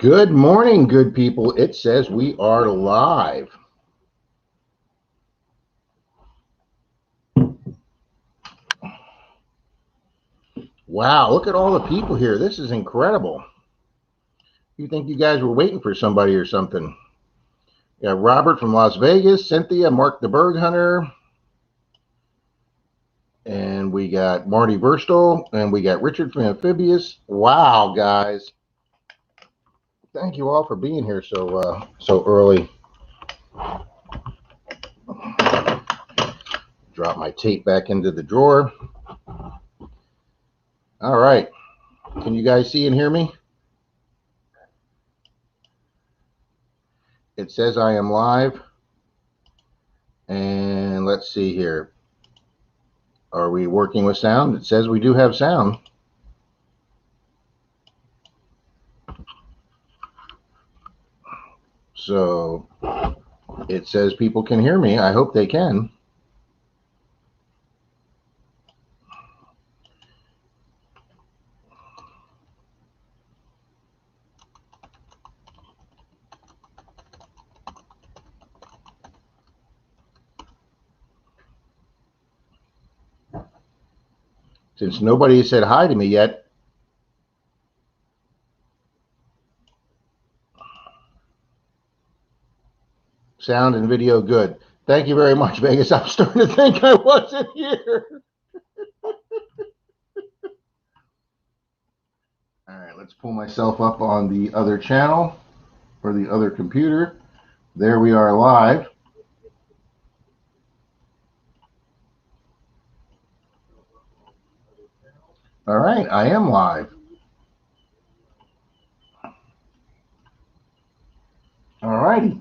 Good morning, good people. It says we are live. Wow, look at all the people here. This is incredible. You think you guys were waiting for somebody or something? We got Robert from Las Vegas, Cynthia, Mark the Bird Hunter, and we got Marty Burstall, and we got Richard from Amphibious. Wow, guys. Thank you all for being here so early. Drop my tape back into the drawer. All right. Can you guys see and hear me? It says I am live. And let's see here. Are we working with sound? It says we do have sound. So it says people can hear me. I hope they can. Since nobody said hi to me yet. Sound and video good. Thank you very much, Vegas. I'm starting to think I wasn't here. All right, let's pull myself up on the other channel or the other computer. There we are live. All right, I am live. All righty.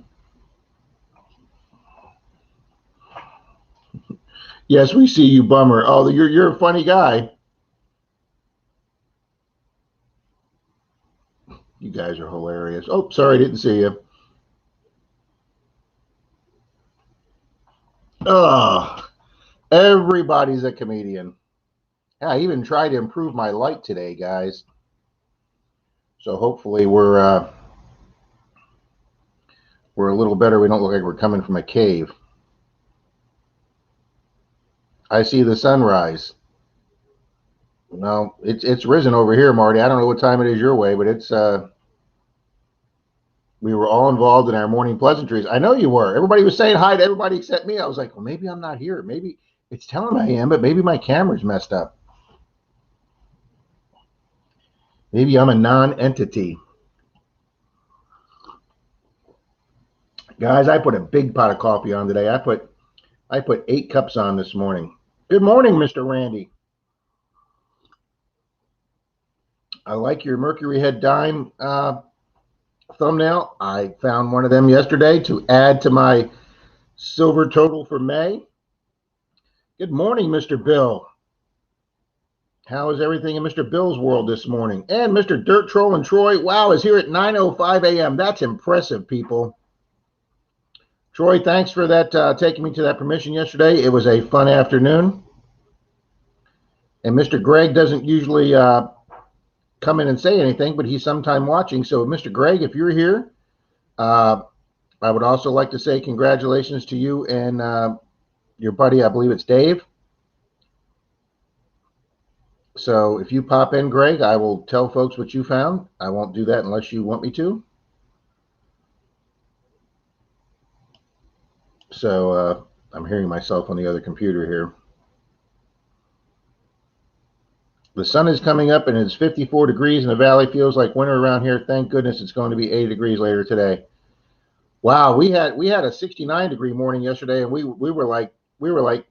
Yes, we see you, Bummer. Oh, you're a funny guy. You guys are hilarious. Oh, sorry, I didn't see you. Oh, everybody's a comedian. Yeah, I even tried to improve my light today, guys. So hopefully we're a little better. We don't look like we're coming from a cave. I see the sunrise. No, it's risen over here, Marty. I don't know what time it is your way, but it's we were all involved in our morning pleasantries. I know you were. Everybody was saying hi to everybody except me. I was like, well, maybe I'm not here. Maybe it's telling I am, but maybe my camera's messed up. Maybe I'm a non-entity. Guys, I put a big pot of coffee on today. I put 8 cups on this morning. Good morning, Mr. Randy. I like your Mercury Head Dime thumbnail. I found one of them yesterday to add to my silver total for May. Good morning, Mr. Bill. How is everything in Mr. Bill's world this morning? And Mr. Dirt Troll and Troy, wow, is here at 9:05 a.m. That's impressive, people. Troy, thanks for that, taking me to that permission yesterday. It was a fun afternoon. And Mr. Greg doesn't usually come in and say anything, but he's sometime watching. So, Mr. Greg, if you're here, I would also like to say congratulations to you and your buddy. I believe it's Dave. So if you pop in, Greg, I will tell folks what you found. I won't do that unless you want me to. So I'm hearing myself on the other computer here. The sun is coming up and it's 54 degrees in the valley. Feels like winter around here. Thank goodness it's going to be 80 degrees later today. Wow, we had a 69-degree morning yesterday, and we were like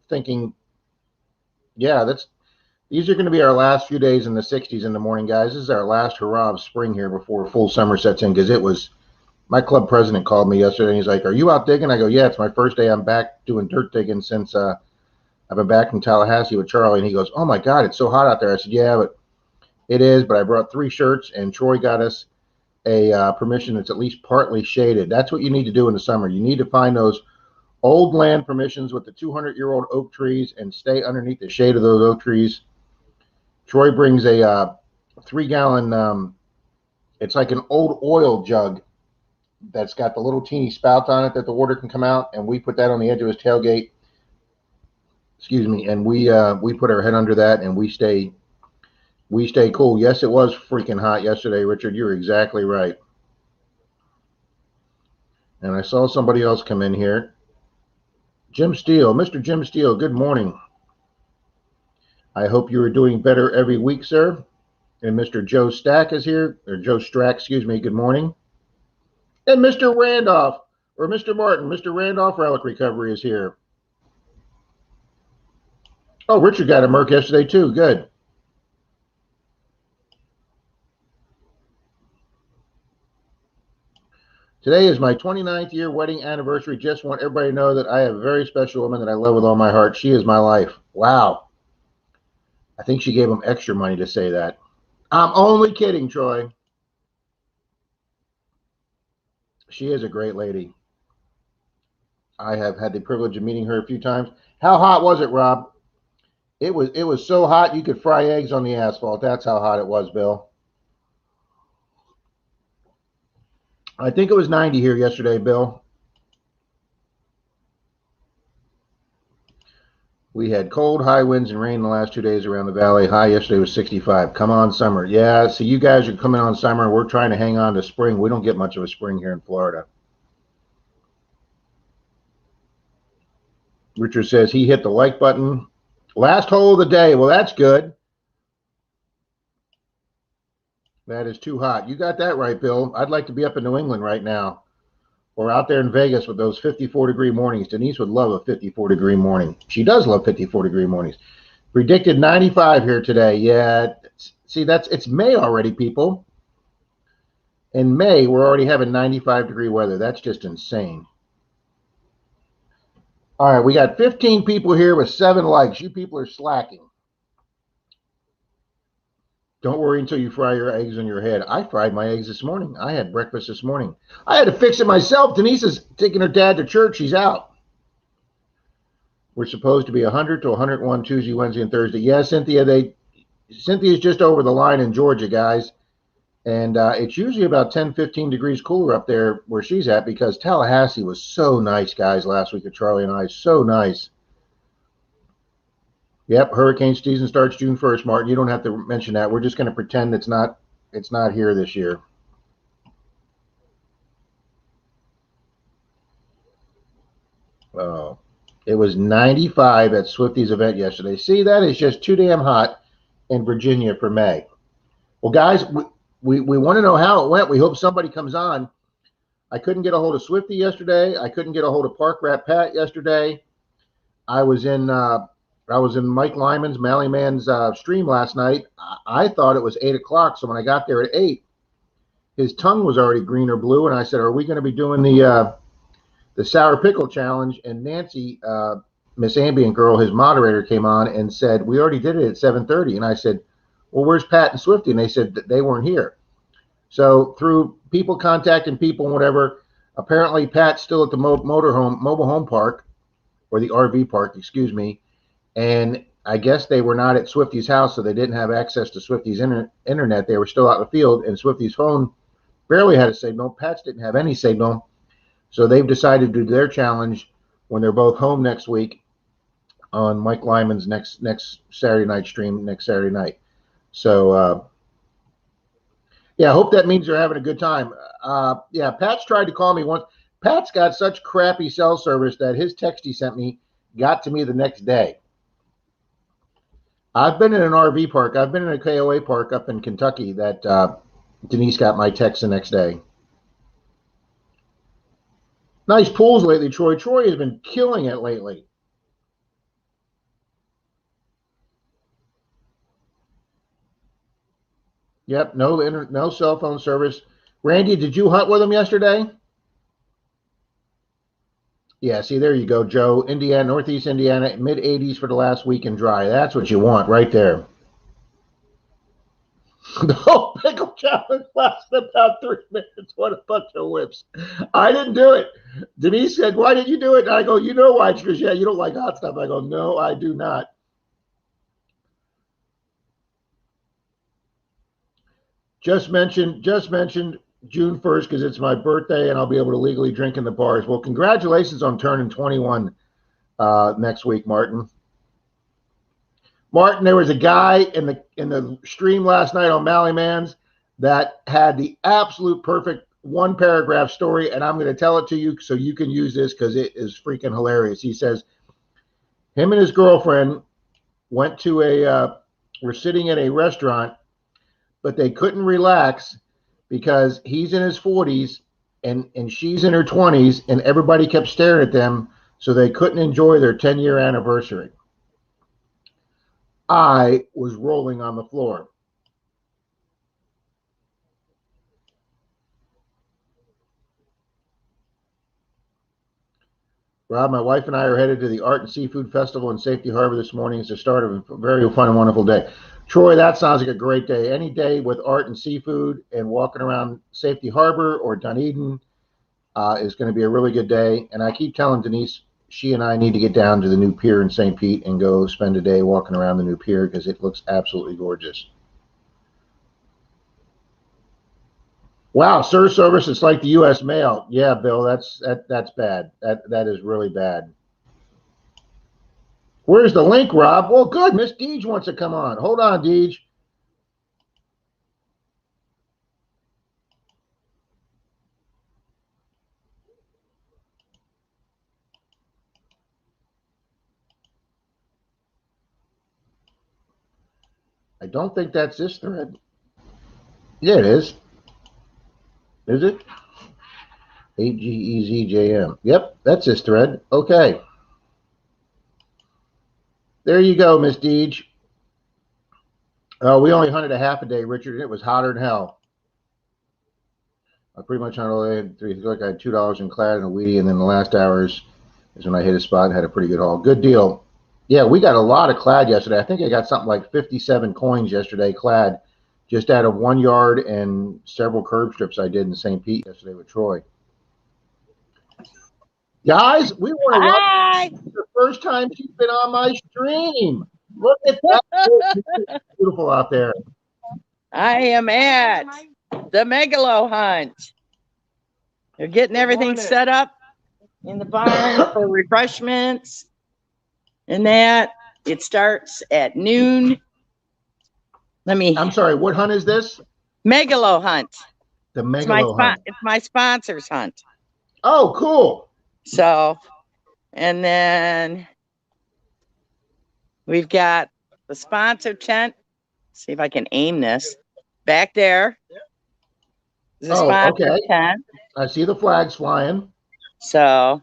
thinking, yeah, these are going to be our last few days in the 60s in the morning, guys. This is our last hurrah of spring here before full summer sets in, because it was. My club president called me yesterday, and he's like, "Are you out digging?" I go, "Yeah, it's my first day. I'm back doing dirt digging since I've been back from Tallahassee with Charlie." And he goes, "Oh my God, it's so hot out there." I said, "Yeah, but it is. But I brought 3 shirts, and Troy got us a permission that's at least partly shaded. That's what you need to do in the summer. You need to find those old land permissions with the 200-year-old oak trees and stay underneath the shade of those oak trees." Troy brings a 3-gallon It's like an old oil jug that's got the little teeny spout on it that the water can come out, and we put that on the edge of his tailgate. Excuse me, and we put our head under that, and we stay cool. Yes, it was freaking hot yesterday, Richard. You're exactly right. And I saw somebody else come in here. Jim Steele, Mr. Jim Steele, good morning. I hope you are doing better every week, sir. And Mr. Joe Stack is here, or Joe Strack, excuse me, good morning. And Mr. Randolph, or Mr. Martin, Mr. Randolph Relic Recovery is here. Oh, Richard got a Merc yesterday too, good. Today is my 29th year wedding anniversary. Just want everybody to know that I have a very special woman that I love with all my heart. She is my life. Wow. I think she gave him extra money to say that. I'm only kidding, Troy. She is a great lady. I have had the privilege of meeting her a few times. How hot was it, Rob? It was so hot you could fry eggs on the asphalt. That's how hot it was, Bill. I think it was 90 here yesterday, Bill. We had cold, high winds and rain the last 2 days around the valley. High yesterday was 65. Come on, summer. Yeah, so you guys are coming on summer. We're trying to hang on to spring. We don't get much of a spring here in Florida. Richard says he hit the like button. Last hole of the day. Well, that's good. That is too hot. You got that right, Bill. I'd like to be up in New England right now, or out there in Vegas with those 54-degree mornings. Denise would love a 54-degree morning. She does love 54-degree mornings. Predicted 95 here today. Yeah, see, it's May already, people. In May, we're already having 95-degree weather. That's just insane. All right, we got 15 people here with 7 likes. You people are slacking. Don't worry until you fry your eggs on your head. I fried my eggs this morning. I had breakfast this morning. I had to fix it myself. Denise is taking her dad to church. She's out. We're supposed to be 100 to 101 Tuesday, Wednesday, and Thursday. Yeah, Cynthia, Cynthia's just over the line in Georgia, guys. And it's usually about 10, 15 degrees cooler up there where she's at because Tallahassee was so nice, guys, last week with Charlie and I. So nice. Yep, hurricane season starts June 1st, Martin. You don't have to mention that. We're just going to pretend it's not here this year. It was 95 at Swifty's event yesterday. See, that is just too damn hot in Virginia for May. Well, guys, we want to know how it went. We hope somebody comes on. I couldn't get a hold of Swifty yesterday. I couldn't get a hold of Park Rat Pat yesterday. I was in Mike Lyman's Mally Man's stream last night. I thought it was 8 o'clock, so when I got there at 8, his tongue was already green or blue, and I said, "Are we going to be doing the sour pickle challenge?" And Nancy, Miss Ambient Girl, his moderator, came on and said, "We already did it at 7:30." And I said, "Well, where's Pat and Swifty?" And they said that they weren't here. So through people contacting people and whatever, apparently Pat's still at the mobile home park, or the RV park, excuse me. And I guess they were not at Swifty's house, so they didn't have access to Swifty's internet. They were still out in the field, and Swifty's phone barely had a signal. Pat's didn't have any signal. So they've decided to do their challenge when they're both home next week on Mike Lyman's next Saturday night stream, next Saturday night. So, yeah, I hope that means they're having a good time. Yeah, Pat's tried to call me once. Pat's got such crappy cell service that his text he sent me got to me the next day. I've been in an RV park. I've been in a KOA park up in Kentucky that Denise got my text the next day. Nice pools lately, Troy. Troy has been killing it lately. Yep, no cell phone service. Randy, did you hunt with him yesterday? Yeah, see, there you go, Joe. Indiana, Northeast Indiana, mid-80s for the last week and dry. That's what you want right there. The whole pickle challenge lasted about 3 minutes. What a bunch of whips. I didn't do it. Denise said, "Why didn't you do it?" And I go, "You know why?" She goes, "Yeah, you don't like hot stuff." I go, "No, I do not." Just mentioned June 1st because it's my birthday and I'll be able to legally drink in the bars. Well, congratulations on turning 21 next week, Martin. Martin, there was a guy in the stream last night on Mally Man's that had the absolute perfect one paragraph story, and I'm going to tell it to you so you can use this because it is freaking hilarious. He says him and his girlfriend went to were sitting at a restaurant, but they couldn't relax because he's in his 40s and she's in her 20s, and everybody kept staring at them, so they couldn't enjoy their 10-year anniversary. I was rolling on the floor. Rob, my wife and I are headed to the Art and Seafood Festival in Safety Harbor this morning. It's the start of a very fun and wonderful day. Troy, that sounds like a great day. Any day with art and seafood and walking around Safety Harbor or Dunedin is going to be a really good day. And I keep telling Denise, she and I need to get down to the new pier in St. Pete and go spend a day walking around the new pier because it looks absolutely gorgeous. Wow, service is like the U.S. mail. Yeah, Bill, that's bad. That is really bad. Where's the link, Rob? Well, good. Miss Deej wants to come on. Hold on, Deej. I don't think that's this thread. Yeah, it is. Is it? AGEZJM. Yep, that's this thread. Okay. There you go, Miss Deej. Oh, we only hunted a half a day, Richard, and it was hotter than hell. I pretty much hunted all day. I had $2 in clad and a weedy, and then the last hours is when I hit a spot and had a pretty good haul. Good deal. Yeah, we got a lot of clad yesterday. I think I got something like 57 coins yesterday, clad, just out of 1 yard and several curb strips I did in St. Pete yesterday with Troy. Guys, we want to welcome the first time she's been on my stream. Look at that. It's beautiful out there. I am at the Megalo hunt. They're getting everything set up in the barn for refreshments and that. It starts at noon. I'm sorry, what hunt is this? Megalo hunt. The Megalo hunt. It's my sponsor's hunt. Oh, cool. So, and then we've got the sponsor tent. See if I can aim this. Back there. The sponsor tent. I see the flags flying. So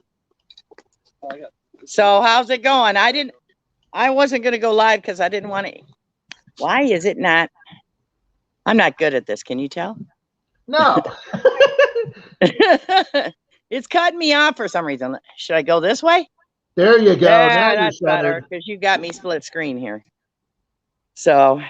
how's it going? I wasn't going to go live because I didn't want to. Why is it not? I'm not good at this. Can you tell? No. It's cutting me off for some reason. Should I go this way? There you go. Yeah, now that's better because you got me split screen here. So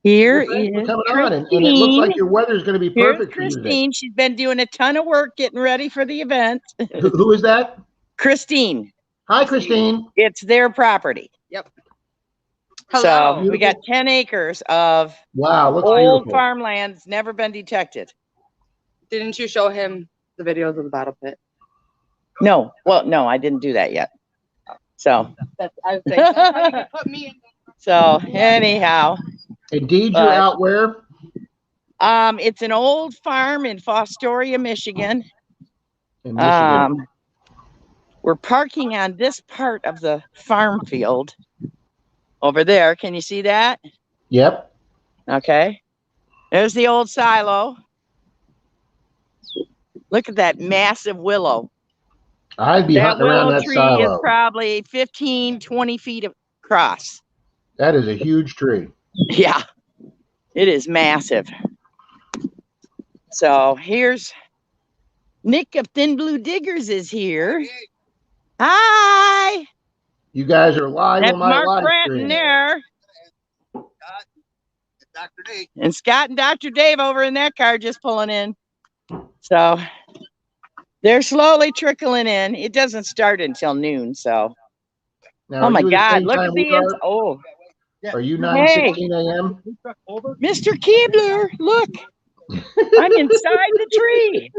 here is coming on, and it looks like your weather is going to be perfect. Here's Christine. She's been doing a ton of work getting ready for the event. Who is that? Christine. Hi, Christine. It's their property. Yep. Hello. So we got 10 acres of old farmlands, never been detected. Didn't you show him the videos of the battle pit? No. Well, no, I didn't do that yet. So that's I was saying, that's how you can put me in. So anyhow. Indeed, you're out where? It's an old farm in Fostoria, Michigan. In Michigan. We're parking on this part of the farm field over there. Can you see that? Yep. Okay. There's the old silo. Look at that massive willow. I'd be hunting around that silo. That willow tree is probably 15, 20 feet across. That is a huge tree. Yeah, it is massive. So here's Nick of Thin Blue Diggers is here. Hi. You guys are live on my live stream. There. And Scott and Dr. Dave over in that car just pulling in. So they're slowly trickling in. It doesn't start until noon. So, now, oh my God, look at these. Oh, Are you Hey. 9:16 a.m.? Mr. Keebler, look. I'm inside the tree.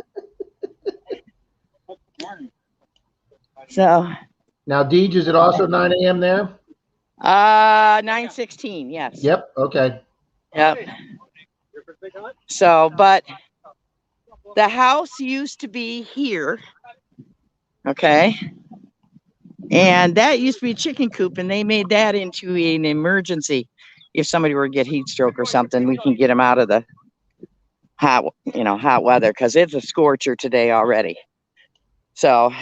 So, Now, Deej, is it also 9 a.m. there? 9:16, yes. Yep. Okay. Yep. So, but the house used to be here. Okay. And that used to be a chicken coop, and they made that into an emergency. If somebody were to get heat stroke or something, we can get them out of the hot weather, because it's a scorcher today already. So,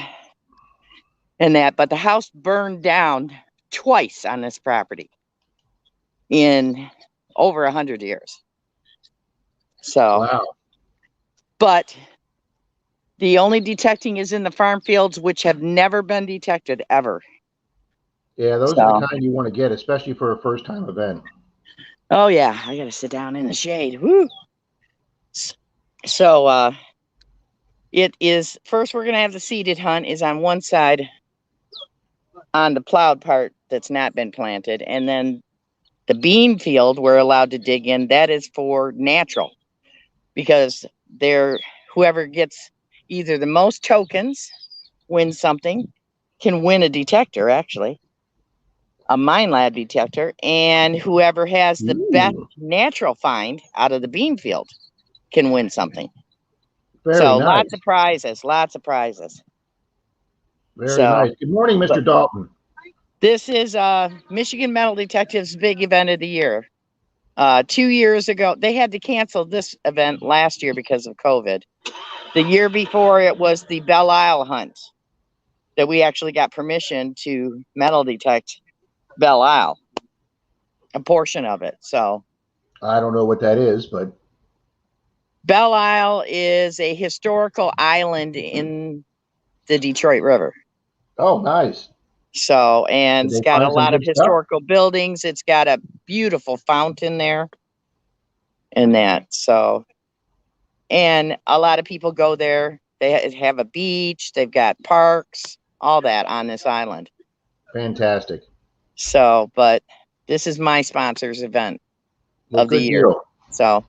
but the house burned down twice on this property in over 100 years. So, wow. But the only detecting is in the farm fields, which have never been detected ever. Yeah, those are the kind you want to get, especially for a first-time event. Oh yeah, I gotta sit down in the shade. Woo. So it is first. We're gonna have the seeded hunt is on one side, on the plowed part that's not been planted, and then the bean field we're allowed to dig in. That is for natural, because whoever gets either the most tokens wins something, can win a detector, actually, a mine lab detector, and whoever has the best natural find out of the bean field can win something. Very nice. Lots of prizes, Very nice. Good morning, Mr. Dalton. This is Michigan Metal Detectives' big event of the year. 2 years ago, they had to cancel this event last year because of COVID. The year before, it was the Belle Isle hunt that we actually got permission to metal detect Belle Isle, a portion of it. So I don't know what that is, but Belle Isle is a historical island in the Detroit River. Oh, nice. So, and it's got a lot of historical buildings. It's got a beautiful fountain there and that. So, and a lot of people go there. They have a beach. They've got parks, all that on this island. Fantastic. So, but this is my sponsor's event of the year. Deal. So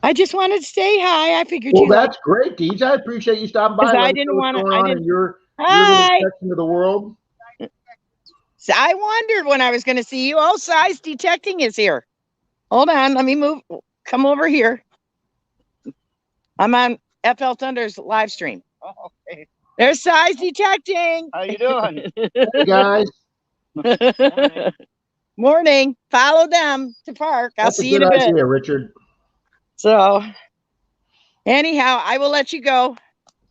I just wanted to say hi. I figured that's great, Deej. I appreciate you stopping by. I didn't want to. I didn't. Your little section of the world. So I wondered when I was going to see you. Oh, size detecting is here. Hold on. Let me move. Come over here. I'm on FL Thunder's live stream. Oh, okay. There's size detecting. How you doing? Hey, guys. Morning. Follow them to park. I'll see you in a bit. That's a good idea, Richard. So, anyhow, I will let you go.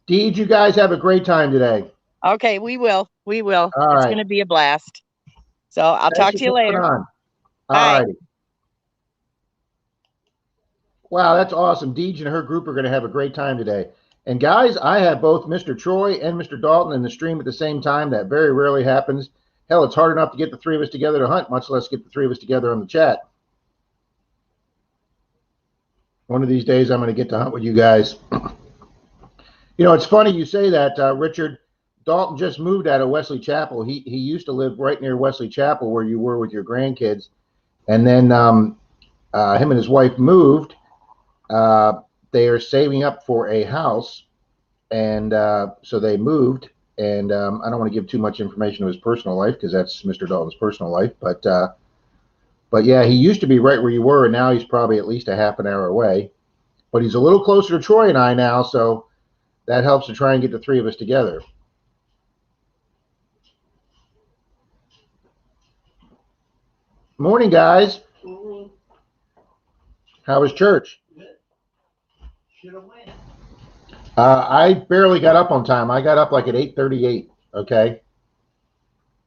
Deej, you guys have a great time today. Okay, we will. We will. All it's going to be a blast. So I'll talk to you later. All right. Wow, that's awesome. Deej and her group are going to have a great time today. And guys, I have both Mr. Troy and Mr. Dalton in the stream at the same time. That very rarely happens. Hell, it's hard enough to get the three of us together to hunt, much less get the three of us together on the chat. One of these days, I'm going to get to hunt with you guys. You know, it's funny you say that, Richard. Dalton just moved out of Wesley Chapel. He used to live right near Wesley Chapel where you were with your grandkids. And then him and his wife moved. They are saving up for a house. And so they moved. And I don't want to give too much information of his personal life because that's Mr. Dalton's personal life. But yeah, he used to be right where you were. And now he's probably at least a half an hour away. But he's a little closer to Troy and I now. So that helps to try and get the three of us together. Morning, guys. Morning. How was church? Should have went. I barely got up on time. I got up like at 8:38. Okay.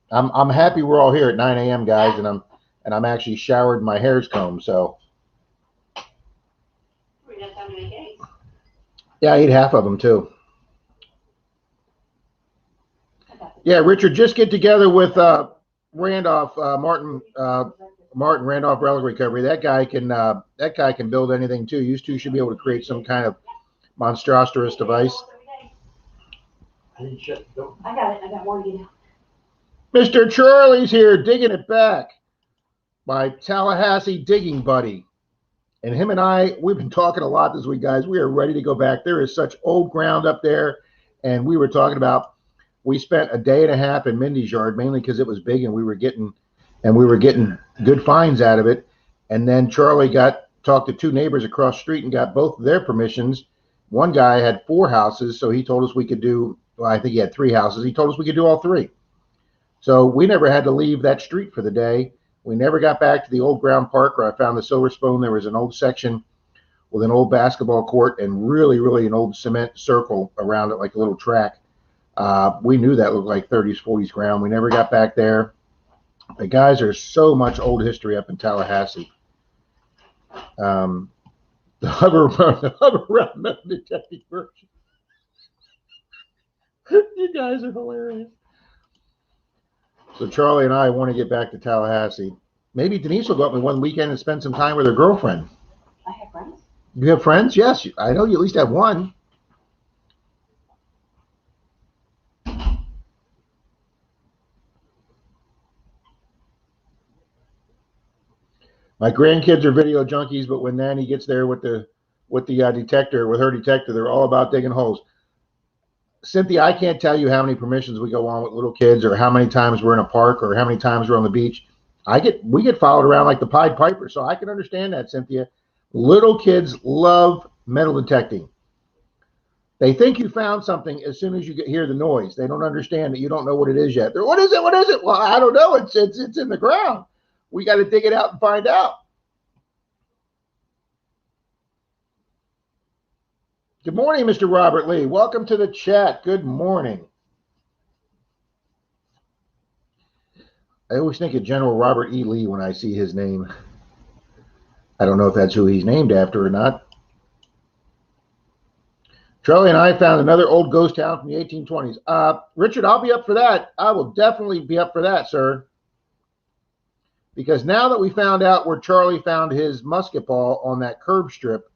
I'm happy we're all here at 9 a.m. guys, and I'm actually showered and my hair's combed. So. We're gonna have to make eggs. Yeah, I ate half of them too. Yeah, Richard, just get together with Randolph Martin Randolph Relic Recovery. That guy can build anything too. You two should be able to create some kind of monstrous device. I didn't shut the door. I got it. I got more to get out. Mr. Charlie's here digging it back. my Tallahassee digging buddy. And him and I, we've been talking a lot this week, guys. We are ready to go back. There is such old ground up there. And we were talking about, we spent a day and a half in Mindy's yard, mainly because it was big and we were getting good finds out of it. And then Charlie talked to two neighbors across the street and got both of their permissions. One guy had 4 houses, so he told us we could do, well, I think he had 3 houses. He told us we could do all 3. So we never had to leave that street for the day. We never got back to the old ground park where I found the Silver Spoon. There was an old section with an old basketball court and really, really an old cement circle around it, like a little track. We knew that looked like 30s, 40s ground. We never got back there. The guys, there's so much old history up in Tallahassee. The hover around metal detecting version. You guys are hilarious. So Charlie and I want to get back to Tallahassee. Maybe Denise will go up in one weekend and spend some time with her girlfriend. I have friends. You have friends? Yes. I know you at least have one. My grandkids are video junkies, but when Nanny gets there with her detector, they're all about digging holes. Cynthia, I can't tell you how many permissions we go on with little kids, or how many times we're in a park, or how many times we're on the beach. We get followed around like the Pied Piper, so I can understand that, Cynthia. Little kids love metal detecting. They think you found something as soon as you hear the noise. They don't understand that you don't know what it is yet. What is it? What is it? Well, I don't know. It's in the ground. We got to dig it out and find out. Good morning, Mr. Robert Lee. Welcome to the chat. Good morning. I always think of General Robert E. Lee when I see his name. I don't know if that's who he's named after or not. Charlie and I found another old ghost town from the 1820s. Richard, I'll be up for that. I will definitely be up for that, sir. Because now that we found out where Charlie found his musket ball on that curb strip,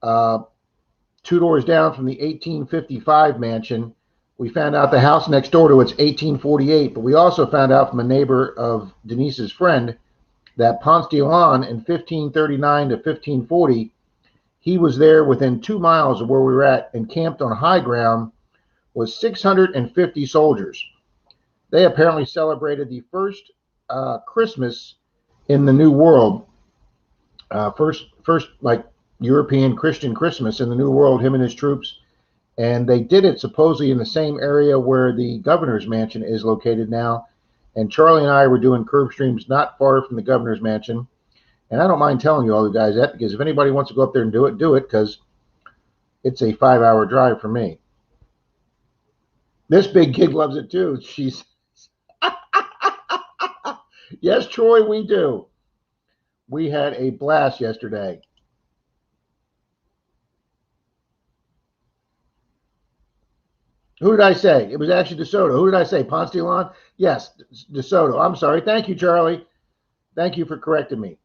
2 doors down from the 1855 mansion, we found out the house next door to it's 1848. But we also found out from a neighbor of Denise's friend that Ponce de Leon in 1539 to 1540, he was there within 2 miles of where we were at and camped on high ground with 650 soldiers. They apparently celebrated the first Christmas in the New World, first like European Christian Christmas in the New World, him and his troops. And they did it supposedly in the same area where the governor's mansion is located now. And Charlie and I were doing curb streams not far from the governor's mansion. And I don't mind telling you all the guys that, because if anybody wants to go up there and do it, because it's a 5-hour drive for me. This big kid loves it too. She's yes, Troy, we do. We had a blast yesterday. Who did I say? It was actually DeSoto. Who did I say? Ponce de Leon? Yes, DeSoto. I'm sorry. Thank you, Charlie. Thank you for correcting me.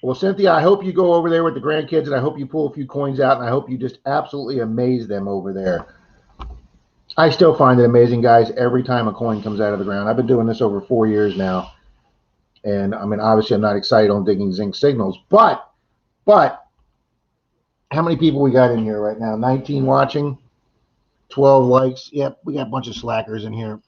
Well, Cynthia, I hope you go over there with the grandkids, and I hope you pull a few coins out, and I hope you just absolutely amaze them over there. I still find it amazing, guys, every time a coin comes out of the ground. I've been doing this over 4 years now. And, I mean, obviously I'm not excited on digging zinc signals. But, how many people we got in here right now? 19 watching, 12 likes. Yep, we got a bunch of slackers in here.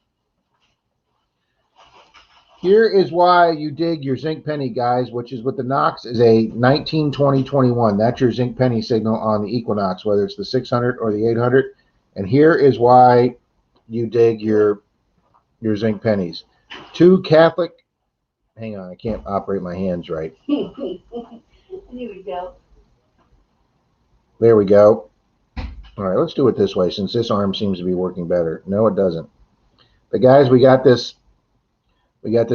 Here is why you dig your zinc penny, guys, which is with the Knox is a 19, 20, 21. That's your zinc penny signal on the Equinox, whether it's the 600 or the 800. And here is why you dig your zinc pennies. 2 Catholic. Hang on, I can't operate my hands right. Here we go. There we go. All right, let's do it this way, since this arm seems to be working better. No, it doesn't. But guys, we got this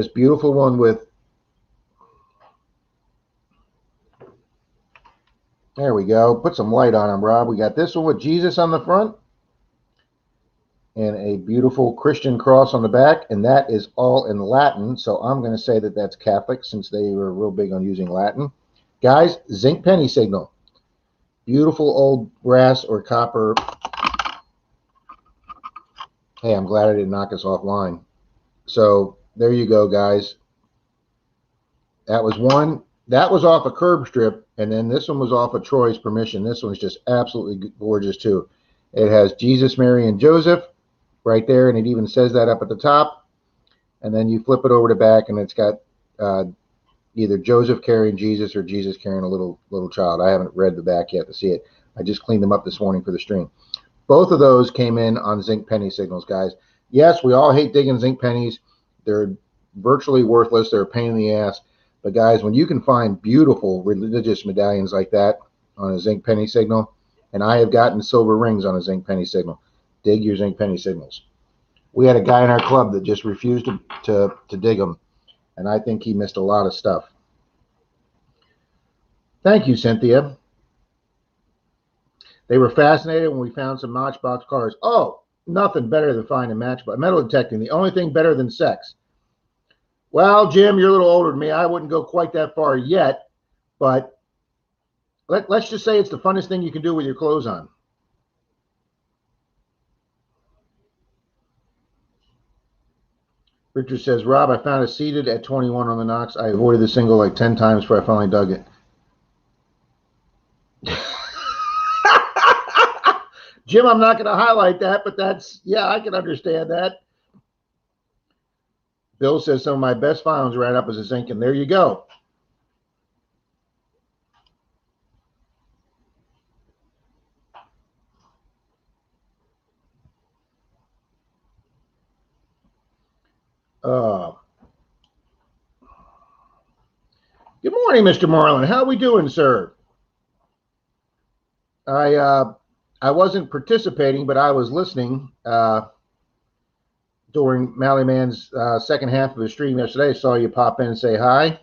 beautiful one with, there we go. Put some light on him, Rob. We got this one with Jesus on the front and a beautiful Christian cross on the back, and that is all in Latin. So I'm going to say that that's Catholic, since they were real big on using Latin. Guys, zinc penny signal. Beautiful old brass or copper. Hey, I'm glad I didn't knock us offline. So There you go, guys. That was one. That was off a curb strip, and then this one was off of Troy's permission. This one's just absolutely gorgeous too. It has Jesus, Mary, and Joseph right there, and it even says that up at the top. And then you flip it over to back, and it's got either Joseph carrying Jesus or Jesus carrying a little child. I haven't read the back yet to see it. I just cleaned them up this morning for the stream. Both of those came in on zinc penny signals, guys. Yes, we all hate digging zinc pennies. They're virtually worthless. They're a pain in the ass. But guys, when you can find beautiful religious medallions like that on a zinc penny signal, and I have gotten silver rings on a zinc penny signal, dig your zinc penny signals. We had a guy in our club that just refused to dig them, and I think he missed a lot of stuff. Thank you, Cynthia. They were fascinated when we found some Matchbox cars. Oh, nothing better than finding Matchbox. Metal detecting, the only thing better than sex. Well, Jim, you're a little older than me. I wouldn't go quite that far yet, but let's just say it's the funnest thing you can do with your clothes on. Richard says, Rob, I found it seated at 21 on the Knox. I avoided the single like 10 times before I finally dug it. Jim, I'm not going to highlight that, but that's, yeah, I can understand that. Bill says some of my best finds right up as a zinc, and there you go. Good morning, Mr. Marlin. How are we doing, sir? I wasn't participating, but I was listening during Mally Man's second half of his stream yesterday. I saw you pop in and say hi.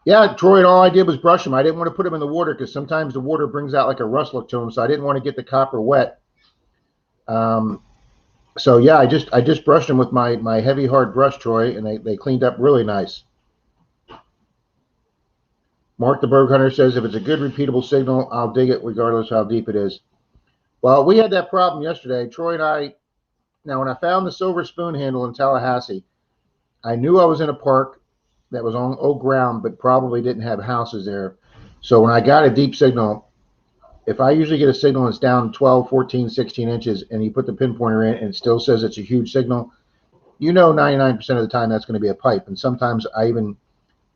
Yeah, Troy, and all I did was brush them. I didn't want to put them in the water because sometimes the water brings out like a rust look to them, so I didn't want to get the copper wet. So yeah, I just brushed them with my heavy hard brush, Troy, and they cleaned up really nice. Mark the Berg Hunter says if it's a good repeatable signal, I'll dig it regardless of how deep it is. Well, we had that problem yesterday. Troy and I, now when I found the silver spoon handle in Tallahassee, I knew I was in a park that was on old ground, but probably didn't have houses there. So when I got a deep signal, if I usually get a signal that's down 12, 14, 16 inches, and you put the pinpointer in and it still says it's a huge signal, you know 99% of the time that's going to be a pipe. And sometimes I even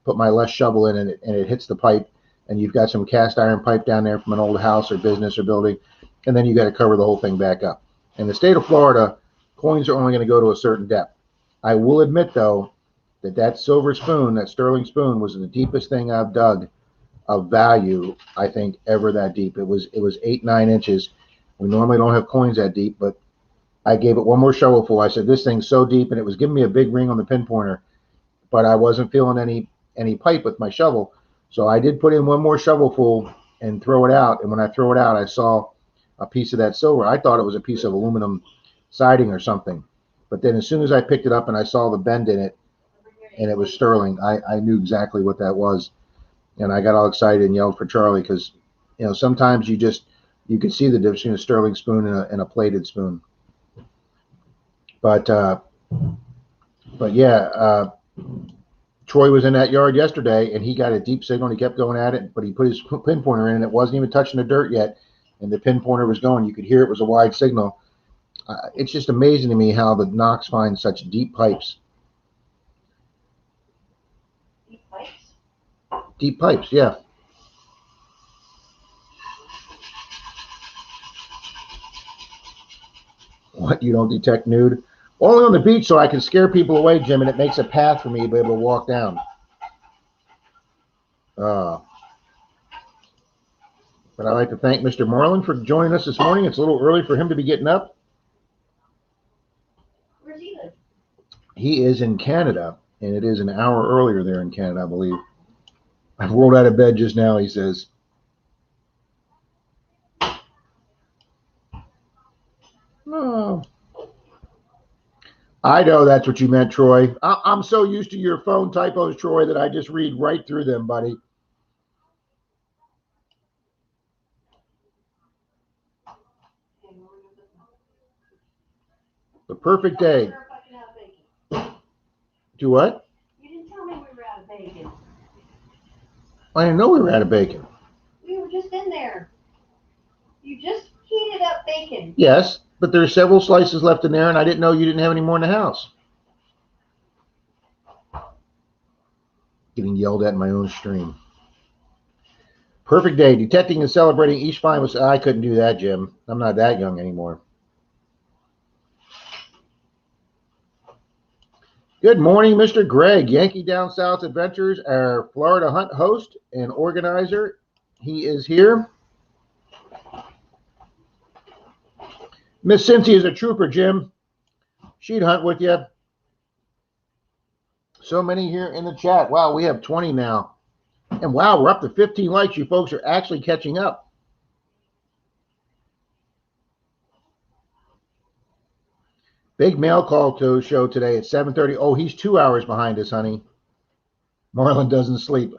put my less shovel in and it hits the pipe, and you've got some cast iron pipe down there from an old house or business or building, and then you got to cover the whole thing back up. In the state of Florida, coins are only going to go to a certain depth. I will admit, though, that silver spoon, that sterling spoon, was the deepest thing I've dug of value, I think, ever that deep. It was 8-9 inches. We normally don't have coins that deep, but I gave it one more shovelful. I said, this thing's so deep, and it was giving me a big ring on the pinpointer, but I wasn't feeling any pipe with my shovel. So I did put in one more shovelful and throw it out. And when I throw it out, I saw a piece of that silver. I thought it was a piece of aluminum siding or something. But then as soon as I picked it up and I saw the bend in it and it was sterling, I knew exactly what that was. And I got all excited and yelled for Charlie because, you know, sometimes you can see the difference between a sterling spoon and a plated spoon. But yeah, Troy was in that yard yesterday, and he got a deep signal, and he kept going at it, but he put his pinpointer in, and it wasn't even touching the dirt yet, and the pinpointer was going. You could hear it was a wide signal. It's just amazing to me how the Knox finds such deep pipes. Deep pipes? Deep pipes, yeah. What, you don't detect nude? Only on the beach so I can scare people away, Jim, and it makes a path for me to be able to walk down. But I'd like to thank Mr. Marlin for joining us this morning. It's a little early for him to be getting up. Where's he live? He is in Canada, and it is an hour earlier there in Canada, I believe. I rolled out of bed just now, he says. Oh. I know that's what you meant, Troy. I'm so used to your phone typos, Troy, that I just read right through them, buddy. The perfect day. Do what? You didn't tell me we were out of bacon. I didn't know we were out of bacon. We were just in there. You just heated up bacon. Yes, but there's several slices left in there, and I didn't know you didn't have any more in the house. Getting yelled at in my own stream. Perfect day. Detecting and celebrating each find was. I couldn't do that, Jim. I'm not that young anymore. Good morning, Mr. Greg. Yankee Down South Adventures, our Florida hunt host and organizer. He is here. Miss Cincy is a trooper, Jim. She'd hunt with you. So many here in the chat. Wow, we have 20 now. And wow, we're up to 15 likes. You folks are actually catching up. Big mail call to show today at 7:30. Oh, he's 2 hours behind us, honey. Marlon doesn't sleep.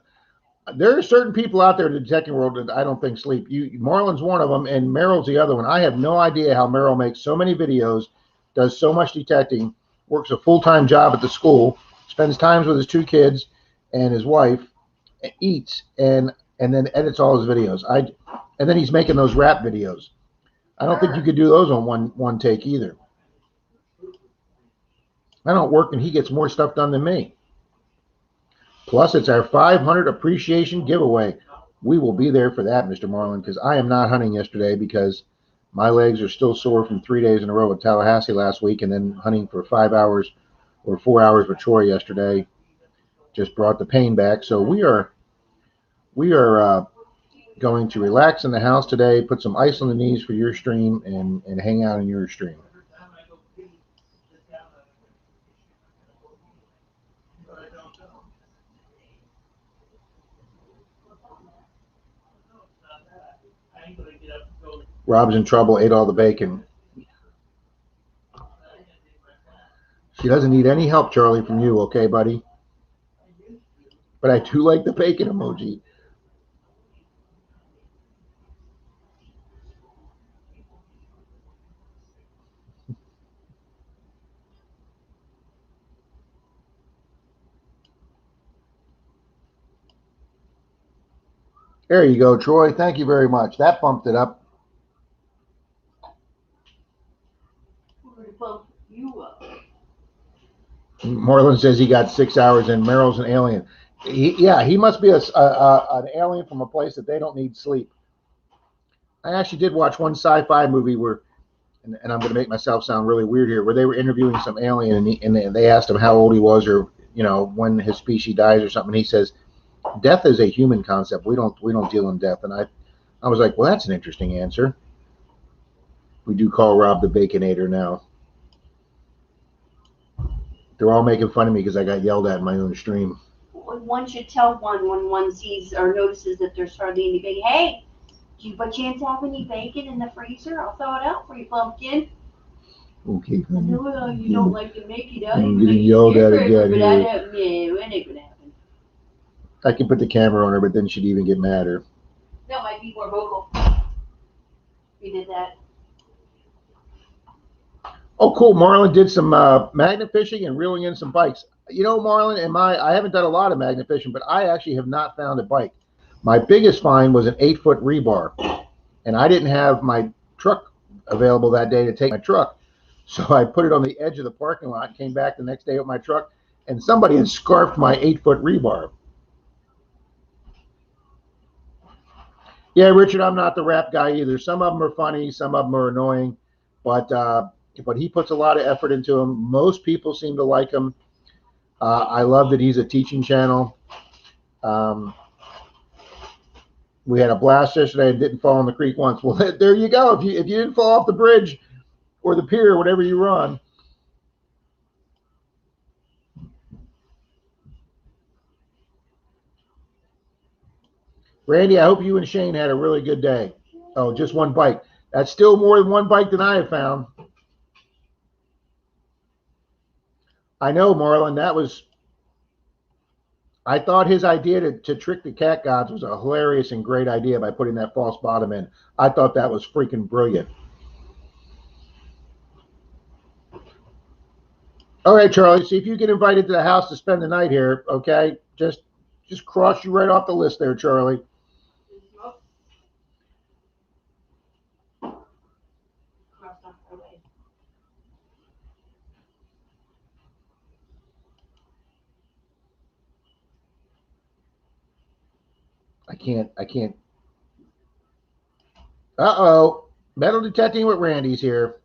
There are certain people out there in the detecting world that I don't think sleep. Marlon's one of them, and Meryl's the other one. I have no idea how Meryl makes so many videos, does so much detecting, works a full-time job at the school, spends times with his 2 kids and his wife, eats, and then edits all his videos. And then he's making those rap videos. I don't think you could do those on one take either. I don't work, and he gets more stuff done than me. Plus, it's our 500 appreciation giveaway. We will be there for that, Mr. Marlin, because I am not hunting yesterday because my legs are still sore from 3 days in a row at Tallahassee last week, and then hunting for 5 hours or 4 hours with Troy yesterday just brought the pain back. So we are going to relax in the house today, put some ice on the knees for your stream, and hang out in your stream. Rob's in trouble, ate all the bacon. She doesn't need any help, Charlie, from you, okay, buddy? But I do like the bacon emoji. There you go, Troy. Thank you very much. That bumped it up. We're going to bump you up. Marlon says he got 6 hours in. Meryl's an alien. He must be an alien from a place that they don't need sleep. I actually did watch one sci-fi movie where, and I'm going to make myself sound really weird here, where they were interviewing some alien, and they asked him how old he was, or when his species dies or something. And he says, "Death is a human concept. We don't deal in death." And I was like, well, that's an interesting answer. We do call Rob the Baconator now. They're all making fun of me because I got yelled at in my own stream. One should tell one when one sees or notices that there's hardly any bacon. Hey, do you by chance have any bacon in the freezer? I'll throw it out for you, pumpkin. Okay. I know you don't like to make it out. I'm getting yelled at again but I here. don't. Yeah, when it gonna happen? I can put the camera on her, but then she'd even get madder. That might be more vocal. We did that. Oh, cool. Marlon did some magnet fishing and reeling in some bikes. Marlon, I haven't done a lot of magnet fishing, but I actually have not found a bike. My biggest find was an 8-foot rebar, and I didn't have my truck available that day to take my truck. So I put it on the edge of the parking lot, came back the next day with my truck, and somebody had scarfed my 8-foot rebar. Yeah, Richard, I'm not the rap guy either. Some of them are funny, some of them are annoying, but he puts a lot of effort into them. Most people seem to like him. I love that he's a teaching channel. We had a blast yesterday and didn't fall in the creek once. Well, there you go. If you didn't fall off the bridge or the pier, whatever you run. Randy, I hope you and Shane had a really good day. Oh, just one bike. That's still more than one bike than I have found. I know, Marlon. I thought his idea to trick the cat gods was a hilarious and great idea by putting that false bottom in. I thought that was freaking brilliant. All right, Charlie. See if you get invited to the house to spend the night here. Okay, just cross you right off the list there, Charlie. Crossed off our way. I can't. Uh-oh. Metal detecting with Randy's here.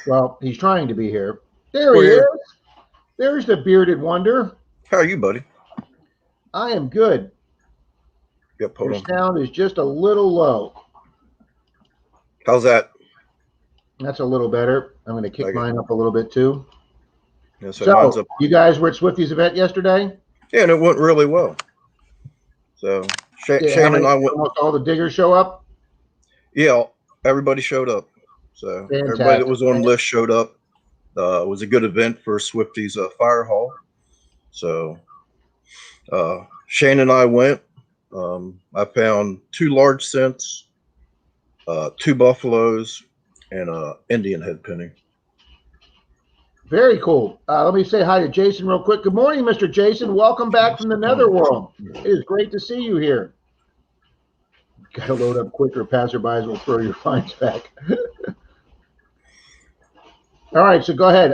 Well, he's trying to be here. There he is. There's the bearded wonder. How are you, buddy? I am good. Yep, hold Your on. sound is just a little low. How's that? That's a little better. I'm going to kick Okay. mine up a little bit too. Yeah, so mine's So, up. you guys were at Swifty's event yesterday? Yeah, and it went really well. So Shane and I went. Almost all the diggers show up? Yeah, everybody showed up. So everybody that was on the list showed up. It was a good event for Swifty's fire hall. So Shane and I went. I found 2 large cents, 2 buffaloes, and Indian head penny. Very cool. Let me say hi to Jason real quick. Good morning, Mr. Jason. Welcome back from the netherworld. It is great to see you here. Got to load up quicker. Passerbys will throw your finds back. All right, so go ahead.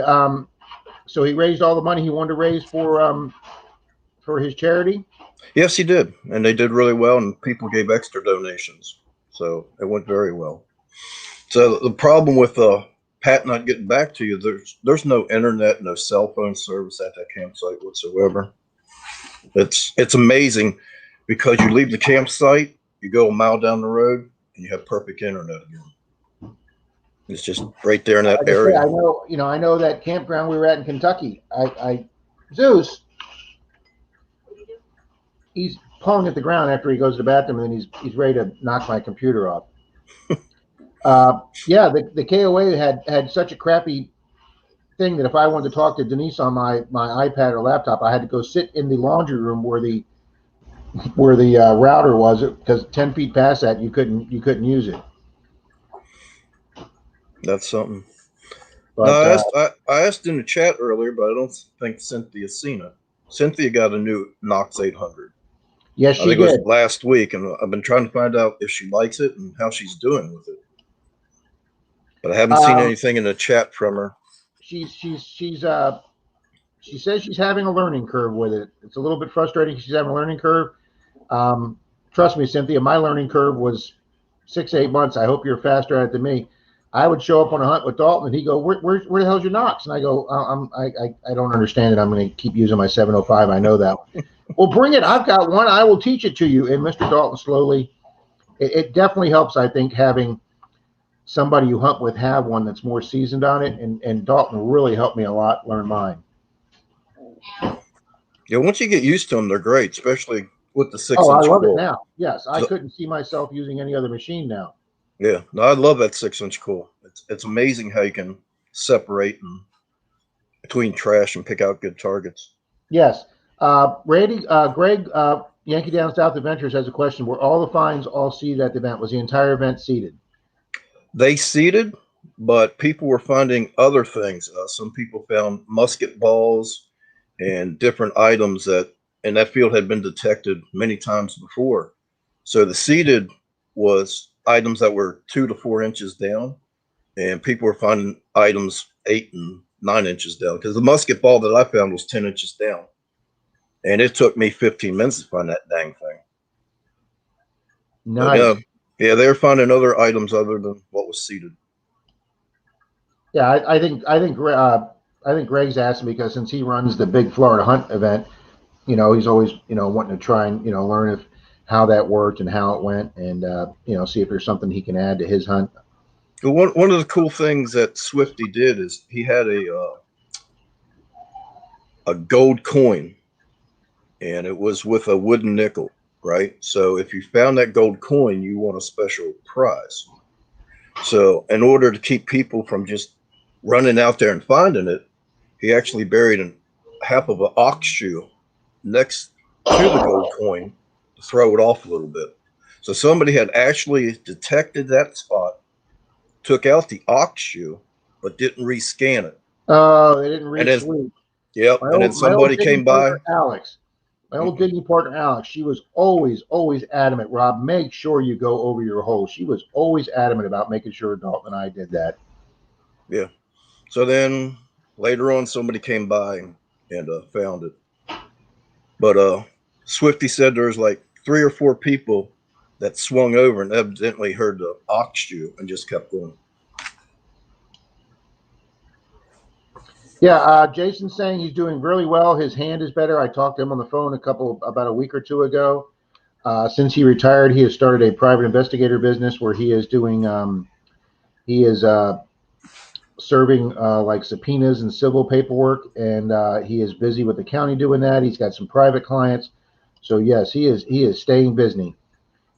So he raised all the money he wanted to raise for his charity? Yes, he did. And they did really well, and people gave extra donations. So it went very well. So the problem with Pat not getting back to you, there's no internet, no cell phone service at that campsite whatsoever. It's amazing because you leave the campsite, you go a mile down the road, and you have perfect internet again. It's just right there in that area. I know that campground we were at in Kentucky. Zeus, he's pawing at the ground after he goes to the bathroom, and then he's ready to knock my computer off. Yeah, the KOA had such a crappy thing that if I wanted to talk to Denise on my iPad or laptop, I had to go sit in the laundry room where the router was, because 10 feet past that you couldn't use it. That's something. But, no, I asked in the chat earlier, but I don't think Cynthia's seen it. Cynthia got a new Knox 800. Yes, she did. I think it was last week, and I've been trying to find out if she likes it and how she's doing with it. But I haven't seen anything in the chat from her. She says she's having a learning curve with it. It's a little bit frustrating. She's having a learning curve. Trust me, Cynthia, my learning curve was 6-8 months. I hope you're faster at it than me. I would show up on a hunt with Dalton, and he'd go, "Where the hell's your Knox?" And I go, "I don't understand it. I'm going to keep using my 705. I know that." Well, bring it. I've got one. I will teach it to you. And Mr. Dalton slowly. It definitely helps, I think, having somebody you hunt with have one that's more seasoned on it. And Dalton really helped me a lot learn mine. Yeah, once you get used to them, they're great, especially with the 6-inch. Oh, I love it now. Yes, I couldn't see myself using any other machine now. Yeah, no, I love that 6-inch cool. It's amazing how you can separate between trash and pick out good targets. Yes. Randy, Greg, Yankee Down South Adventures has a question. Were all the finds all seeded at the event? Was the entire event seeded? They seeded, but people were finding other things. Some people found musket balls and different items that in that field had been detected many times before. So the seeded was items that were 2 to 4 inches down, and people were finding items 8 and 9 inches down, because the musket ball that I found was 10 inches down, and it took me 15 minutes to find that dang thing. Nice. Yeah, they were finding other items other than what was seeded. Yeah, I think Greg's asking because since he runs the big Florida Hunt event, he's always wanting to try and learn how that worked and how it went, and see if there's something he can add to his hunt. Well, one of the cool things that Swifty did is he had a gold coin, and it was with a wooden nickel, right? So if you found that gold coin, you won a special prize. So in order to keep people from just running out there and finding it, he actually buried half of an ox shoe next to the gold coin to throw it off a little bit. So somebody had actually detected that spot, took out the ox shoe, but didn't rescan it. Oh, they didn't And reach then, sweep. yep. And then somebody came by. Alex. My old digging partner, Alex, she was always adamant, Rob, make sure you go over your hole. She was always adamant about making sure Dalton and I did that. Yeah. So then later on, somebody came by and found it. But Swifty said there was like 3 or 4 people that swung over and evidently heard the ox chew and just kept going. Yeah, Jason's saying he's doing really well. His hand is better. I talked to him on the phone about a week or two ago. Since he retired, he has started a private investigator business where he is doing serving like subpoenas and civil paperwork, and he is busy with the county doing that. He's got some private clients, so yes, he is staying busy.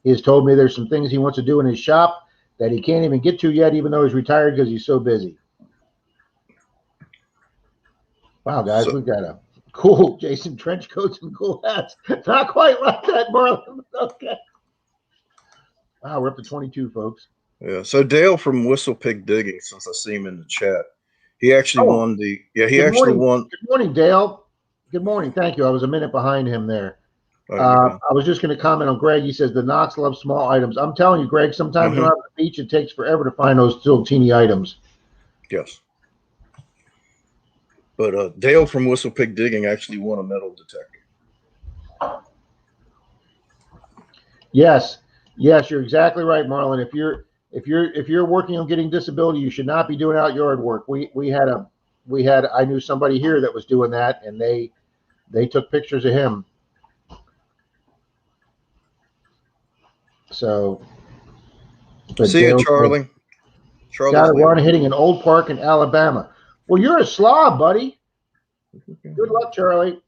He has told me there's some things he wants to do in his shop that he can't even get to yet, even though he's retired because he's so busy. Wow, guys, we've got a cool Jason trench coats and cool hats. Not quite like that, Marlon. Okay. Wow, we're up to 22, folks. Yeah. So Dale from Whistle Pig Digging, since I see him in the chat, he actually won the. Yeah, he actually won. Good morning, Dale. Good morning. Thank you. I was a minute behind him there. I was just going to comment on Greg. He says the Knox love small items. I'm telling you, Greg, sometimes around the beach, it takes forever to find those little teeny items. Yes. But Dale from Whistle Pig Digging actually won a metal detector. Yes, you're exactly right, Marlon. If you're working on getting disability, you should not be doing out yard work. I knew somebody here that was doing that, and they took pictures of him. So, but see you, Charlie. Got a run hitting an old park in Alabama. Well, you're a slob, buddy. Good luck, Charlie.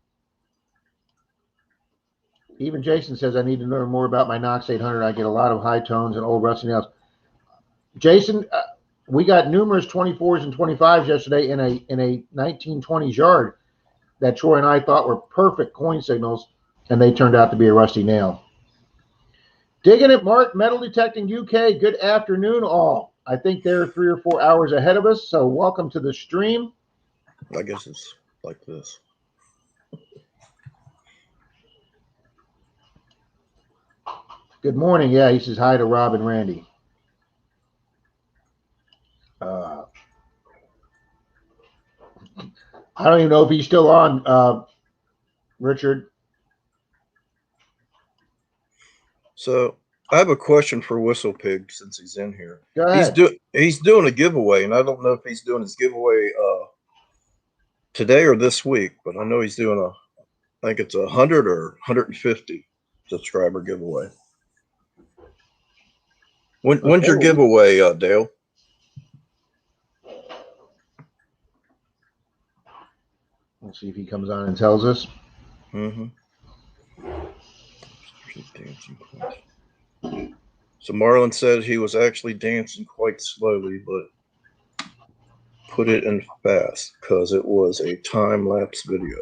Even Jason says I need to learn more about my Knox 800. I get a lot of high tones and old rusty nails. Jason, we got numerous 24s and 25s yesterday in a 1920s yard that Troy and I thought were perfect coin signals, and they turned out to be a rusty nail. Digging it, Mark, Metal Detecting UK. Good afternoon, all. I think they're 3 or 4 hours ahead of us, so welcome to the stream. I guess it's like this. Good morning. Yeah, he says hi to Rob and Randy. I don't even know if he's still on, Richard. So I have a question for Whistle Pig since he's in here. Go ahead. He's doing a giveaway, and I don't know if he's doing his giveaway today or this week, but I know he's doing I think it's 100 or 150 subscriber giveaway. When's your giveaway, Dale? Let's see if he comes on and tells us. So Marlon said he was actually dancing quite slowly, but put it in fast because it was a time-lapse video.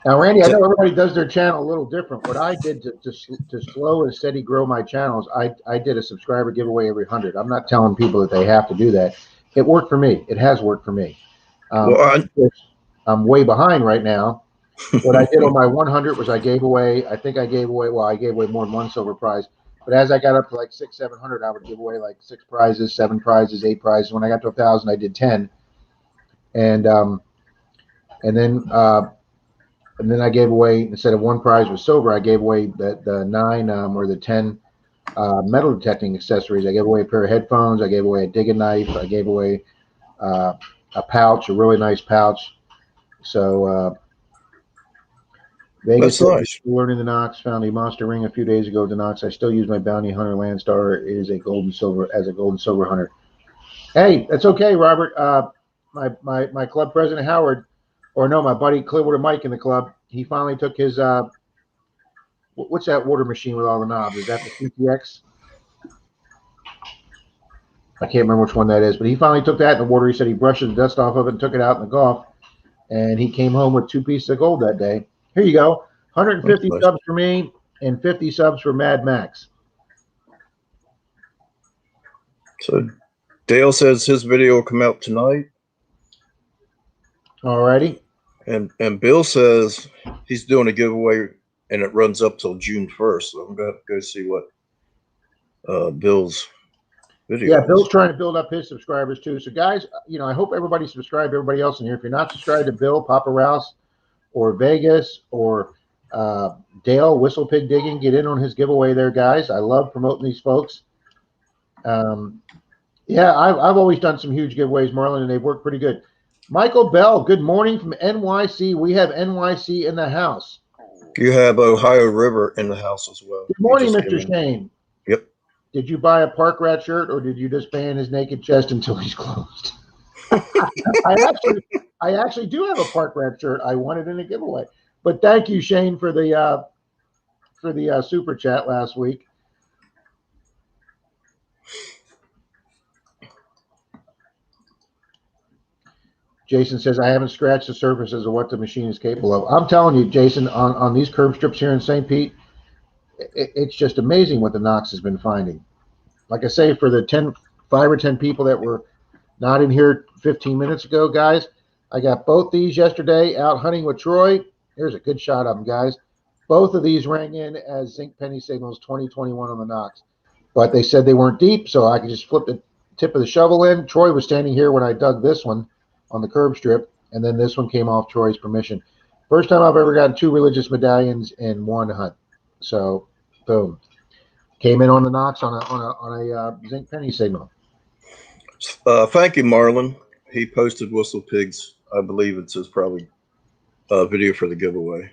Now, Randy, I know everybody does their channel a little different. What I did to slow and steady grow my channels, I did a subscriber giveaway every 100. I'm not telling people that they have to do that. It worked for me. It has worked for me. I'm way behind right now. What I did on my 100 was I gave away more than one silver prize. But as I got up to like 600, 700, I would give away like 6 prizes, 7 prizes, 8 prizes. When I got to 1,000, I did 10. And then I gave away, instead of 1 prize was silver, I gave away the 9 or the 10 metal detecting accessories. I gave away a pair of headphones. I gave away a digging knife. I gave away a pouch, a really nice pouch. So Vegas, nice. Learning the Knox, found a monster ring a few days ago. The Knox, I still use my bounty hunter Landstar. It is a gold and silver hunter. Hey, that's okay, Robert. My club president Howard, or no, my buddy Clearwater Mike in the club. He finally took his what's that water machine with all the knobs? Is that the CTX? I can't remember which one that is, but he finally took that in the water. He said he brushed the dust off of it and took it out in the Gulf, and he came home with 2 pieces of gold that day. Here you go, 150 subs for me and 50 subs for Mad Max. So Dale says his video will come out tonight. Alrighty. And Bill says he's doing a giveaway and it runs up till June 1st. So I'm gonna go see what Bill's video Yeah, is. Bill's trying to build up his subscribers too. So guys, I hope everybody subscribed, everybody else in here. If you're not subscribed to Bill, Papa Rouse, or Vegas, or Dale, Whistle Pig Digging, get in on his giveaway there, guys. I love promoting these folks. Yeah, I've always done some huge giveaways, Marlon, and they've worked pretty good. Michael Bell, good morning from NYC. We have NYC in the house. You have Ohio River in the house as well. Good morning, Mr. Shane. Yep. Did you buy a Park Rat shirt, or did you just ban his naked chest until he's closed? I actually do have a Park Rat shirt. I won it in a giveaway. But thank you, Shane, for the super chat last week. Jason says, I haven't scratched the surface as to what the machine is capable of. I'm telling you, Jason, on these curb strips here in St. Pete, it's just amazing what the Knox has been finding. Like I say, for the 5 or 10 people that were not in here 15 minutes ago, guys, I got both these yesterday out hunting with Troy. Here's a good shot of them, guys. Both of these rang in as zinc penny signals 2021 on the Knox. But they said they weren't deep, so I could just flip the tip of the shovel in. Troy was standing here when I dug this one on the curb strip, and then this one came off Troy's permission. First time I've ever gotten 2 religious medallions in one hunt. So, boom. Came in on the Knox on a zinc penny signal. Thank you, Marlon. He posted Whistle Pigs. I believe it's his probably video for the giveaway.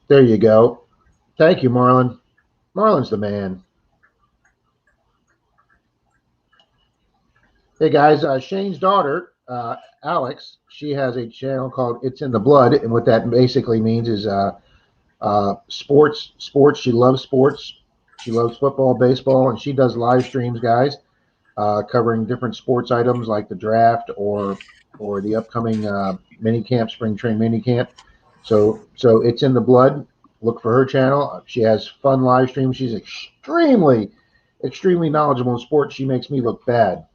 There you go. Thank you, Marlon. Marlon's the man. Hey, guys, Shane's daughter, Alex, she has a channel called It's in the Blood, and what that basically means is sports. She loves sports. She loves football, baseball, and she does live streams, guys, covering different sports items like the draft or the upcoming mini camp, spring train mini camp. So It's in the Blood. Look for her channel. She has fun live streams. She's extremely knowledgeable in sports. She makes me look bad.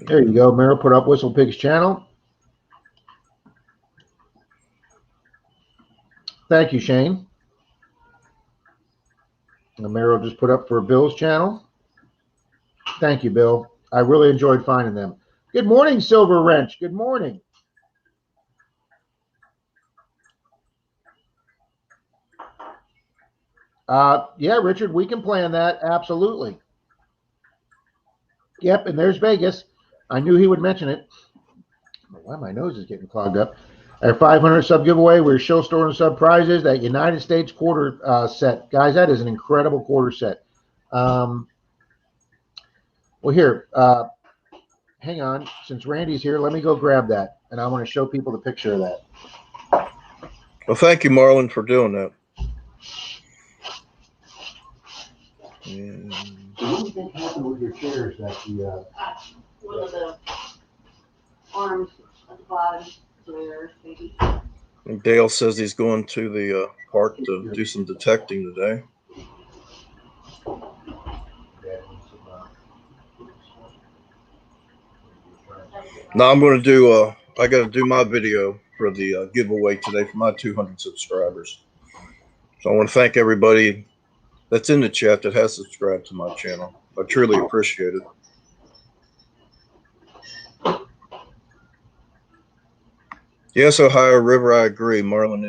There you go. Meryl put up Whistle Pig's channel. Thank you, Shane. And Meryl just put up for Bill's channel. Thank you, Bill. I really enjoyed finding them. Good morning, Silver Wrench. Good morning. Yeah, Richard, we can plan that. Absolutely. Yep, and there's Vegas. I knew he would mention it. Why my nose is getting clogged up. Our 500 sub giveaway, we're show storing sub prizes. That United States quarter set. Guys, that is an incredible quarter set. Well, here, hang on. Since Randy's here, let me go grab that. And I want to show people the picture of that. Well, thank you, Marlon, for doing that. And What do you think happened with your chairs that One of the arms at the bottom there, maybe. Dale says he's going to the park to do some detecting today. Now I'm going to do, I got to do my video for the giveaway today for my 200 subscribers. So I want to thank everybody that's in the chat that has subscribed to my channel. I truly appreciate it. Yes, Ohio River, I agree. Marlon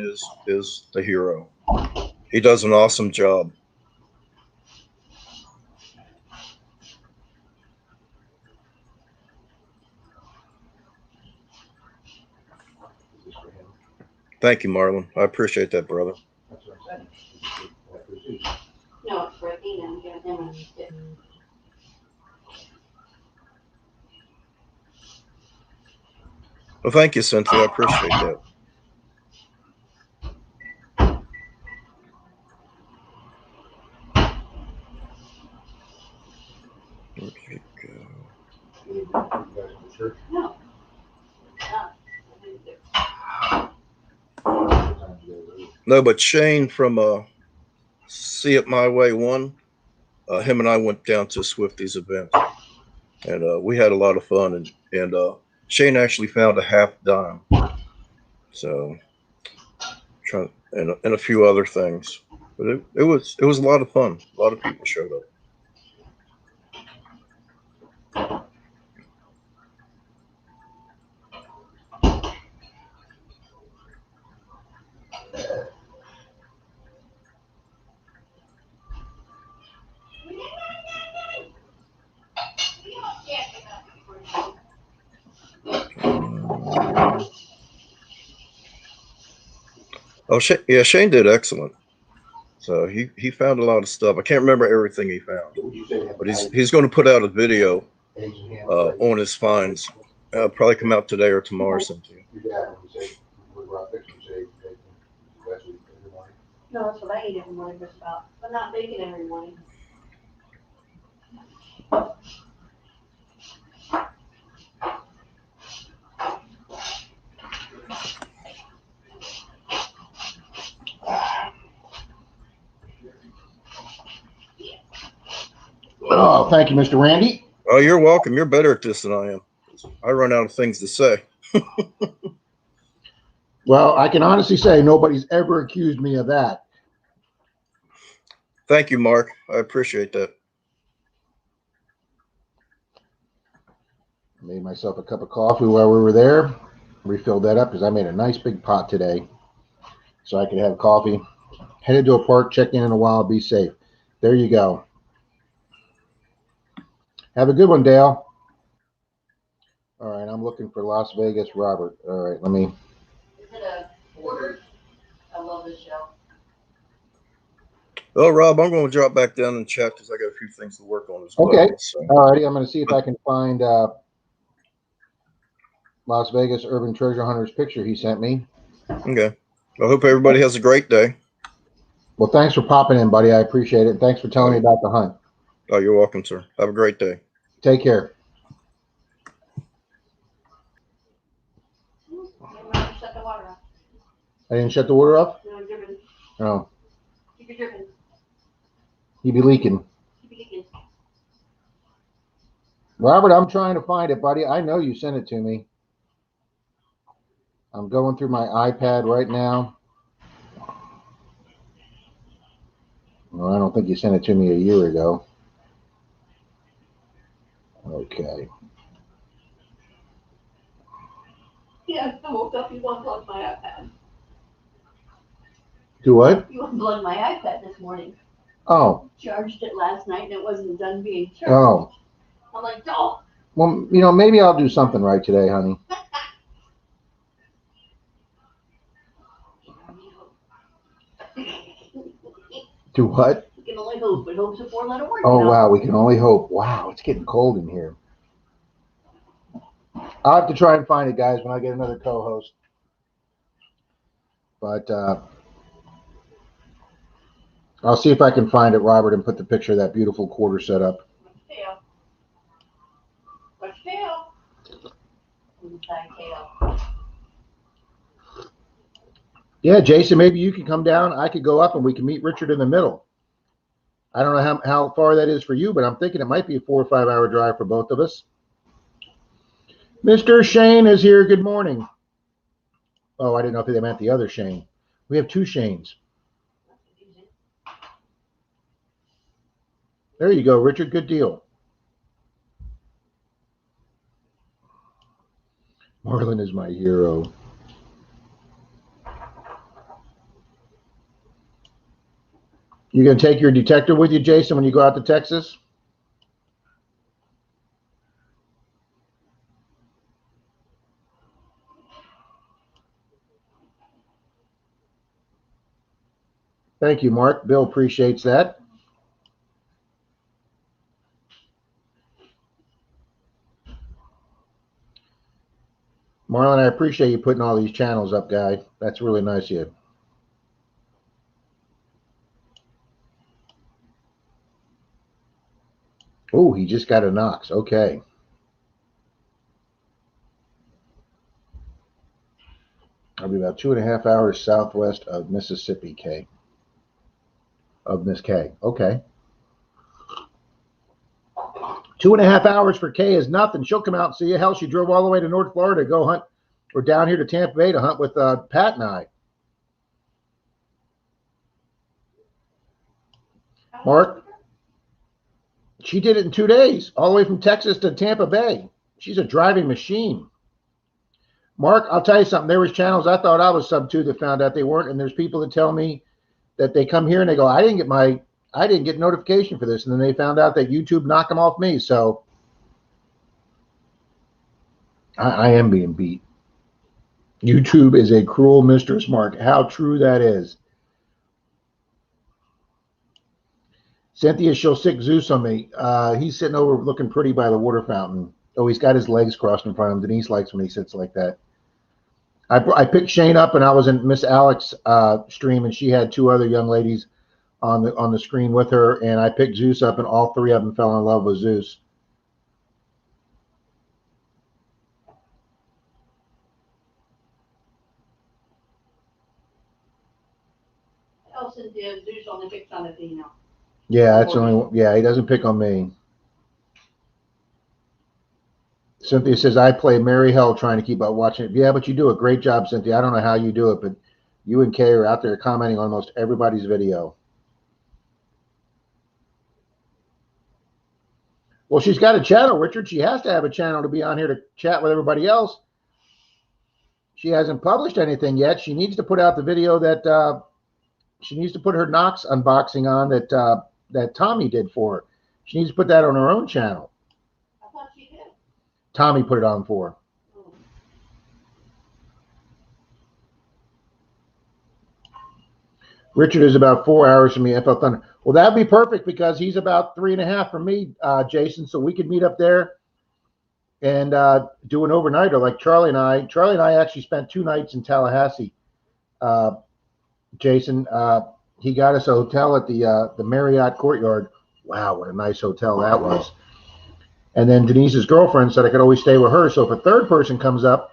is the hero. He does an awesome job. Thank you, Marlon. I appreciate that, brother. No, it's for Athena. Give them a stick. Well, thank you, Cynthia. I appreciate that. Where did it go? No. No, but Shane from See It My Way 1, him and I went down to Swifty's event. and we had a lot of fun. And Shane actually found a half dime. So, and a few other things, but it was a lot of fun. A lot of people showed up. Oh, yeah, Shane did excellent. So he found a lot of stuff. I can't remember everything he found, but he's going to put out a video on his finds. Probably come out today or tomorrow sometime. No, that's what I eat every morning, just about, but not bacon every morning. Oh, thank you, Mr. Randy. Oh, you're welcome. You're better at this than I am. I run out of things to say. Well, I can honestly say nobody's ever accused me of that. Thank you, Mark. I appreciate that. I made myself a cup of coffee while we were there. Refilled that up because I made a nice big pot today so I could have coffee. Headed to a park, check in a while, be safe. There you go. Have a good one, Dale. All right, I'm looking for Las Vegas Robert. All right, let me. Is it a order? I love this show. Well, Rob, I'm going to drop back down and chat because I got a few things to work on as well. Okay. So. All righty, I'm going to see if I can find Las Vegas Urban Treasure Hunter's picture he sent me. Okay. I hope everybody has a great day. Well, thanks for popping in, buddy. I appreciate it. Thanks for telling me about the hunt. Oh, you're welcome, sir. Have a great day. Take care. Shut the water off. I didn't shut the water off? No, dripping. Oh. Keep it dripping. He be leaking. Keep it leaking. Robert, I'm trying to find it, buddy. I know you sent it to me. I'm going through my iPad right now. Well, I don't think you sent it to me a year ago. Okay. Yeah, I woke up, you unplugged my iPad. Do what? You unplugged my iPad this morning. Oh. Charged it last night and it wasn't done being charged. Oh. I'm like, oh. Well, you know, maybe I'll do something right today, honey. Do what? We can only hope, but hope's a four-letter word. Oh, wow, we can only hope. Wow, it's getting cold in here. I'll have to try and find it, guys, when I get another co-host. But I'll see if I can find it, Robert, and put the picture of that beautiful quarter set up. Tail. What's tail? Inside tail. Yeah, Jason, maybe you can come down. I could go up and we can meet Richard in the middle. I don't know how far that is for you, but I'm thinking it might be a 4 or 5 hour drive for both of us. Mr. Shane is here. Good morning. Oh, I didn't know if they meant the other Shane. We have two Shanes. There you go, Richard. Good deal. Marlon is my hero. You gonna take your detector with you, Jason, when you go out to Texas? Thank you, Mark. Bill appreciates that. Marlon, I appreciate you putting all these channels up, guy. That's really nice of you. Oh, he just got a Knox. Okay. I'll be about 2.5 hours southwest of Mississippi, K. Of Miss K. Okay. 2.5 hours for Kay is nothing. She'll come out and see you. Hell, she drove all the way to North Florida to go hunt, or down here to Tampa Bay to hunt with Pat and I. Mark, she did it in 2 days, all the way from Texas to Tampa Bay. She's a driving machine. Mark, I'll tell you something. There was channels I thought I was sub to that found out they weren't, and there's people that tell me that they come here and they go, I didn't get notification for this, and then they found out that YouTube knocked them off me. So I am being beat. YouTube is a cruel mistress, Mark. How true that is. Cynthia, she'll sick Zeus on me. He's sitting over looking pretty by the water fountain. Oh, he's got his legs crossed in front of him. Denise likes when he sits like that. I picked Shane up, and I was in Miss Alex stream, and she had 2 other young ladies on the screen with her, and I picked Zeus up, and all 3 of them fell in love with Zeus. Elson did. Zeus only picks on Athena. Yeah, that's only. Yeah, he doesn't pick on me. Cynthia says, I play merry hell trying to keep up watching it. Yeah, but you do a great job, Cynthia. I don't know how you do it, but you and Kay are out there commenting on almost everybody's video. Well, she's got a channel, Richard. She has to have a channel to be on here to chat with everybody else. She hasn't published anything yet. She needs to put out the video that she needs to put her Knox unboxing on that Tommy did for her. She needs to put that on her own channel. I thought she did. Tommy put it on for her. Richard is about 4 hours from me, FL Thunder. Well, that'd be perfect because he's about 3.5 from me, Jason. So we could meet up there and do an overnighter like Charlie and I. Charlie and I actually spent 2 nights in Tallahassee. Jason, he got us a hotel at the Marriott Courtyard. Wow, what a nice hotel that was. And then Denise's girlfriend said I could always stay with her. So if a third person comes up,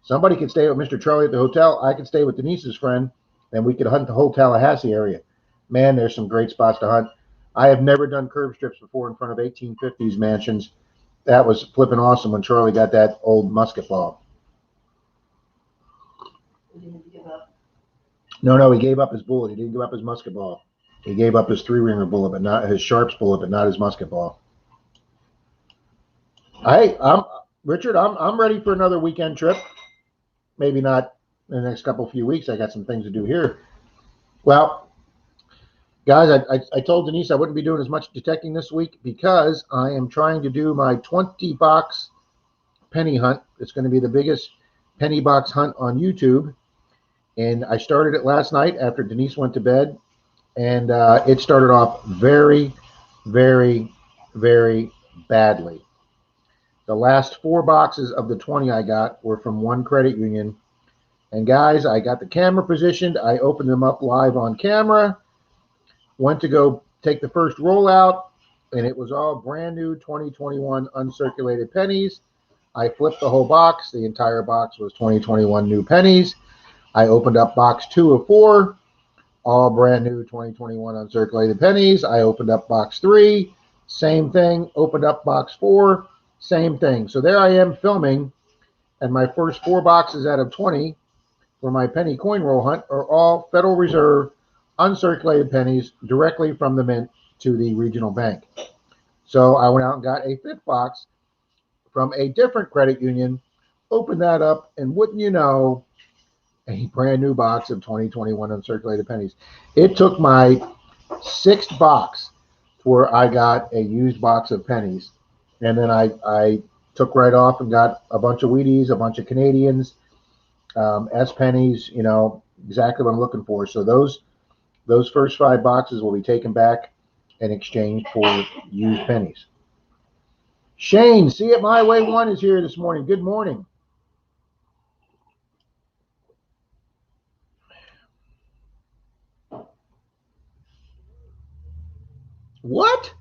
somebody could stay with Mr. Charlie at the hotel. I could stay with Denise's friend, and we could hunt the whole Tallahassee area. Man, there's some great spots to hunt. I have never done curve strips before in front of 1850s mansions. That was flipping awesome when Charlie got that old musket ball. No, he gave up his bullet. He didn't give up his musket ball. He gave up his 3-ringer bullet, but not his sharps bullet, but not his musket ball. Richard, I'm ready for another weekend trip. Maybe not in the next few weeks. I got some things to do here. Well, guys, I told Denise I wouldn't be doing as much detecting this week because I am trying to do my 20-box penny hunt. It's going to be the biggest penny box hunt on YouTube. And I started it last night after Denise went to bed. And it started off very, very, very badly. The last 4 boxes of the 20 I got were from one credit union. And guys, I got the camera positioned. I opened them up live on camera. Went to go take the first rollout, and it was all brand new 2021 uncirculated pennies. I flipped the whole box. The entire box was 2021 new pennies. I opened up box 2 of 4, all brand new 2021 uncirculated pennies. I opened up box 3, same thing. Opened up box 4, same thing. So there I am filming, and my first 4 boxes out of 20 for my penny coin roll hunt are all Federal Reserve uncirculated pennies directly from the mint to the regional bank. So I went out and got a 5th box from a different credit union, opened that up, and wouldn't you know, a brand new box of 2021 uncirculated pennies. It took my 6th box where I got a used box of pennies. And then I took right off and got a bunch of Wheaties, a bunch of Canadians, S pennies, you know, exactly what I'm looking for. So those first 5 boxes will be taken back and exchanged for used pennies. Shane, See It My Way 1 is here this morning. Good morning. What?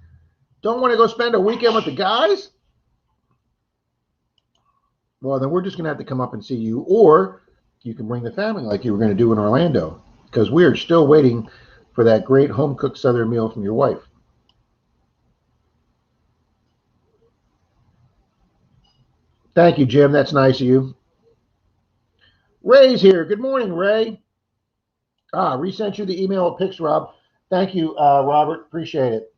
Don't want to go spend a weekend with the guys? Well, then we're just going to have to come up and see you, or you can bring the family like you were going to do in Orlando, because we are still waiting for that great home-cooked Southern meal from your wife. Thank you, Jim. That's nice of you. Ray's here. Good morning, Ray. Resent you the email of pics, Rob. Thank you, Robert. Appreciate it.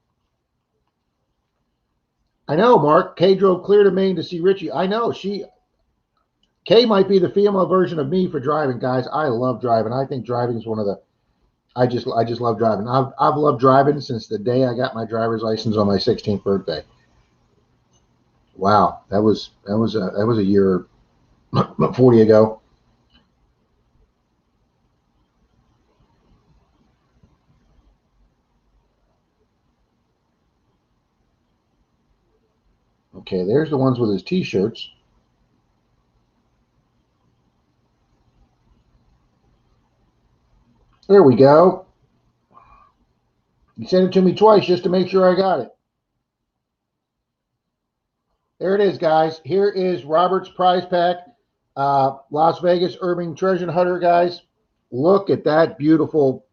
I know, Mark. Kay drove clear to Maine to see Richie. I know. Kay might be the female version of me for driving, guys. I love driving. I think driving is one of the. I just love driving. I've loved driving since the day I got my driver's license on my 16th birthday. Wow, that was a year 40 ago. Okay, there's the ones with his t-shirts. There we go. You sent it to me twice just to make sure I got it. There it is, guys. Here is Robert's prize pack. Las Vegas Urban Treasure Hunter, guys. Look at that beautiful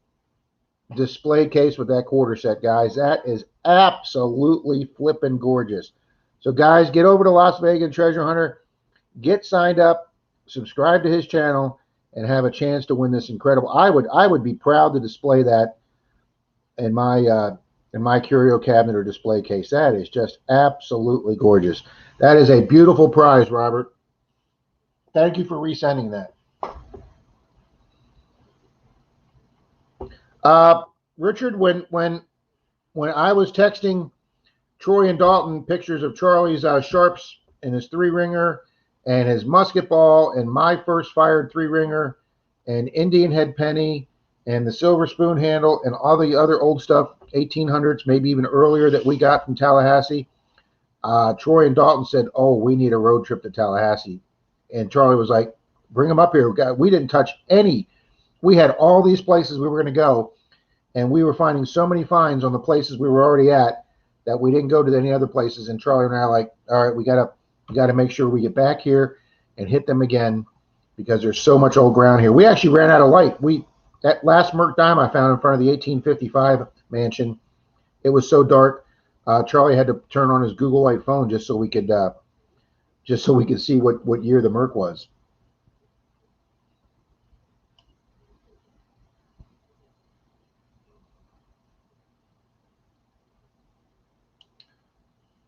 display case with that quarter set, guys. That is absolutely flippin' gorgeous. So, guys, get over to Las Vegas Treasure Hunter, get signed up, subscribe to his channel, and have a chance to win this incredible. I would be proud to display that in my curio cabinet or display case. That is just absolutely gorgeous. That is a beautiful prize, Robert. Thank you for resending that. Richard, when I was texting Troy and Dalton pictures of Charlie's sharps and his 3-ringer and his musket ball and my first fired 3-ringer and Indian head penny and the silver spoon handle and all the other old stuff, 1800s, maybe even earlier, that we got from Tallahassee, Troy and Dalton said, oh, we need a road trip to Tallahassee. And Charlie was like, bring them up here. We didn't touch any. We had all these places we were going to go, and we were finding so many finds on the places we were already at that we didn't go to any other places. And Charlie and I are like, all right, we got to make sure we get back here and hit them again because there's so much old ground here. We actually ran out of light. That last Merc dime I found in front of the 1855 mansion, it was so dark. Charlie had to turn on his Google Light phone just so we could see what year the Merc was.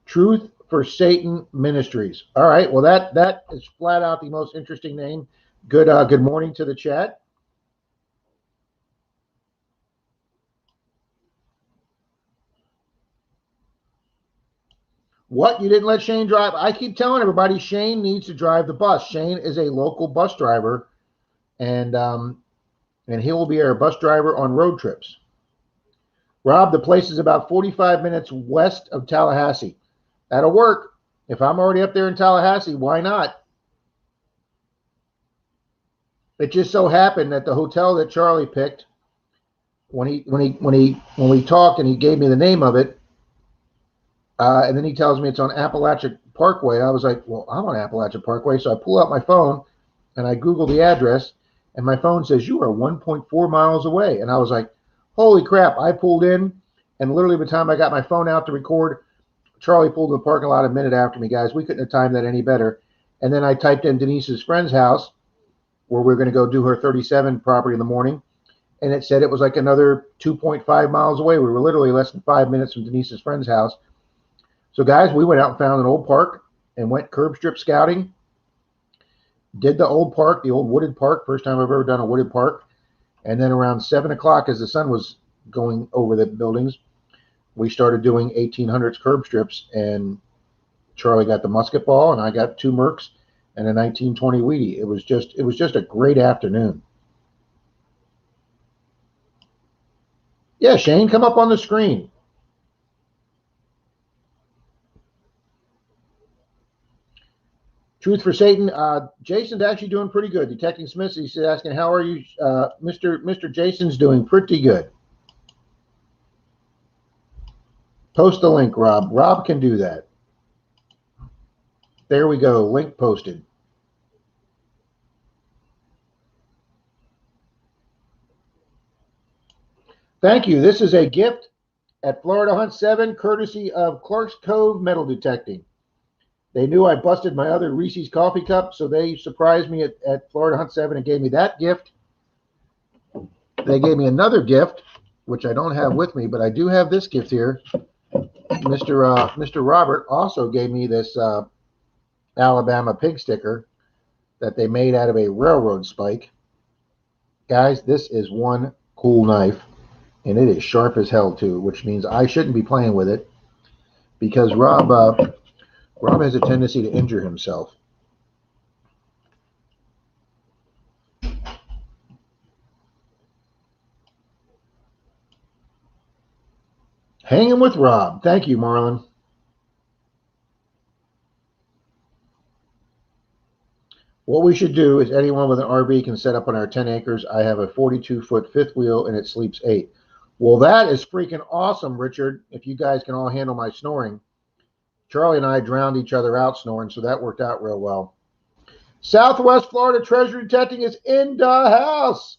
Truth for Satan Ministries. All right. Well, that is flat out the most interesting name. Good morning to the chat. What? You didn't let Shane drive? I keep telling everybody Shane needs to drive the bus. Shane is a local bus driver, and he will be our bus driver on road trips. Rob, the place is about 45 minutes west of Tallahassee. That'll work. If I'm already up there in Tallahassee, why not? It just so happened that the hotel that Charlie picked, when we talked and he gave me the name of it, and then he tells me it's on Appalachia Parkway. I was like, well, I'm on Appalachia Parkway. So I pull out my phone and I Google the address, and my phone says, you are 1.4 miles away. And I was like, holy crap. I pulled in, and literally by the time I got my phone out to record, Charlie pulled in the parking lot a minute after me, guys. We couldn't have timed that any better. And then I typed in Denise's friend's house, where we're going to go do her 37 property in the morning. And it said it was like another 2.5 miles away. We were literally less than 5 minutes from Denise's friend's house. So, guys, we went out and found an old park and went curb strip scouting. Did the old park, the old wooded park. First time I've ever done a wooded park. And then around 7 o'clock, as the sun was going over the buildings, we started doing 1800s curb strips. And Charlie got the musket ball, and I got 2 Mercs and a 1920 Wheatie. It was just a great afternoon. Yeah, Shane, come up on the screen. Truth for Satan. Jason's actually doing pretty good. Detecting Smith, he's asking, how are you? Mr. Jason's doing pretty good. Post the link, Rob. Rob can do that. There we go. Link posted. Thank you. This is a gift at Florida Hunt 7, courtesy of Clark's Cove Metal Detecting. They knew I busted my other Reese's coffee cup, so they surprised me at Florida Hunt 7 and gave me that gift. They gave me another gift, which I don't have with me, but I do have this gift here. Mr. Robert also gave me this Alabama pig sticker that they made out of a railroad spike. Guys, this is one cool knife, and it is sharp as hell too, which means I shouldn't be playing with it because Rob has a tendency to injure himself. Hanging with Rob. Thank you, Marlon. What we should do is anyone with an RV can set up on our 10 acres. I have a 42-foot fifth wheel, and it sleeps 8. Well, that is freaking awesome, Richard, if you guys can all handle my snoring. Charlie and I drowned each other out snoring, so that worked out real well. Southwest Florida Treasure Detecting is in the house.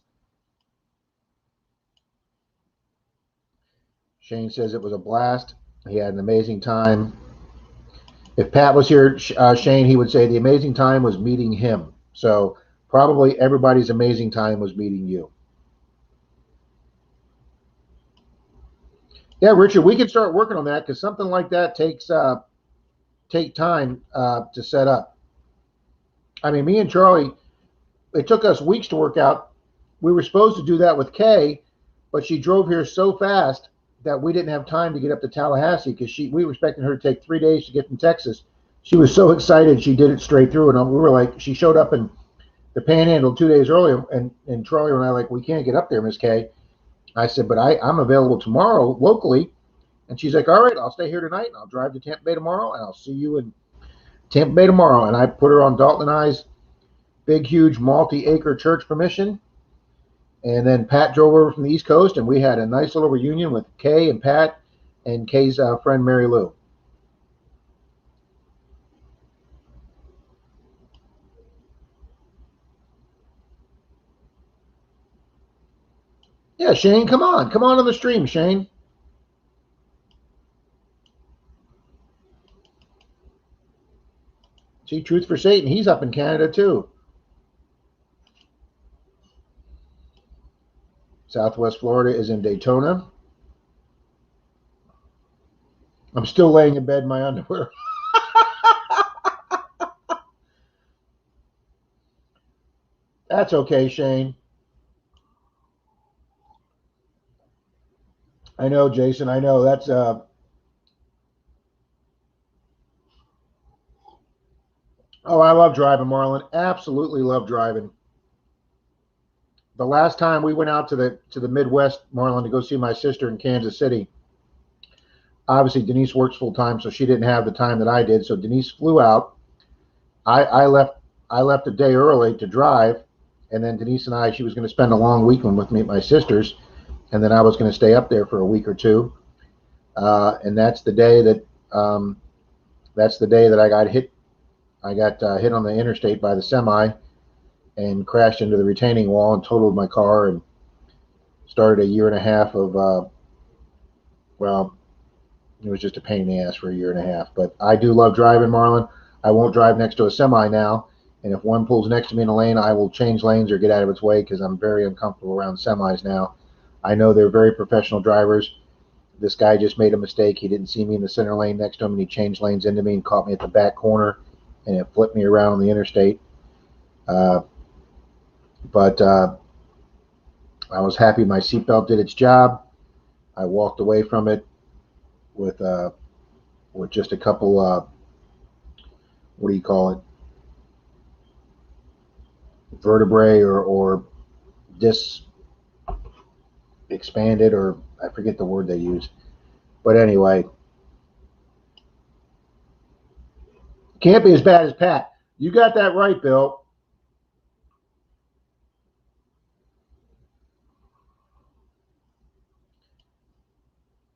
Shane says it was a blast. He had an amazing time. If Pat was here, Shane, he would say the amazing time was meeting him. So probably everybody's amazing time was meeting you. Yeah, Richard, we can start working on that because something like that takes time to set up. I mean, me and Charlie, it took us weeks to work out. We were supposed to do that with Kay, but she drove here so fast that we didn't have time to get up to Tallahassee because we were expecting her to take 3 days to get from Texas. She was so excited she did it straight through, and we were like, she showed up in the Panhandle 2 days earlier, and Charlie and I like, we can't get up there, Miss Kay. I said, but I'm available tomorrow locally, and she's like, all right, I'll stay here tonight, and I'll drive to Tampa Bay tomorrow, and I'll see you in Tampa Bay tomorrow. And I put her on Dalton and I's big, huge, multi-acre church permission. And then Pat drove over from the East Coast, and we had a nice little reunion with Kay and Pat and Kay's friend Mary Lou. Yeah, Shane, come on the stream, Shane. See, Truth for Satan, he's up in Canada too. Southwest Florida is in Daytona. I'm still laying in bed in my underwear. That's okay, Shane. I know, Jason. I know. That's oh, I love driving, Marlon. Absolutely love driving. The last time we went out to the Midwest, Marlon, to go see my sister in Kansas City. Obviously, Denise works full time, so she didn't have the time that I did. So Denise flew out. I left a day early to drive, and then Denise and she was going to spend a long weekend with me at my sister's, and then I was going to stay up there for a week or two. And that's the day that I got hit. I got hit on the interstate by the semi and crashed into the retaining wall and totaled my car and started a year and a half of well, it was just a pain in the ass for a year and a half. But I do love driving, Marlon. I won't drive next to a semi now. And if one pulls next to me in a lane, I will change lanes or get out of its way because I'm very uncomfortable around semis now. I know they're very professional drivers. This guy just made a mistake. He didn't see me in the center lane next to him, and he changed lanes into me and caught me at the back corner, and it flipped me around on the interstate. But I was happy my seatbelt did its job. I walked away from it with just a couple, what do you call it, vertebrae or discs expanded, or I forget the word they use. But anyway, can't be as bad as Pat. You got that right, Bill.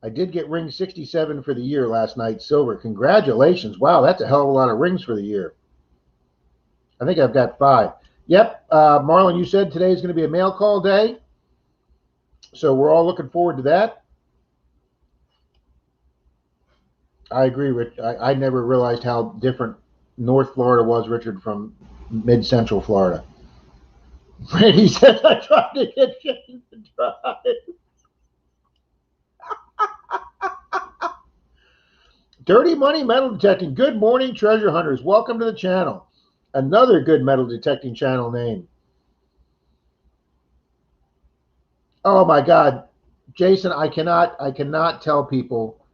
I did get ring 67 for the year last night, silver. Congratulations. Wow, that's a hell of a lot of rings for the year. I think I've got 5. Yep, Marlon, you said today is going to be a mail call day. So we're all looking forward to that. I agree, Rich. I never realized how different North Florida was, Richard, from mid-central Florida. Randy says, I tried to get Shane to drive. Dirty Money Metal Detecting. Good morning, treasure hunters. Welcome to the channel. Another good metal detecting channel name. Oh my God, Jason, I cannot tell people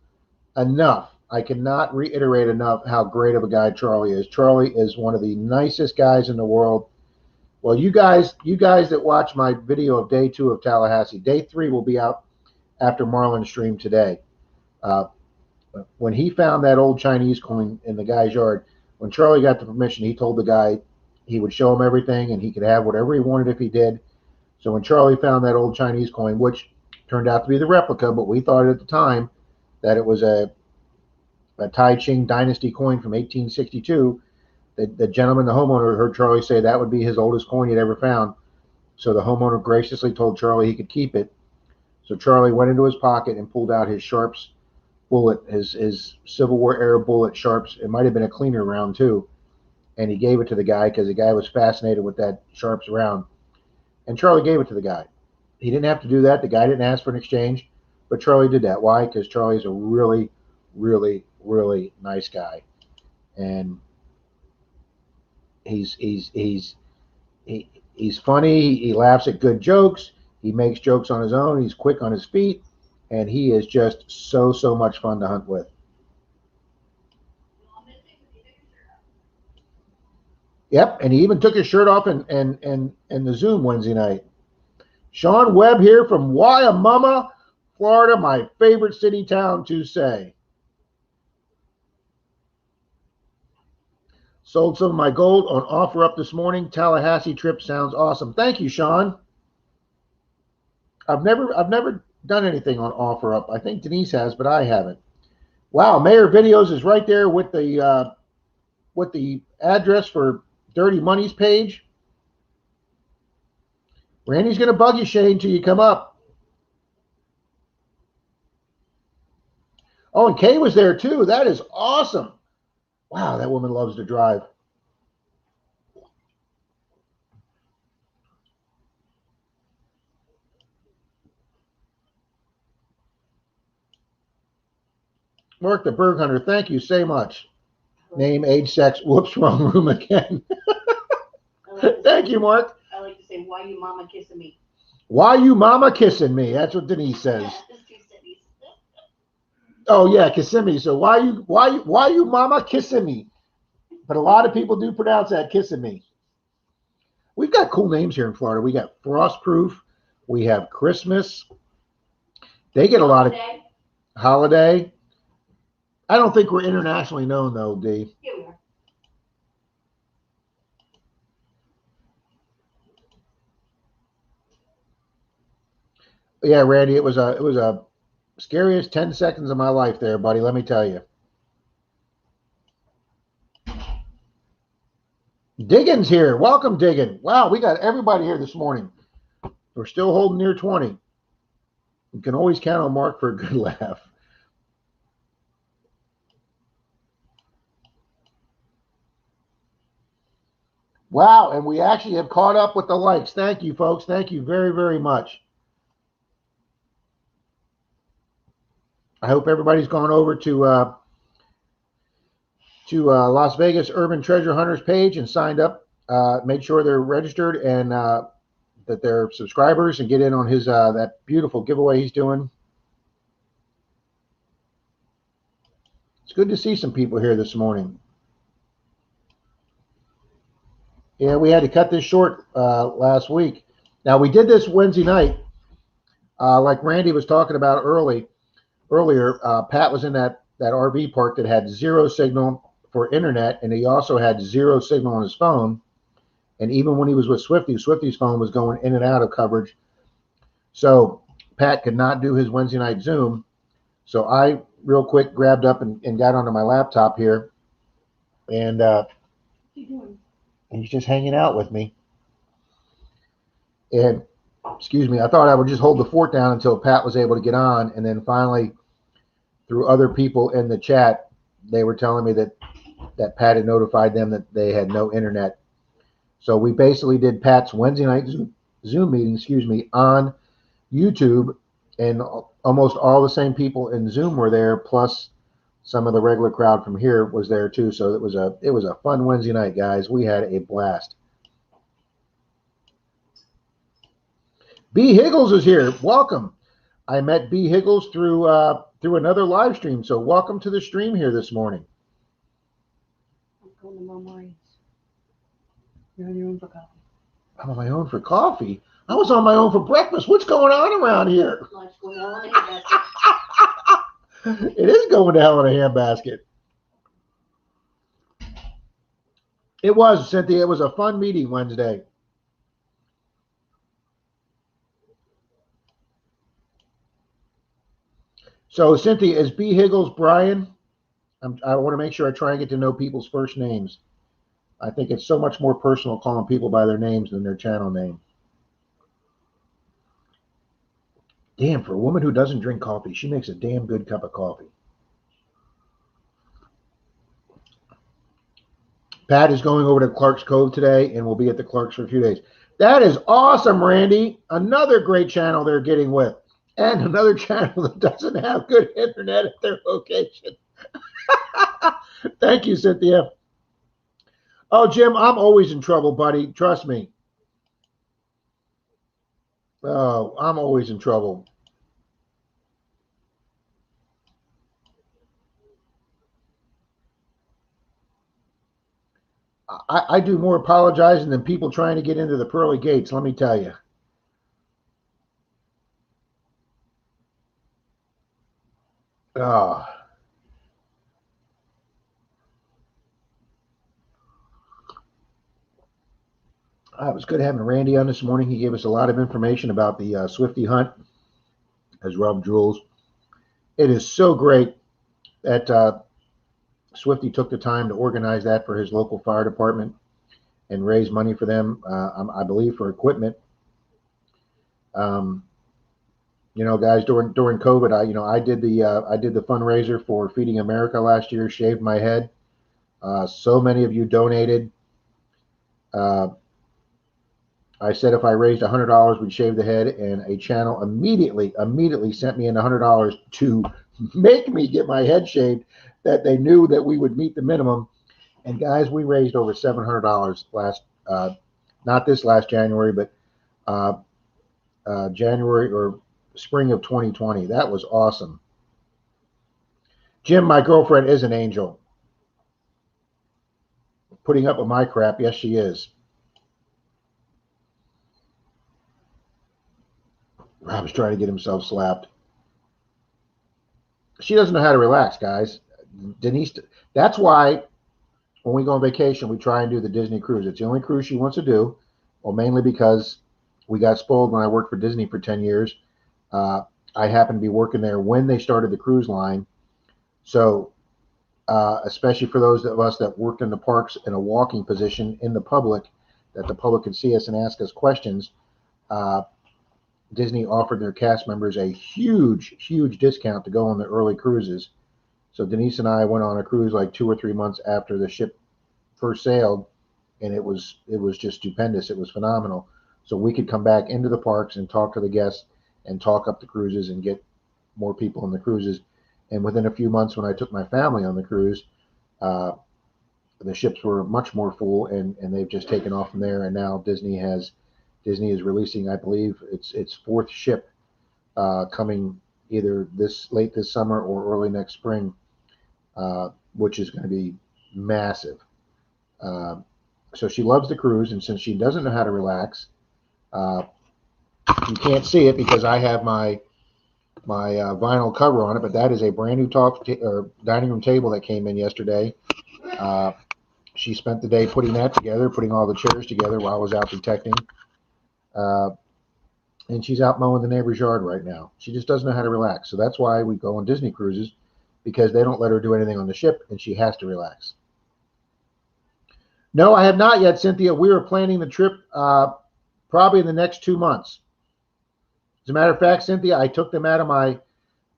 enough. I cannot reiterate enough how great of a guy Charlie is. Charlie is one of the nicest guys in the world. Well, you guys that watch my video of day 2 of Tallahassee, day 3 will be out after Marlon's stream today. When he found that old Chinese coin in the guy's yard, when Charlie got the permission, he told the guy he would show him everything and he could have whatever he wanted if he did. So when Charlie found that old Chinese coin, which turned out to be the replica, but we thought at the time that it was a Tai Ching dynasty coin from 1862, the gentleman, the homeowner, heard Charlie say that would be his oldest coin he'd ever found. So the homeowner graciously told Charlie he could keep it. So Charlie went into his pocket and pulled out his Sharps bullet, his Civil War era bullet Sharps. It might have been a cleaner round too. And he gave it to the guy because the guy was fascinated with that Sharps round. And Charlie gave it to the guy. He didn't have to do that. The guy didn't ask for an exchange, but Charlie did that. Why? Because Charlie's a really, really, really nice guy. And he's funny. He laughs at good jokes. He makes jokes on his own. He's quick on his feet, and he is just so much fun to hunt with. Yep, and he even took his shirt off in the Zoom Wednesday night. Sean Webb here from Wyomama, Florida, my favorite city town to say. Sold some of my gold on OfferUp this morning. Tallahassee trip sounds awesome. Thank you, Sean. I've never done anything on OfferUp. I think Denise has, but I haven't. Wow, Mayor Videos is right there with the address for Dirty Money's page. Randy's gonna bug you, Shane, till you come up. Oh, and Kay was there too. That is awesome. Wow, that woman loves to drive. Mark the Berg Hunter, thank you so much. Name, age, sex. Whoops, wrong room again. Thank you, Mark. I like to say, why you mama kissing me? Why you mama kissing me? That's what Denise says. Oh yeah, Kissimmee. So why you mama kissing me? But a lot of people do pronounce that kissing me. We've got cool names here in Florida. We got Frostproof. We have Christmas. They get a lot of holiday. I don't think we're internationally known though, D. Here we are. Yeah, Randy, it was a scariest 10 seconds of my life there, buddy. Let me tell you. Diggins here. Welcome, Diggin. Wow, we got everybody here this morning. We're still holding near 20. You can always count on Mark for a good laugh. Wow, and we actually have caught up with the likes. Thank you, folks. Thank you very, very much. I hope everybody's gone over to Las Vegas Urban Treasure Hunters page and signed up. Make sure they're registered and that they're subscribers and get in on his that beautiful giveaway he's doing. It's good to see some people here this morning. Yeah, we had to cut this short last week. Now, we did this Wednesday night, like Randy was talking about earlier. Pat was in that RV park that had zero signal for internet, and he also had zero signal on his phone. And even when he was with Swifty, Swifty's phone was going in and out of coverage. So Pat could not do his Wednesday night Zoom. So I real quick grabbed up and got onto my laptop here, and he's just hanging out with me. And excuse me, I thought I would just hold the fort down until Pat was able to get on, and then finally, through other people in the chat, they were telling me that that Pat had notified them that they had no internet. So we basically did Pat's Wednesday night Zoom meeting, on YouTube, and almost all the same people in Zoom were there, plus some of the regular crowd from here was there too. So it was a fun Wednesday night, guys. We had a blast. B. Higgles is here. Welcome. I met B. Higgles through another live stream. So welcome to the stream here this morning. I'm going to Mama's. You're on your own for coffee. I'm on my own for coffee. I was on my own for breakfast. What's going on around here? Lunch going on. It is going to hell in a handbasket. It was, Cynthia. It was a fun meeting Wednesday. So, Cynthia, is B. Higgles Brian? I want to make sure I try and get to know people's first names. I think it's so much more personal calling people by their names than their channel name. Damn, for a woman who doesn't drink coffee, she makes a damn good cup of coffee. Pat is going over to Clark's Cove today, and we'll be at the Clark's for a few days. That is awesome, Randy. Another great channel they're getting with. And another channel that doesn't have good internet at their location. Thank you, Cynthia. Oh, Jim, I'm always in trouble, buddy. Trust me. Oh, I'm always in trouble. I do more apologizing than people trying to get into the pearly gates, let me tell you. Oh. It was good having Randy on this morning. He gave us a lot of information about the Swifty hunt, as Rob drools. It is so great that Swifty took the time to organize that for his local fire department and raise money for them, I believe, for equipment. You know, guys, during COVID, I did the fundraiser for Feeding America last year. Shaved my head. So many of you donated. I said if I raised $100, we'd shave the head, and a channel immediately sent me in $100 to make me get my head shaved. That they knew that we would meet the minimum. And guys, we raised over $700 last, not this last January, but January or spring of 2020. That was awesome. Jim, my girlfriend is an angel. Putting up with my crap, yes, she is. Rob's trying to get himself slapped. She doesn't know how to relax, guys. Denise, that's why when we go on vacation, we try and do the Disney cruise. It's the only cruise she wants to do. Well, mainly because we got spoiled when I worked for Disney for 10 years. I happened to be working there when they started the cruise line. So, especially for those of us that worked in the parks in a walking position in the public, that the public could see us and ask us questions, Disney offered their cast members a huge discount to go on the early cruises. So Denise and I went on a cruise like 2 or 3 months after the ship first sailed, and it was just stupendous. It was phenomenal. So we could come back into the parks and talk to the guests and talk up the cruises and get more people on the cruises. And within a few months, when I took my family on the cruise, the ships were much more full, and they've just taken off from there. And now Disney is releasing, I believe, its fourth ship coming either late this summer or early next spring, which is going to be massive. So she loves the cruise, and since she doesn't know how to relax, you can't see it because I have my vinyl cover on it, but that is a brand new dining room table that came in yesterday. She spent the day putting that together, putting all the chairs together while I was out detecting. And she's out mowing the neighbor's yard right now. She just doesn't know how to relax. So that's why we go on Disney cruises, because they don't let her do anything on the ship, and she has to relax. No, I have not yet, Cynthia. We are planning the trip probably in the next 2 months. As a matter of fact, Cynthia, I took them out of my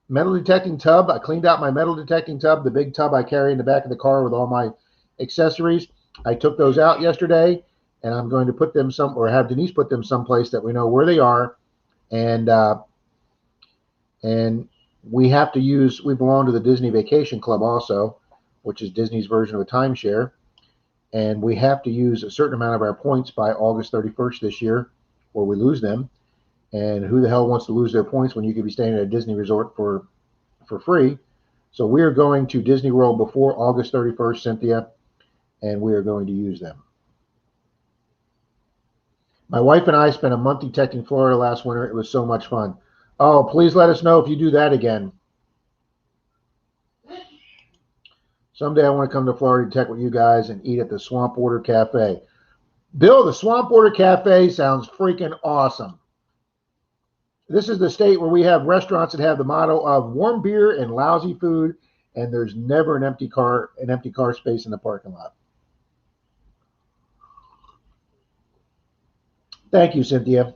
metal detecting tub. I cleaned out my metal detecting tub, the big tub I carry in the back of the car with all my accessories. I took those out yesterday, and I'm going to put them or have Denise put them someplace that we know where they are. And we have to we belong to the Disney Vacation Club also, which is Disney's version of a timeshare. And we have to use a certain amount of our points by August 31st this year, or we lose them. And who the hell wants to lose their points when you could be staying at a Disney resort for free? So we are going to Disney World before August 31st, Cynthia, and we are going to use them. My wife and I spent a month detecting Florida last winter. It was so much fun. Oh, please let us know if you do that again. Someday I want to come to Florida to detect with you guys and eat at the Swamp Order Cafe. Bill, the Swamp Order Cafe sounds freaking awesome. This is the state where we have restaurants that have the motto of warm beer and lousy food, and there's never an empty car space in the parking lot. Thank you, Cynthia.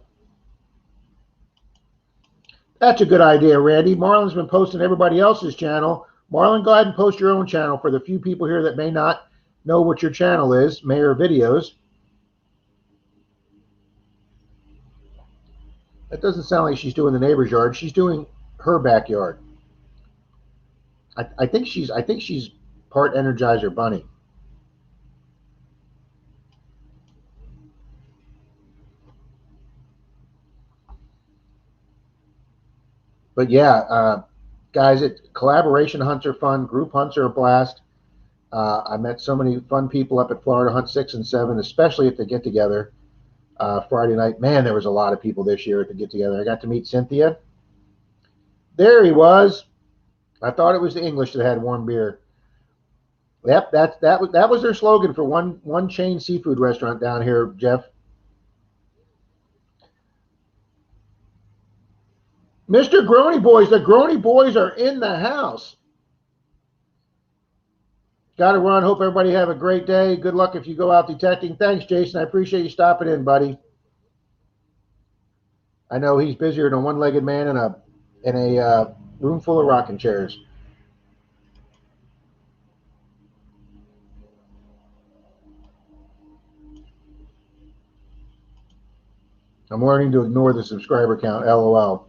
That's a good idea, Randy. Marlon's been posting everybody else's channel. Marlon, go ahead and post your own channel for the few people here that may not know what your channel is, Mayor Videos. That doesn't sound like she's doing the neighbor's yard. She's doing her backyard. I think she's part Energizer Bunny. But yeah, guys, collaboration hunts are fun. Group hunts are a blast. I met so many fun people up at Florida Hunt 6 and 7, especially at the get together Friday night. Man, there was a lot of people this year at the get together. I got to meet Cynthia. There he was. I thought it was the English that had warm beer. Yep, that was their slogan for one chain seafood restaurant down here, Jeff. Mr. Grony Boys, the Grony Boys are in the house. Got to run. Hope everybody have a great day. Good luck if you go out detecting. Thanks, Jason. I appreciate you stopping in, buddy. I know he's busier than a one-legged man in a room full of rocking chairs. I'm learning to ignore the subscriber count, LOL.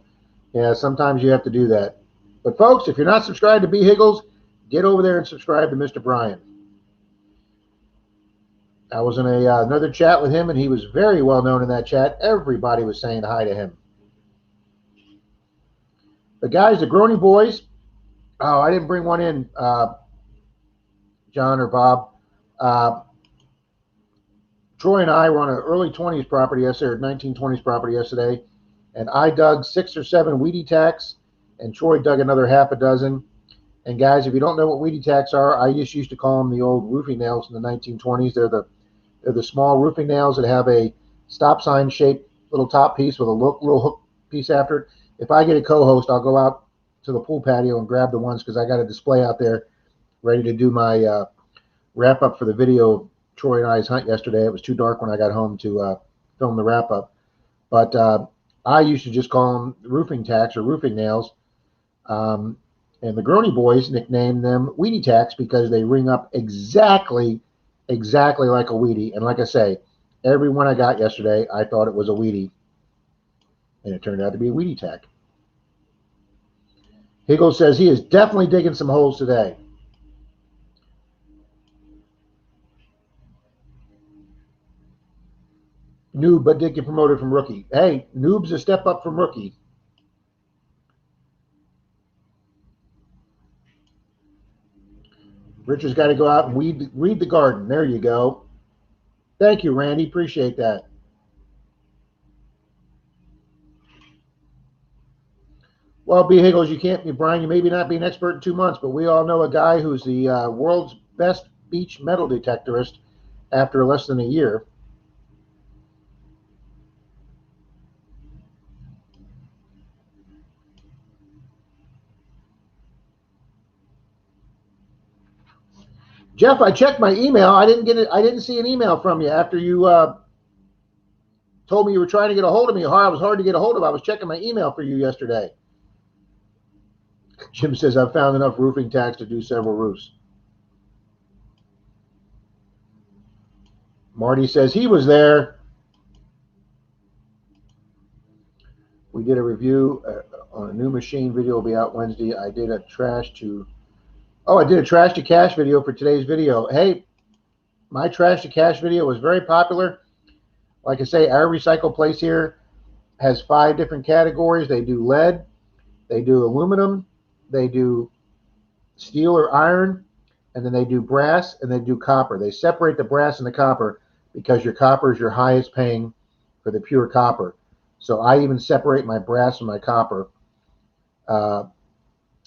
Yeah, sometimes you have to do that. But folks, if you're not subscribed to B. Higgles, get over there and subscribe to Mr. Brian. I was in another chat with him, and he was very well known in that chat. Everybody was saying hi to him. But guys, the Grony Boys. Oh, I didn't bring one in, John or Bob. Troy and I were on an early 20s property yesterday, or 1920s property yesterday, and I dug 6 or 7 weedy tacks, and Troy dug another half a dozen. And guys, if you don't know what weedy tacks are, I just used to call them the old roofing nails in the 1920s. They're the small roofing nails that have a stop sign shaped little top piece with a little hook piece after it. If I get a co-host, I'll go out to the pool patio and grab the ones because I got a display out there ready to do my wrap up for the video of Troy and I's hunt yesterday. It was too dark when I got home to film the wrap up. But I used to just call them roofing tacks or roofing nails. And the Grony Boys nicknamed them weedy tacks because they ring up exactly like a weedy. And like I say, every one I got yesterday, I thought it was a weedy. And it turned out to be a weedy tack. Higgles says he is definitely digging some holes today. Noob, but did get promoted from rookie. Hey, Noob's a step up from rookie. Richard's got to go out and weed the garden. There you go. Thank you, Randy. Appreciate that. Well, B. Higgles, you can't be, Brian, you maybe not be an expert in 2 months, but we all know a guy who's the world's best beach metal detectorist after less than a year. Jeff, I checked my email. I didn't get it. I didn't see an email from you after you told me you were trying to get a hold of me. I was hard to get a hold of. I was checking my email for you yesterday. Jim says I've found enough roofing tacks to do several roofs. Marty says he was there. We did a review on a new machine. Video will be out Wednesday. I did a trash to cash video for today's video. Hey, my trash to cash video was very popular. Like I say, our recycle place here has 5 different categories. They do lead, they do aluminum, they do steel or iron, and then they do brass, and they do copper. They separate the brass and the copper because your copper is your highest paying for the pure copper. So I even separate my brass from my copper.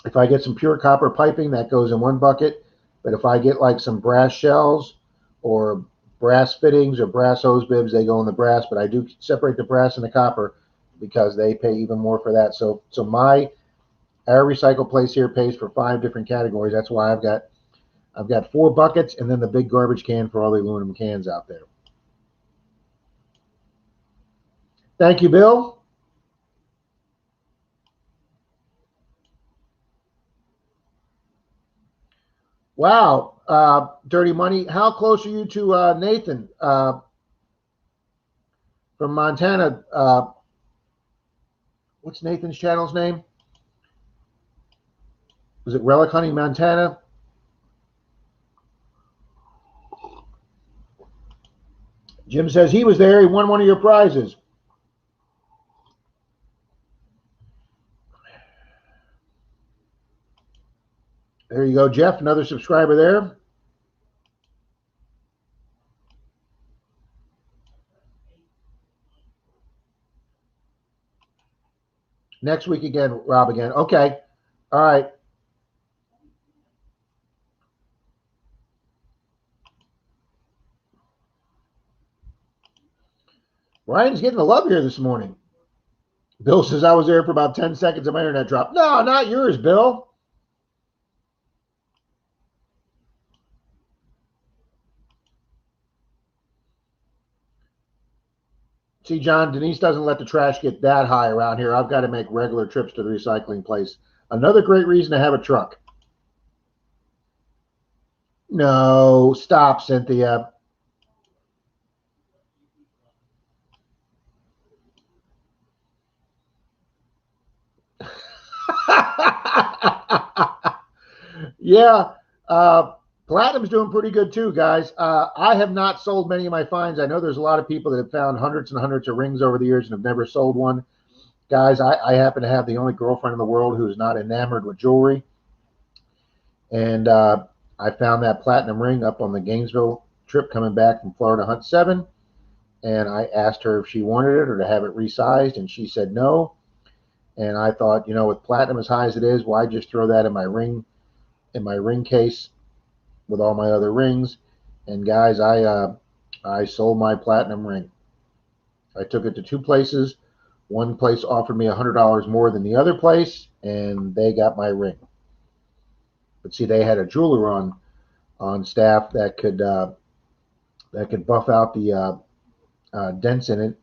If I get some pure copper piping, that goes in one bucket. But if I get like some brass shells or brass fittings or brass hose bibs, they go in the brass. But I do separate the brass and the copper because they pay even more for that. So our recycle place here pays for 5 different categories. That's why I've got 4 buckets and then the big garbage can for all the aluminum cans out there. Thank you, Bill. Wow, Dirty Money. How close are you to Nathan from Montana? What's Nathan's channel's name? Was it Relic Hunting Montana? Jim says he was there. He won one of your prizes. There you go, Jeff, another subscriber there. Next week again, Rob again. Okay. All right. Ryan's getting the love here this morning. Bill says I was there for about 10 seconds and my internet dropped. No, not yours, Bill. See, John, Denise doesn't let the trash get that high around here. I've got to make regular trips to the recycling place. Another great reason to have a truck. No, stop, Cynthia. Yeah, Platinum's doing pretty good too, guys. I have not sold many of my finds. I know there's a lot of people that have found hundreds and hundreds of rings over the years and have never sold one. Guys, I happen to have the only girlfriend in the world who is not enamored with jewelry. And I found that platinum ring up on the Gainesville trip coming back from Florida Hunt 7. And I asked her if she wanted it or to have it resized, and she said no. And I thought, you know, with platinum as high as it is, why just throw that in my ring case with all my other rings? And guys, I sold my platinum ring. I took it to 2 places. One place offered me $100 more than the other place, and they got my ring. But see, they had a jeweler on staff that could buff out the dents in it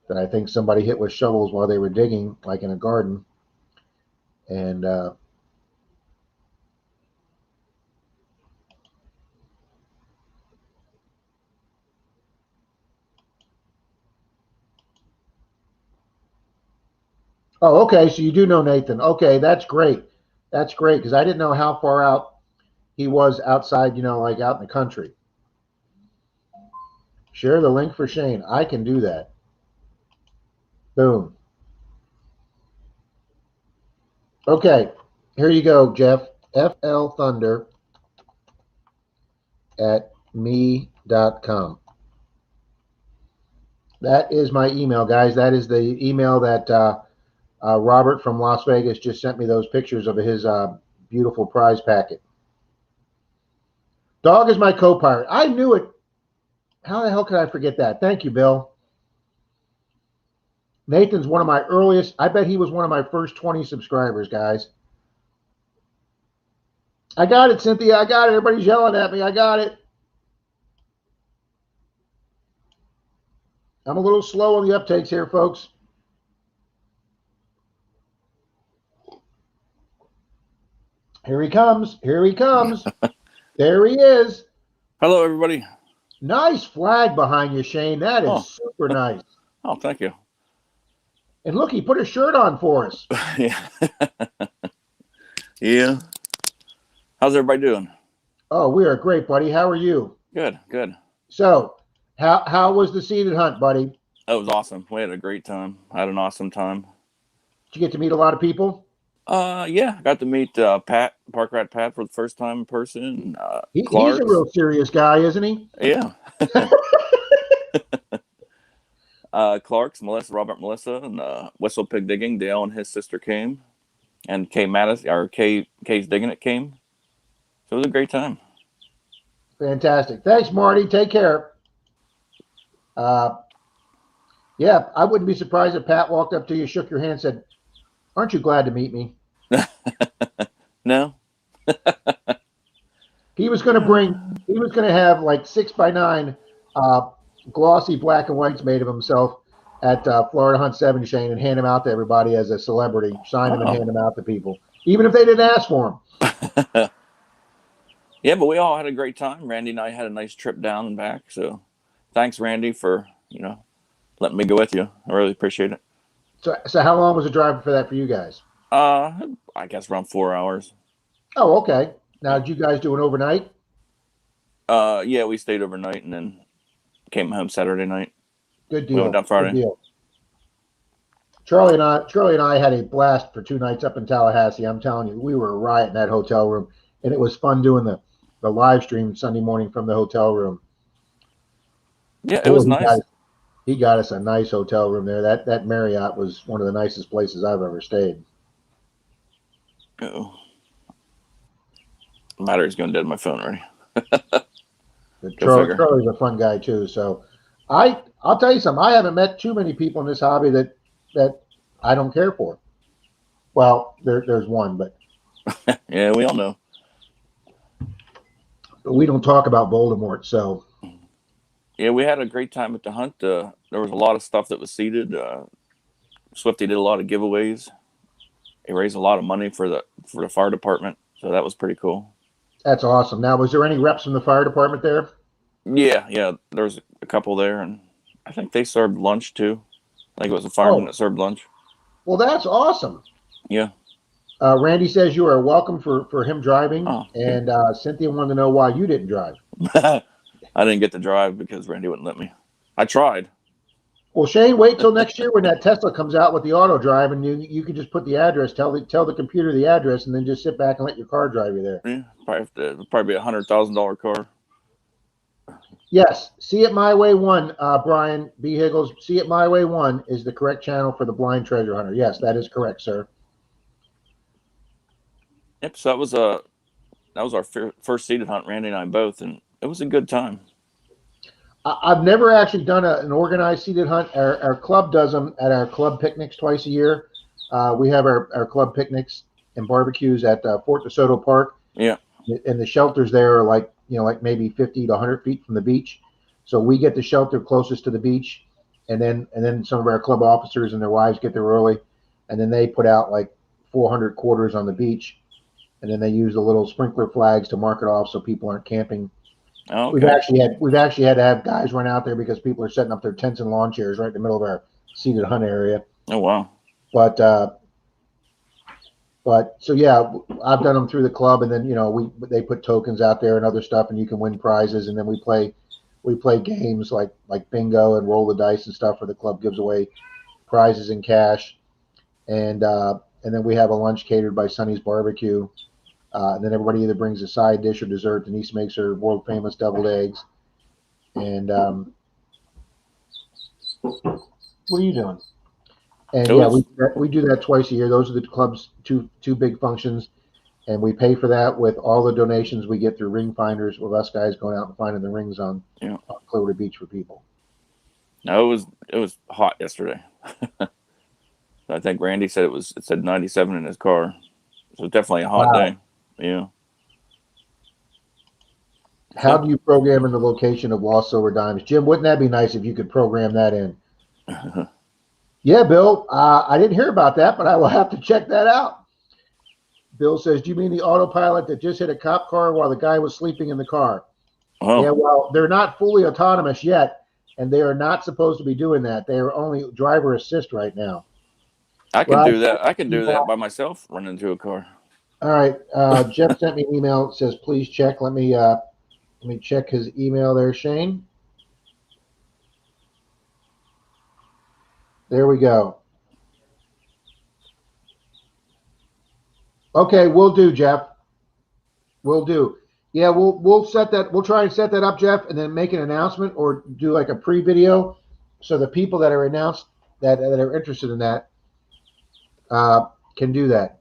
that I think somebody hit with shovels while they were digging, like in a garden. And oh, okay. So you do know Nathan. Okay, that's great. That's great because I didn't know how far out he was outside, you know, like out in the country. Share the link for Shane. I can do that. Boom. Okay, here you go, Jeff. FLThunder at me.com. That is my email, guys. That is the email that Robert from Las Vegas just sent me those pictures of his beautiful prize packet. Dog is my co-pilot. I knew it. How the hell could I forget that? Thank you, Bill. Nathan's one of my earliest. I bet he was one of my first 20 subscribers, guys. I got it, Cynthia. I got it. Everybody's yelling at me. I got it. I'm a little slow on the uptakes here, folks. Here he comes. Here he comes. There he is. Hello, everybody. Nice flag behind you, Shane. That is Oh. super nice. Oh, thank you. And look, he put a shirt on for us. Yeah. Yeah. How's everybody doing? Oh, we are great, buddy. How are you? Good, good. So, how was the seated hunt, buddy? That was awesome. We had a great time. I had an awesome time. Did you get to meet a lot of people? Yeah, I got to meet Pat, Park Rat Pat, for the first time in person. He's a Clark's. real serious guy, isn't he? Yeah. Clark's, Melissa, Robert, Melissa, and Whistle Pig Digging. Dale and his sister came, and Kay Mattis, or Kay's Digging It came. So it was a great time. Fantastic. Thanks, Marty. Take care. Yeah, I wouldn't be surprised if Pat walked up to you, shook your hand, and said, "Aren't you glad to meet me?" No. He was going to have like 6x9 glossy black and whites made of himself at Florida Hunt 7, Shane, and hand them out to everybody as a celebrity, sign them and hand them out to people, even if they didn't ask for them. Yeah, but we all had a great time. Randy and I had a nice trip down and back. So thanks, Randy, for, letting me go with you. I really appreciate it. So how long was the drive for that for you guys? I guess around 4 hours. Oh, okay. Now, did you guys do an overnight? Yeah, we stayed overnight and then came home Saturday night. Good deal. We went down Friday. Good deal. Charlie and I had a blast for 2 nights up in Tallahassee. I'm telling you, we were a riot in that hotel room, and it was fun doing the live stream Sunday morning from the hotel room. Yeah, it was nice. He got us a nice hotel room there. That Marriott was one of the nicest places I've ever stayed. Oh. Battery's going dead on my phone already. Charlie's a fun guy too. So I'll tell you something. I haven't met too many people in this hobby that I don't care for. Well, there's one, but yeah, we all know. But we don't talk about Voldemort. So yeah, we had a great time at the hunt. There was a lot of stuff that was seeded. Swifty did a lot of giveaways. He raised a lot of money for the fire department, so that was pretty cool. That's awesome. Now, was there any reps from the fire department there? Yeah, there was a couple there, and I think they served lunch too. I think it was a fireman that served lunch. Well, that's awesome. Yeah. Randy says you are welcome for him driving, Oh, and Cynthia wanted to know why you didn't drive. I didn't get to drive because Randy wouldn't let me. I tried. Well, Shane, wait till next year when that Tesla comes out with the auto drive, and you can just put the address, tell the computer the address, and then just sit back and let your car drive you there. Yeah, probably be $100,000 car. Yes, See It My Way 1, Brian B. Higgles. See It My Way 1 is the correct channel for the blind treasure hunter. Yes, that is correct, sir. Yep. So that was our first seated hunt, Randy and I both, and it was a good time. I've never actually done an organized seated hunt. Our club does them at our club picnics twice a year. We have our club picnics and barbecues at Fort DeSoto Park. Yeah. And the shelters there are like maybe 50 to 100 feet from the beach. So we get the shelter closest to the beach, and then some of our club officers and their wives get there early, and then they put out like 400 quarters on the beach, and then they use the little sprinkler flags to mark it off so people aren't camping. Oh, okay. We've actually had to have guys run out there because people are setting up their tents and lawn chairs right in the middle of our seated hunt area. Oh, wow. But so yeah, I've done them through the club, and then they put tokens out there and other stuff, and you can win prizes, and then we play games like bingo and roll the dice and stuff where the club gives away prizes in cash, and then we have a lunch catered by Sonny's Barbecue. And then everybody either brings a side dish or dessert. Denise makes her world famous deviled eggs. And what are you doing? And we do that twice a year. Those are the club's two big functions, and we pay for that with all the donations we get through ring finders, with us guys going out and finding the rings on Clearwater Beach for people. No, it was hot yesterday. I think Randy said it said 97 in his car. So it's definitely a hot day. Yeah. How do you program in the location of lost silver dimes? Jim, wouldn't that be nice if you could program that in? Yeah, Bill, I didn't hear about that, but I will have to check that out. Bill says, do you mean the autopilot that just hit a cop car while the guy was sleeping in the car? Oh, Yeah, well, they're not fully autonomous yet, and they are not supposed to be doing that. They are only driver assist right now. I can Rod, do that. I can do that by myself, run into a car. all right. Jeff sent me an email. It says, please check. Let me check his email there, Shane. There we go. Okay, we'll do, Jeff. We'll do. Yeah, we'll set that. We'll try and set that up, Jeff, and then make an announcement or do like a pre-video, so the people that are announced that are interested in that can do that.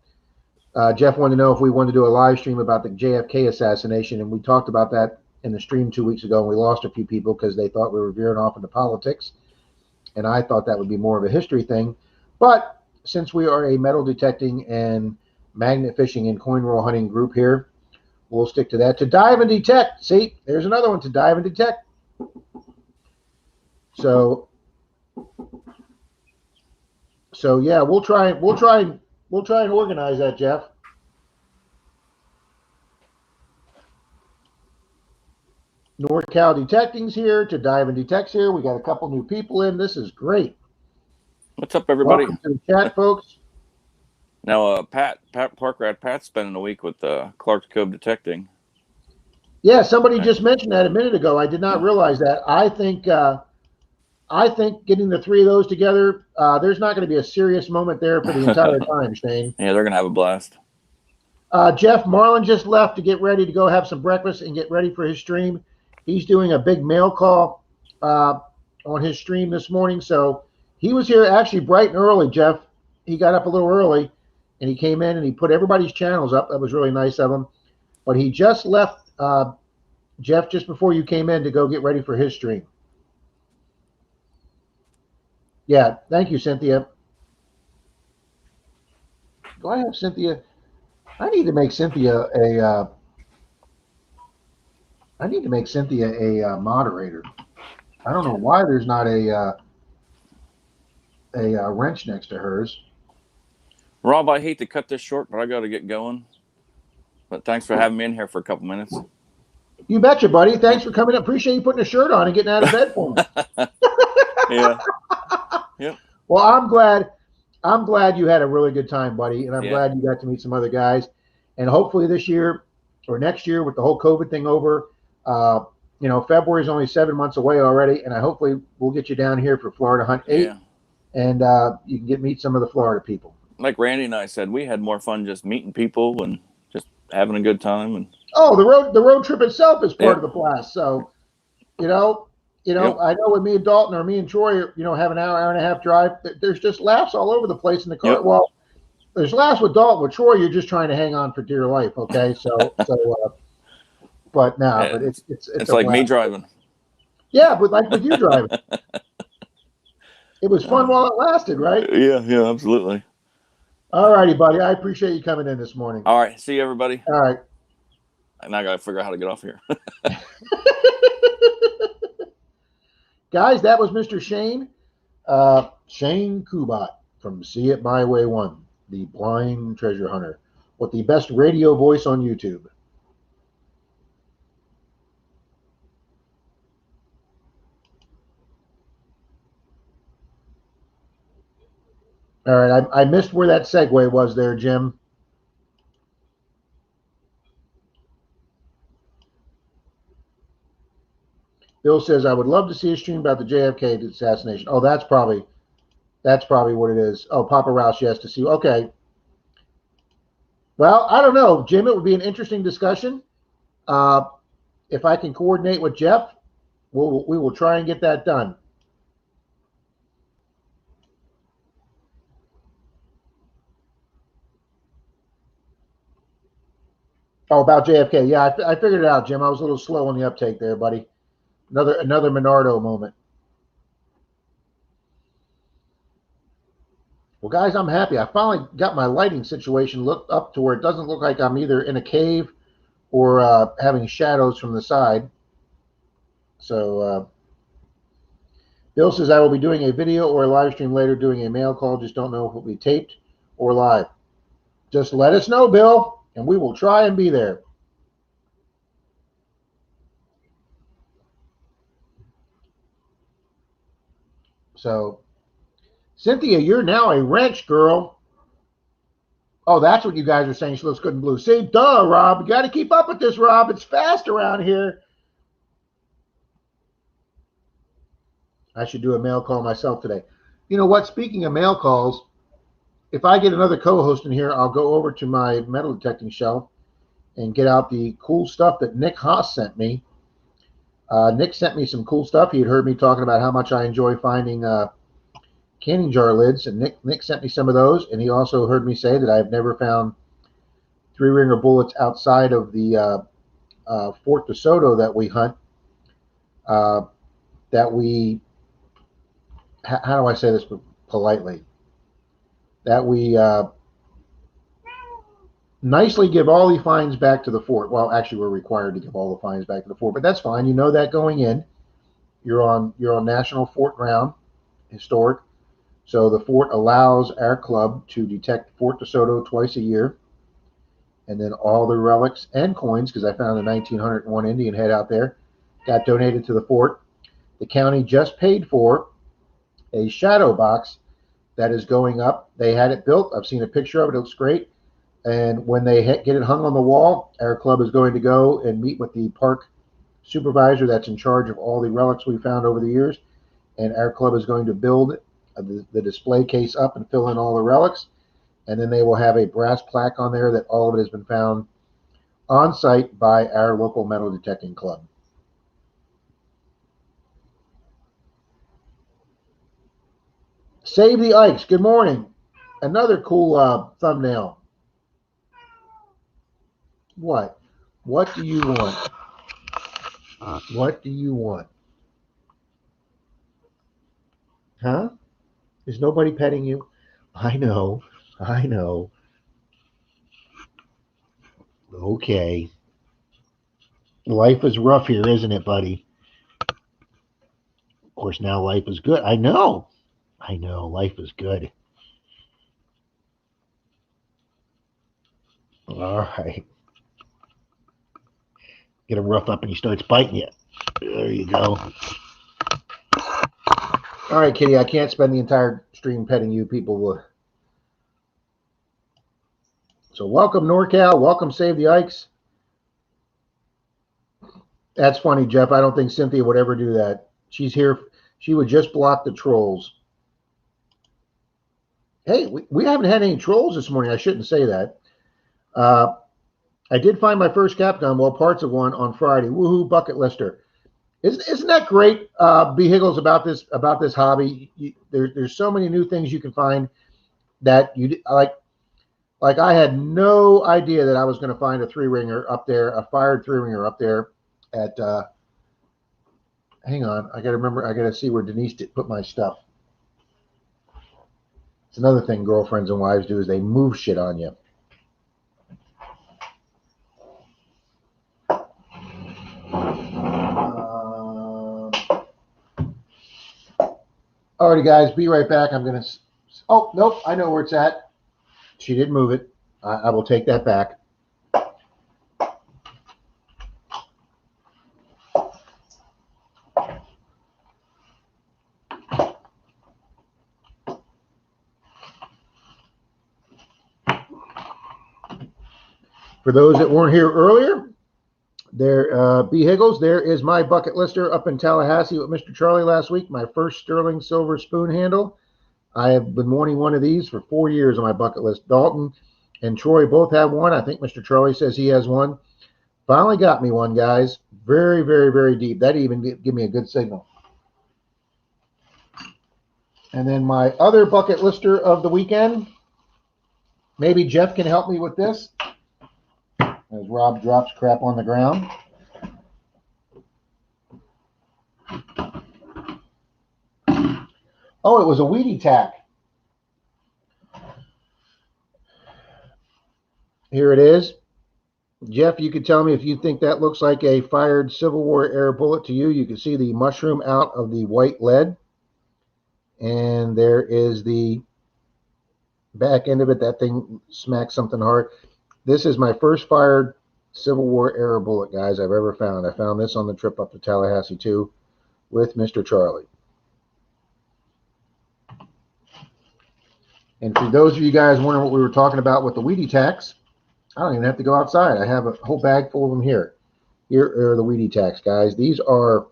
Jeff wanted to know if we wanted to do a live stream about the JFK assassination, and we talked about that in the stream 2 weeks ago, and we lost a few people because they thought we were veering off into politics, and I thought that would be more of a history thing. But since we are a metal detecting and magnet fishing and coin roll hunting group here, we'll stick to that. To dive and detect. See, there's another one, to dive and detect. So yeah, we'll try and organize that, Jeff. NorCal Detecting's here. To dive and detect's here. We got a couple new people in. This is great. What's up, everybody? Welcome to the chat, folks. Now, Pat Parkrat, Pat's spending a week with Clark's Cove Detecting. Yeah, somebody just mentioned that a minute ago. I did not realize that. I think getting the three of those together, there's not going to be a serious moment there for the entire time, Shane. Yeah, they're gonna have a blast. Jeff Marlin just left to get ready to go have some breakfast and get ready for his stream. He's doing a big mail call on his stream this morning, so he was here actually bright and early, Jeff. He got up a little early, and he came in and he put everybody's channels up. That was really nice of him. But he just left, Jeff, just before you came in to go get ready for his stream. Yeah, thank you, Cynthia. Do I have Cynthia? I need to make Cynthia a moderator. I don't know why there's not a wrench next to hers. Rob, I hate to cut this short, but I got to get going. But thanks for having me in here for a couple minutes. You betcha, buddy. Thanks for coming up. Appreciate you putting a shirt on and getting out of bed for me. Yeah. Yep. Well, I'm glad you had a really good time, buddy, and I'm glad you got to meet some other guys. And hopefully this year or next year, with the whole COVID thing over, February is only 7 months away already, and hopefully we'll get you down here for Florida Hunt 8, and you can meet some of the Florida people. Like Randy and I said, we had more fun just meeting people and just having a good time. And the road trip itself is part of the blast. So, I know when me and Dalton or me and Troy, have an hour and a half drive, there's just laughs all over the place in the car. Yep. Well, there's laughs with Dalton. With Troy, you're just trying to hang on for dear life. Okay, but it's like me driving. Yeah, but like with you driving, it was fun while it lasted, right? Yeah, absolutely. All righty, buddy. I appreciate you coming in this morning. All right, see you, everybody. All right. And I got to figure out how to get off here. Guys, that was Mr. Shane Kubat from See It My Way 1, the blind treasure hunter with the best radio voice on YouTube. All right, I missed where that segue was there, Jim. Bill says, I would love to see a stream about the JFK assassination. Oh, that's probably what it is. Oh, Papa Rouse, yes, to see. Okay. Well, I don't know, Jim. It would be an interesting discussion. If I can coordinate with Jeff, we will try and get that done. Oh, about JFK. Yeah, I figured it out, Jim. I was a little slow on the uptake there, buddy. Another Menardo moment. Well, guys, I'm happy. I finally got my lighting situation looked up to where it doesn't look like I'm either in a cave or having shadows from the side. So Bill says I will be doing a video or a live stream later, doing a mail call. Just don't know if it will be taped or live. Just let us know, Bill, and we will try and be there. So, Cynthia, you're now a wrench girl. Oh, that's what you guys are saying. She looks good in blue. See, duh, Rob. You got to keep up with this, Rob. It's fast around here. I should do a mail call myself today. You know what? Speaking of mail calls, if I get another co-host in here, I'll go over to my metal detecting shelf and get out the cool stuff that Nick Haas sent me. Nick sent me some cool stuff. He had heard me talking about how much I enjoy finding canning jar lids, and Nick sent me some of those. And he also heard me say that I've never found three-ringer bullets outside of the Fort DeSoto that we hunt. That we, how do I say this politely? That we nicely give all the fines back to the fort. Well, actually, we're required to give all the fines back to the fort, but that's fine. You know that going in. You're on national fort ground, historic. So the fort allows our club to detect Fort DeSoto twice a year, and then all the relics and coins, because I found a 1901 Indian head out there, got donated to the fort. The county just paid for a shadow box that is going up. They had it built. I've seen a picture of it. It looks great. And when they get it hung on the wall, our club is going to go and meet with the park supervisor that's in charge of all the relics we found over the years. And our club is going to build the display case up and fill in all the relics. And then they will have a brass plaque on there that all of it has been found on site by our local metal detecting club. Save the Ikes. Good morning. Another cool thumbnail. What? What do you want? What do you want? Huh? Is nobody petting you? I know. I know. Okay. Life is rough here, isn't it, buddy? Of course, now life is good. I know. I know. Life is good. All right. Get him rough up and he starts biting you. There you go. All right, Kitty, I can't spend the entire stream petting you. People will. So welcome, NorCal. Welcome, Save the Ikes. That's funny, Jeff. I don't think Cynthia would ever do that. She's here. She would just block the trolls. Hey, we haven't had any trolls this morning. I shouldn't say that. I did find my first cap gun, well, parts of one on Friday. Woohoo, bucket lister. Isn't that great, B. Higgles, about this hobby? There's so many new things you can find that you like. Like I had no idea that I was going to find a three-ringer up there, a fired three-ringer up there at. Hang on, I got to remember. I got to see where Denise put my stuff. It's another thing girlfriends and wives do is they move shit on you. Alrighty, guys, be right back. I'm gonna. Oh nope, I know where it's at. She did move it. I will take that back. For those that weren't here earlier, there, B. Higgles, there is my bucket lister up in Tallahassee with Mr. Charlie last week. My first sterling silver spoon handle. I have been wanting one of these for 4 years on my bucket list. Dalton and Troy both have one. I think Mr. Charlie says he has one. Finally got me one, guys. Very, very, very deep. That even give me a good signal. And then my other bucket lister of the weekend. Maybe Jeff can help me with this. As Rob drops crap on the ground. Oh, it was a weedy tack. Here it is. Jeff, you could tell me if you think that looks like a fired Civil War era bullet to you. You can see the mushroom out of the white lead. And there is the back end of it. That thing smacks something hard. This is my first fired Civil War era bullet, guys, I've ever found. I found this on the trip up to Tallahassee, too, with Mr. Charlie. And for those of you guys wondering what we were talking about with the Weedy tax, I don't even have to go outside. I have a whole bag full of them here. Here are the Weedy tax, guys. These are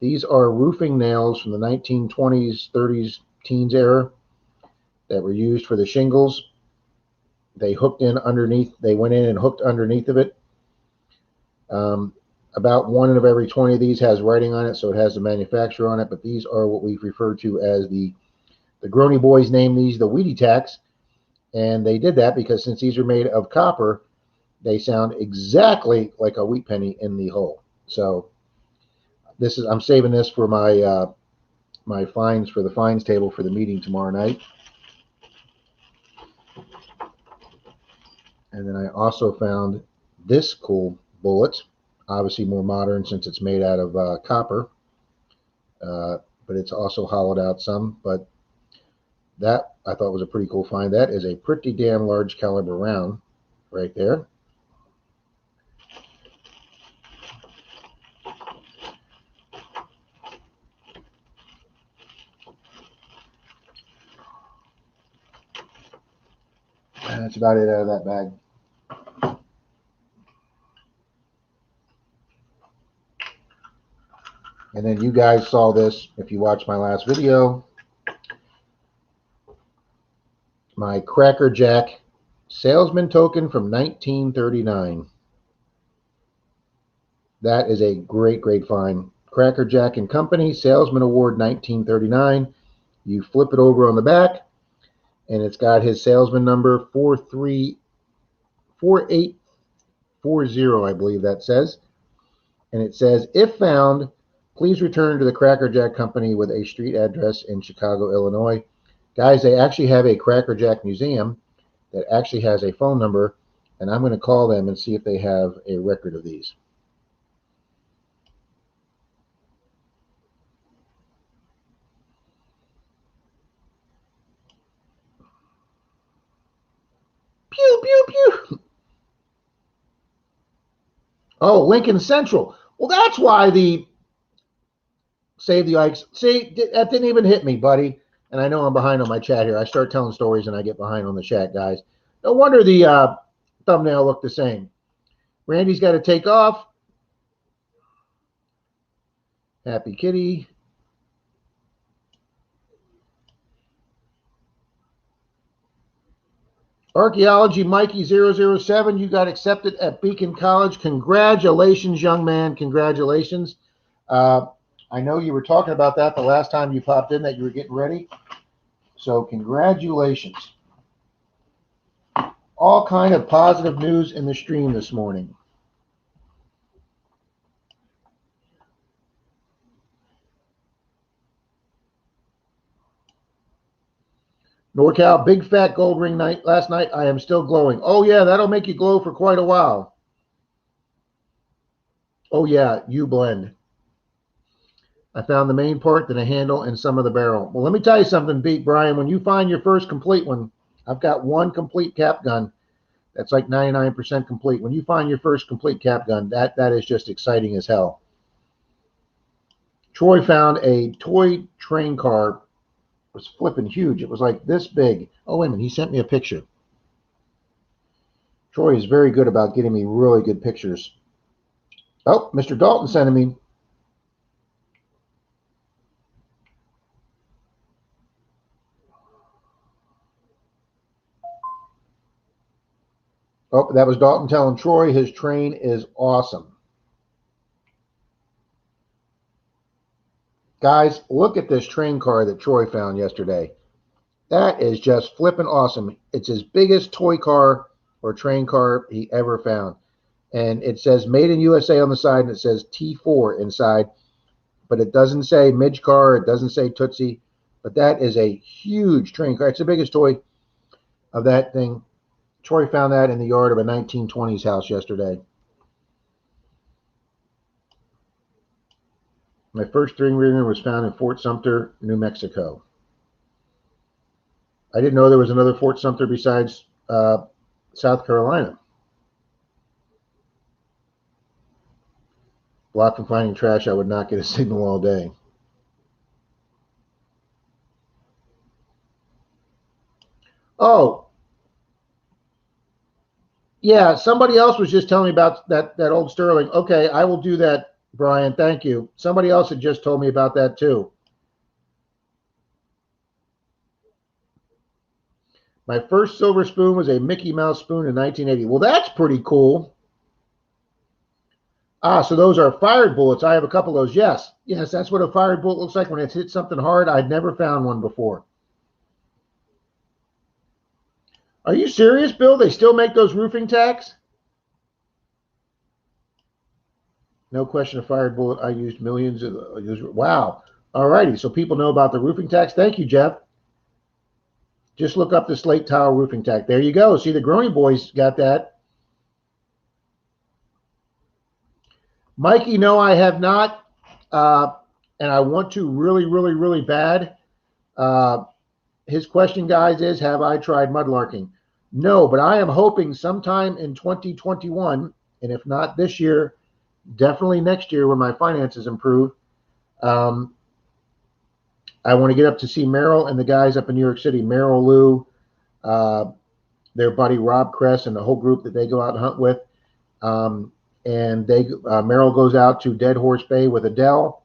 roofing nails from the 1920s, 30s, teens era that were used for the shingles. They hooked in underneath. They went in and hooked underneath of it. About 1 of every 20 of these has writing on it, so it has the manufacturer on it. But these are what we've referred to as the Grony boys named these the Weedy tacks, and they did that because since these are made of copper, they sound exactly like a wheat penny in the hole. So I'm saving this for my my fines for the fines table for the meeting tomorrow night. And then I also found this cool bullet, obviously more modern since it's made out of copper, but it's also hollowed out some. But that I thought was a pretty cool find. That is a pretty damn large caliber round right there. And that's about it out of that bag. And then you guys saw this if you watched my last video. My Cracker Jack salesman token from 1939. That is a great, great find. Cracker Jack and Company, Salesman Award 1939. You flip it over on the back, and it's got his salesman number 434840, I believe that says. And it says, if found, please return to the Cracker Jack Company with a street address in Chicago, Illinois. Guys, they actually have a Cracker Jack museum that actually has a phone number, and I'm going to call them and see if they have a record of these. Pew, pew, pew. Oh, Lincoln Central. Well, that's why the Save the Ikes. See, that didn't even hit me, buddy. And I know I'm behind on my chat here. I start telling stories and I get behind on the chat, guys. No wonder the thumbnail looked the same. Randy's got to take off. Happy Kitty. Archaeology Mikey 007, you got accepted at Beacon College. Congratulations, young man. Congratulations. I know you were talking about that the last time you popped in, that you were getting ready. So congratulations. All kind of positive news in the stream this morning. NorCal, big fat gold ring night last night. I am still glowing. Oh, yeah, that'll make you glow for quite a while. Oh, yeah, you blend. I found the main part, then a handle, and some of the barrel. Well, let me tell you something, Pete Brian. When you find your first complete one, I've got one complete cap gun. That's like 99% complete. When you find your first complete cap gun, that is just exciting as hell. Troy found a toy train car. It was flipping huge. It was like this big. Oh, wait a minute. He sent me a picture. Troy is very good about getting me really good pictures. Oh, Mr. Dalton sending me. Oh, that was Dalton telling Troy his train is awesome. Guys, look at this train car that Troy found yesterday. That is just flipping awesome. It's his biggest toy car or train car he ever found. And it says made in USA on the side, and it says T4 inside. But it doesn't say Midge car. It doesn't say Tootsie. But that is a huge train car. It's the biggest toy of that thing. Troy found that in the yard of a 1920s house yesterday. My first three ringer was found in Fort Sumter, New Mexico. I didn't know there was another Fort Sumter besides South Carolina. Blocked from finding trash, I would not get a signal all day. Oh, yeah. Somebody else was just telling me about that old Sterling. Okay, I will do that, Brian. Thank you. Somebody else had just told me about that too. My first silver spoon was a Mickey Mouse spoon in 1980. Well, that's pretty cool. Ah, so those are fired bullets. I have a couple of those. Yes, yes, that's what a fired bullet looks like when it's hit something hard. I'd never found one before. Are you serious, Bill? They still make those roofing tacks? No question, a fired bullet. I used millions of. Wow. All righty. So people know about the roofing tacks. Thank you, Jeff. Just look up the slate tile roofing tack. There you go. See, the Groaning Boys got that. Mikey, no, I have not. And I want to really, really, really bad. His question, guys, is have I tried mudlarking? No, but I am hoping sometime in 2021, and if not this year, definitely next year when my finances improve. I want to get up to see Merrill and the guys up in New York City, Merrill Lou, their buddy Rob Kress, and the whole group that they go out and hunt with. And Merrill goes out to Dead Horse Bay with Adele,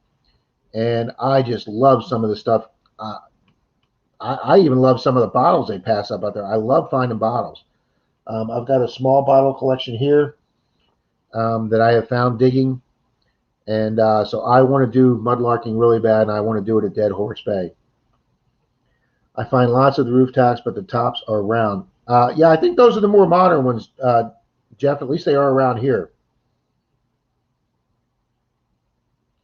and I just love some of the stuff. I even love some of the bottles they pass up out there. I love finding bottles. I've got a small bottle collection here that I have found digging. And so I want to do mudlarking really bad, and I want to do it at Dead Horse Bay. I find lots of the roof tacks, but the tops are round. Yeah, I think those are the more modern ones, Jeff. At least they are around here.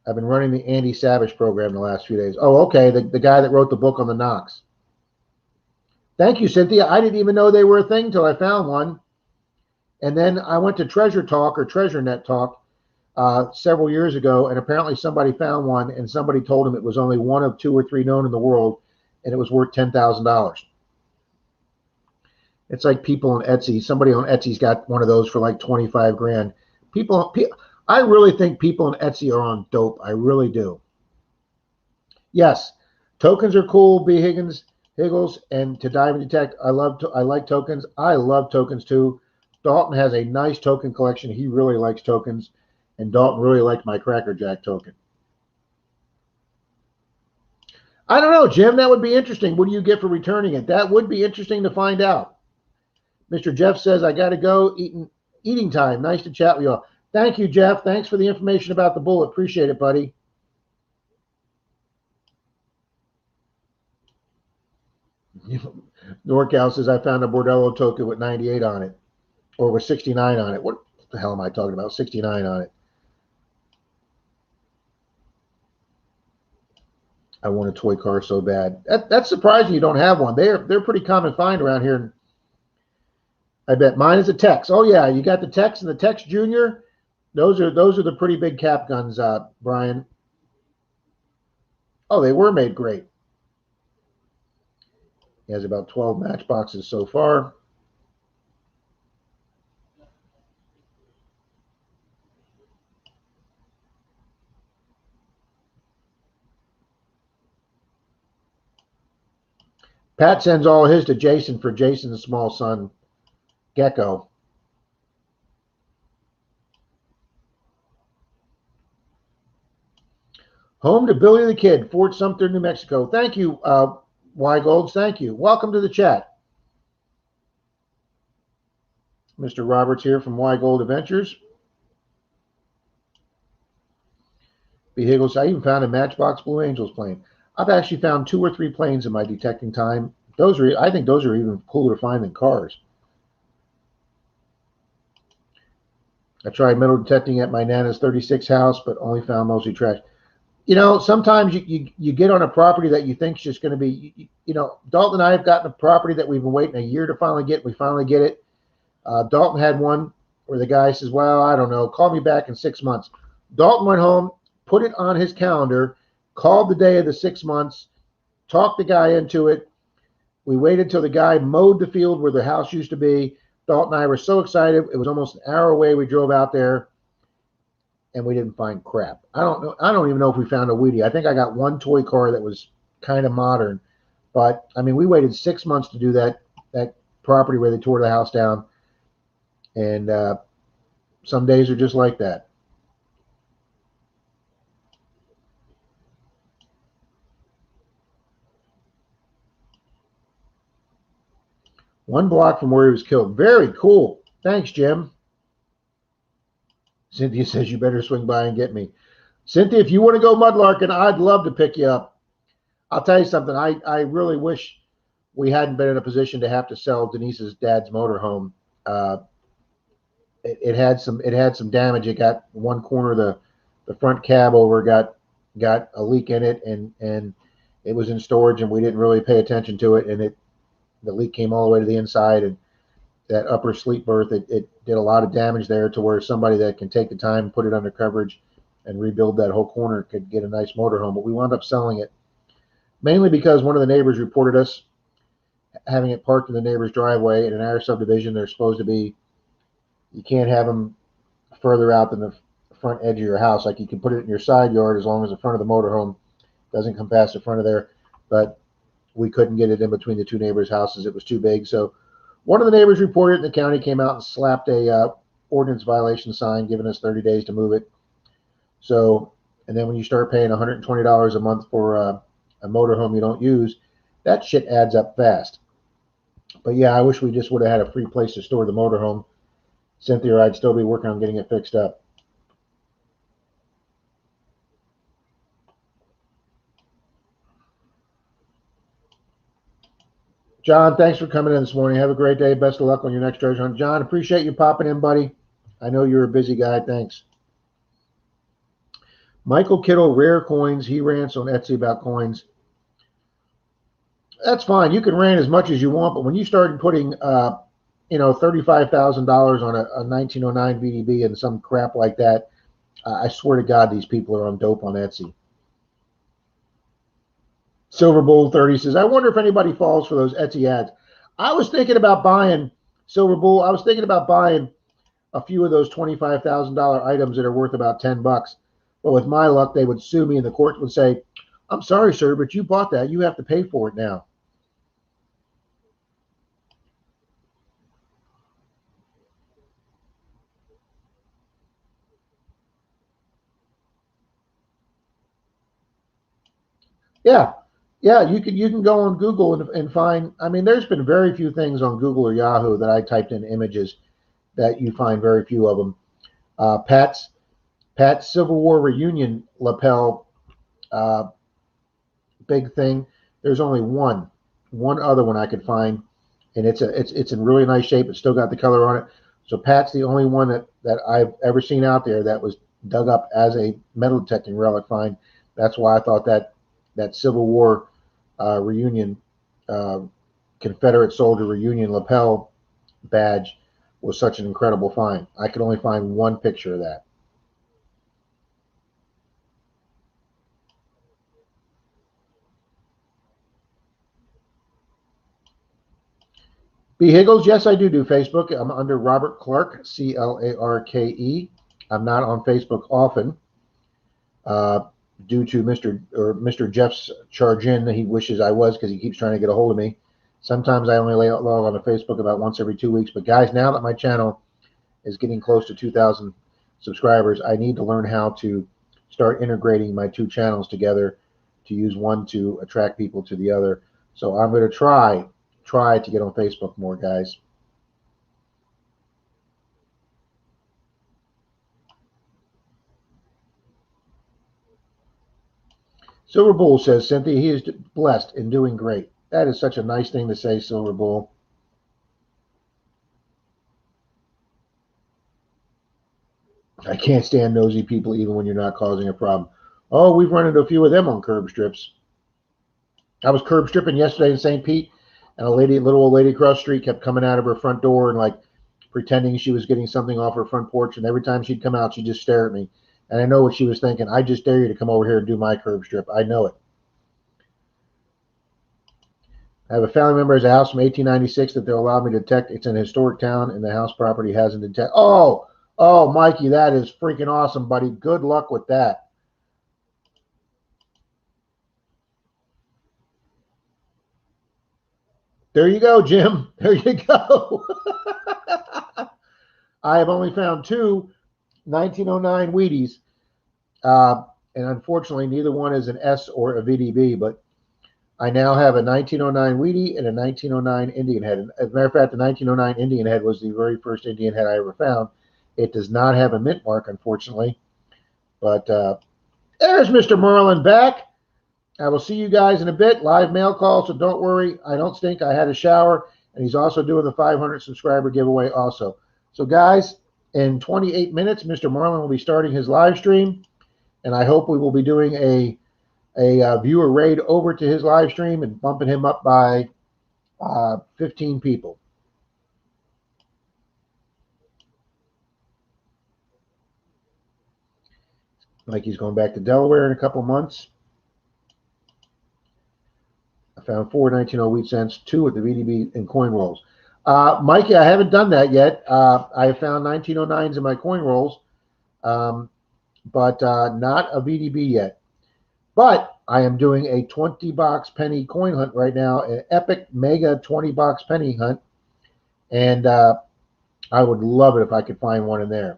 I've been running the Andy Savage program the last few days. Oh, okay, the guy that wrote the book on the Knox. Thank you, Cynthia. I didn't even know they were a thing until I found one. And then I went to Treasure Talk or Treasure Net Talk several years ago, and apparently somebody found one, and somebody told him it was only one of 2 or 3 known in the world, and it was worth $10,000. It's like people on Etsy. Somebody on Etsy's got one of those for like 25 grand. I really think people on Etsy are on dope. I really do. Yes, tokens are cool. B. Higgles, and to dive and detect. I like tokens. I love tokens too. Dalton has a nice token collection. He really likes tokens, and Dalton really liked my Cracker Jack token. I don't know, Jim. That would be interesting. What do you get for returning it? That would be interesting to find out. Mr. Jeff says, I got to go. Eating time. Nice to chat with you all. Thank you, Jeff. Thanks for the information about the bullet. Appreciate it, buddy. NorCal says, I found a Bordello token with 98 on it, or with 69 on it. What the hell am I talking about? 69 on it. I want a toy car so bad. That's surprising you don't have one. They're pretty common find around here. I bet mine is a Tex. Oh yeah, you got the Tex and the Tex Junior. Those are the pretty big cap guns, Brian. Oh, they were made great. He has about 12 matchboxes so far. Pat sends all his to Jason for Jason's small son, Gecko. Home to Billy the Kid, Fort Sumter, New Mexico. Thank you, Wygolds. Thank you. Welcome to the chat. Mr. Roberts here from Wygold Adventures. B. Higgles, I even found a Matchbox Blue Angels plane. I've actually found 2 or 3 planes in my detecting time. I think those are even cooler to find than cars. I tried metal detecting at my Nana's 36 house, but only found mostly trash. You know, sometimes you get on a property that you think is just going to be, Dalton and I have gotten a property that we've been waiting a year to finally get. We finally get it. Dalton had one where the guy says, well, I don't know, call me back in 6 months. Dalton went home, put it on his calendar, called the day of the 6 months, talked the guy into it. We waited till the guy mowed the field where the house used to be. Dalton and I were so excited. It was almost an hour away. We drove out there, and we didn't find crap. I don't know. I don't even know if we found a Wheatie. I think I got one toy car that was kind of modern. But, I mean, we waited 6 months to do that. that property where they tore the house down. And some days are just like that. One block from where he was killed. Very cool. Thanks, Jim. Cynthia says you better swing by and get me. Cynthia, if you want to go mudlarking, I'd love to pick you up. I'll tell you something. I really wish we hadn't been in a position to have to sell Denise's dad's motorhome. It had some damage. It got one corner of the front cab over, got a leak in it, and it was in storage, and we didn't really pay attention to it, and the leak came all the way to the inside, and that upper sleep berth, it did a lot of damage there, to where somebody that can take the time, put it under coverage, and rebuild that whole corner could get a nice motorhome. But we wound up selling it, mainly because one of the neighbors reported us having it parked in the neighbor's driveway. And in our subdivision, they're supposed to be, you can't have them further out than the front edge of your house. Like, you can put it in your side yard as long as the front of the motorhome doesn't come past the front of there. But we couldn't get it in between the two neighbors' houses. It was too big. So one of the neighbors reported it, and the county came out and slapped a ordinance violation sign, giving us 30 days to move it. So, and then when you start paying $120 a month for a motorhome you don't use, that shit adds up fast. But yeah, I wish we just would have had a free place to store the motorhome. Cynthia, I'd still be working on getting it fixed up. John, thanks for coming in this morning. Have a great day. Best of luck on your next treasure hunt. John, appreciate you popping in, buddy. I know you're a busy guy. Thanks. Michael Kittle, rare coins. He rants on Etsy about coins. That's fine. You can rant as much as you want, but when you start putting, $35,000 on a 1909 VDB and some crap like that, I swear to God, these people are on dope on Etsy. Silver Bull 30 says, I wonder if anybody falls for those Etsy ads. I was thinking about buying, Silver Bull, I was thinking about buying a few of those $25,000 items that are worth about $10. But with my luck, they would sue me, and the court would say, I'm sorry, sir, but you bought that. You have to pay for it now. Yeah. Yeah, you can go on Google and find, I mean, there's been very few things on Google or Yahoo that I typed in images that you find very few of them. Pat's Civil War reunion lapel, big thing. There's only one other one I could find, and it's in really nice shape. It's still got the color on it. So Pat's the only one that I've ever seen out there that was dug up as a metal detecting relic find. That's why I thought that Civil War reunion, Confederate soldier reunion lapel badge was such an incredible find. I could only find one picture of that. B. Higgles, yes, I do Facebook. I'm under Robert Clarke, Clarke. I'm not on Facebook often due to Mr. Jeff's charge in. He wishes I was, because he keeps trying to get a hold of me. Sometimes I only log on to Facebook about once every 2 weeks. But guys, now that my channel is getting close to 2,000 subscribers, I need to learn how to start integrating my two channels together, to use one to attract people to the other. So I'm going to try to get on Facebook more, guys. Silver Bull says, Cynthia, he is blessed and doing great. That is such a nice thing to say, Silver Bull. I can't stand nosy people even when you're not causing a problem. Oh, we've run into a few of them on curb strips. I was curb stripping yesterday in St. Pete, and a little old lady across the street kept coming out of her front door and like pretending she was getting something off her front porch. And every time she'd come out, she'd just stare at me. And I know what she was thinking. I just dare you to come over here and do my curb strip. I know it. I have a family member who has a house from 1896 that they'll allow me to detect. It's an historic town, and the house property hasn't detected. Oh, Mikey, that is freaking awesome, buddy. Good luck with that. There you go, Jim. There you go. I have only found two 1909 Wheaties. And unfortunately, neither one is an S or a VDB, but I now have a 1909 Wheatie and a 1909 Indian head. As a matter of fact, the 1909 Indian head was the very first Indian head I ever found. It does not have a mint mark, unfortunately. But there's Mr. Merlin back. I will see you guys in a bit. Live mail call, so don't worry. I don't stink. I had a shower, and he's also doing the 500 subscriber giveaway also. So, guys, in 28 minutes, Mr. Merlin will be starting his live stream, and I hope we will be doing a viewer raid over to his live stream and bumping him up by 15 people. Like he's going back to Delaware in a couple months. I found 4 19.0 wheat cents, 2 at the VDB and coin rolls. Mikey, I haven't done that yet. I found 1909s in my coin rolls, but not a VDB yet. But I am doing a 20-box penny coin hunt right now, an epic mega 20-box penny hunt, and I would love it if I could find one in there.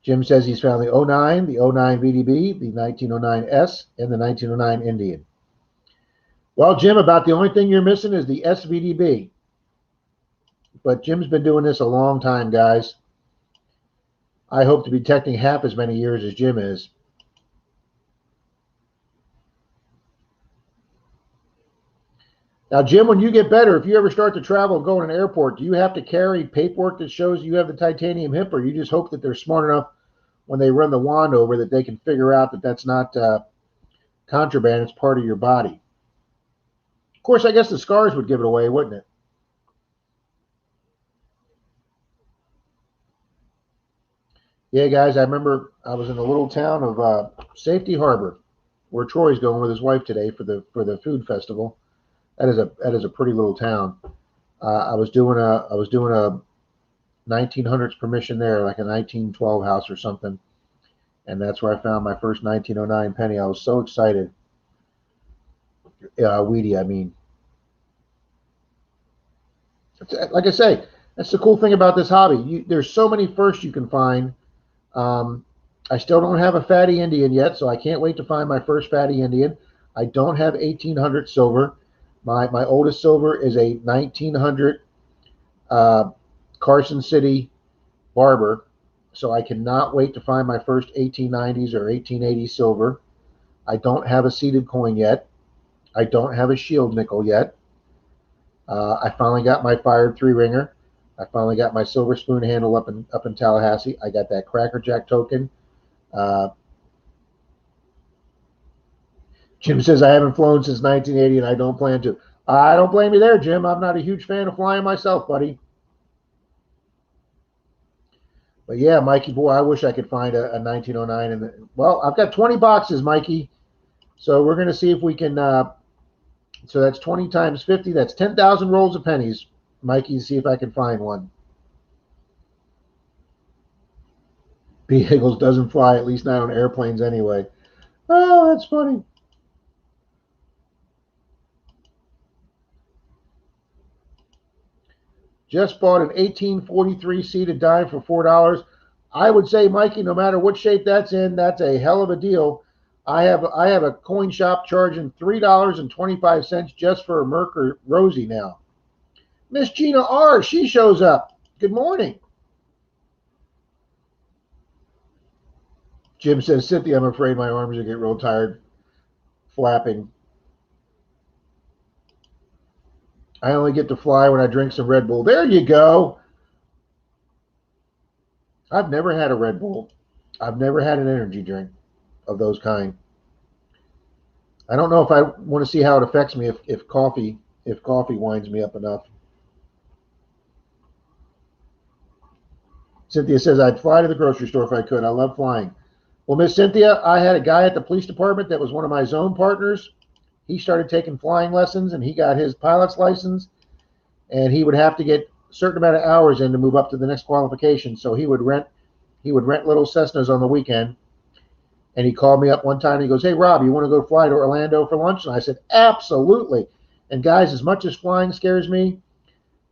Jim says he's found the 09, the 09 VDB, the 1909S, and the 1909 Indian. Well, Jim, about the only thing you're missing is the SVDB. But Jim's been doing this a long time, guys. I hope to be detecting half as many years as Jim is. Now, Jim, when you get better, if you ever start to travel and go in an airport, do you have to carry paperwork that shows you have the titanium hip, or you just hope that they're smart enough when they run the wand over that they can figure out that that's not contraband, it's part of your body? Of course, I guess the scars would give it away, wouldn't it? Yeah, guys, I remember I was in the little town of Safety Harbor, where Troy's going with his wife today for the food festival. That is a pretty little town. I was doing a 1900s permission there, like a 1912 house or something, and that's where I found my first 1909 penny. I was so excited. Wheatie, I mean. Like I say, that's the cool thing about this hobby. There's so many firsts you can find. I still don't have a fatty Indian yet, so I can't wait to find my first fatty Indian. I don't have 1800 silver. My oldest silver is a 1900 Carson City Barber, so I cannot wait to find my first 1890s or 1880 silver. I don't have a seeded coin yet. I don't have a shield nickel yet. I finally got my fired 3-ringer. I finally got my silver spoon handle up in Tallahassee. I got that Cracker Jack token. Jim says, I haven't flown since 1980 and I don't plan to. I don't blame you there, Jim. I'm not a huge fan of flying myself, buddy. But yeah, Mikey, boy, I wish I could find a 1909. Well, I've got 20 boxes, Mikey. So we're going to see if we can. So that's 20 times 50. That's 10,000 rolls of pennies, Mikey, see if I can find one. Beagles doesn't fly, at least not on airplanes anyway. Oh, that's funny. Just bought an 1843 seated dime for $4. I would say, Mikey, no matter what shape that's in, that's a hell of a deal. I have a coin shop charging $3.25 just for a Merker Rosie now. Miss Gina R., she shows up. Good morning. Jim says, Cynthia, I'm afraid my arms will get real tired flapping. I only get to fly when I drink some Red Bull. There you go. I've never had a Red Bull. I've never had an energy drink of those kind. I don't know if I want to see how it affects me if coffee winds me up enough. Cynthia says, I'd fly to the grocery store if I could. I love flying. Well, Miss Cynthia, I had a guy at the police department that was one of my zone partners. He started taking flying lessons, and he got his pilot's license, and he would have to get a certain amount of hours in to move up to the next qualification. So he would rent little Cessnas on the weekend. And he called me up one time, and he goes, hey, Rob, you want to go fly to Orlando for lunch? And I said, absolutely. And guys, as much as flying scares me,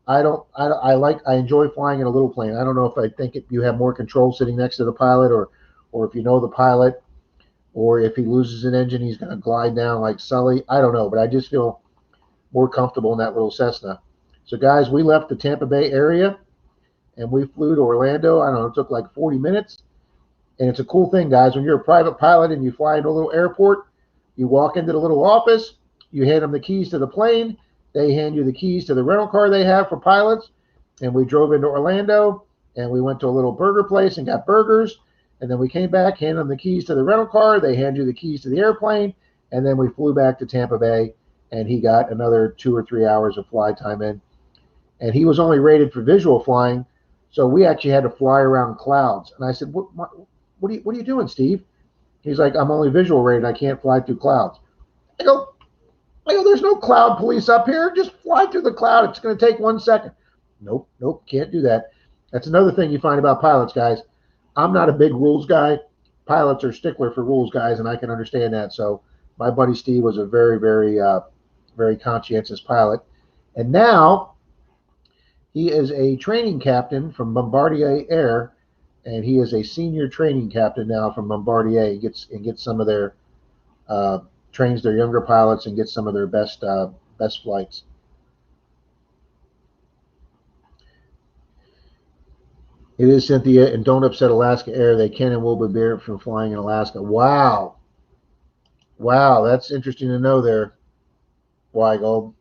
I enjoy flying in a little plane. I don't know if I think you have more control sitting next to the pilot, or if you know the pilot, or if he loses an engine, he's going to glide down like Sully. I don't know, but I just feel more comfortable in that little Cessna. So guys, we left the Tampa Bay area and we flew to Orlando. I don't know, it took like 40 minutes. And it's a cool thing, guys. When you're a private pilot and you fly into a little airport, you walk into the little office, you hand them the keys to the plane, they hand you the keys to the rental car they have for pilots. And we drove into Orlando and we went to a little burger place and got burgers. And then we came back, handed them the keys to the rental car. They hand you the keys to the airplane. And then we flew back to Tampa Bay and he got another 2 or 3 hours of fly time in. And he was only rated for visual flying. So we actually had to fly around clouds. And I said, what are you doing, Steve? He's like, I'm only visual rated. I can't fly through clouds. I go, there's no cloud police up here. Just fly through the cloud. It's going to take 1 second. Nope, can't do that. That's another thing you find about pilots, guys. I'm not a big rules guy. Pilots are stickler for rules, guys, and I can understand that. So my buddy Steve was a very, very, very conscientious pilot. And now he is a training captain from Bombardier Air, and he is a senior training captain now from Bombardier. He gets some of their trains their younger pilots and gets some of their best flights. It is, Cynthia, and don't upset Alaska Air. They can and will be banned from flying in Alaska. Wow, that's interesting to know there, Weigold.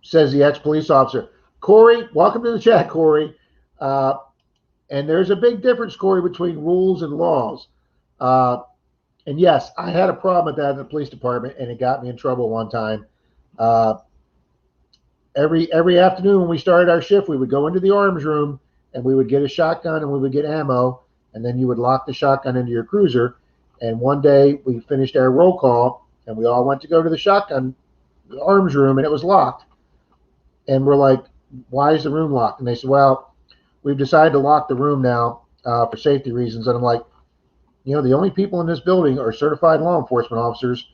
Says the ex-police officer. Corey, welcome to the chat, Corey. And there's a big difference, Corey, between rules and laws. And yes, I had a problem with that in the police department, and it got me in trouble one time. Every afternoon when we started our shift, we would go into the arms room, and we would get a shotgun, and we would get ammo, and then you would lock the shotgun into your cruiser. And one day we finished our roll call, and we all went to go to the arms room, and it was locked. And we're like, why is the room locked? And they said, well, we've decided to lock the room now for safety reasons. And I'm like, the only people in this building are certified law enforcement officers.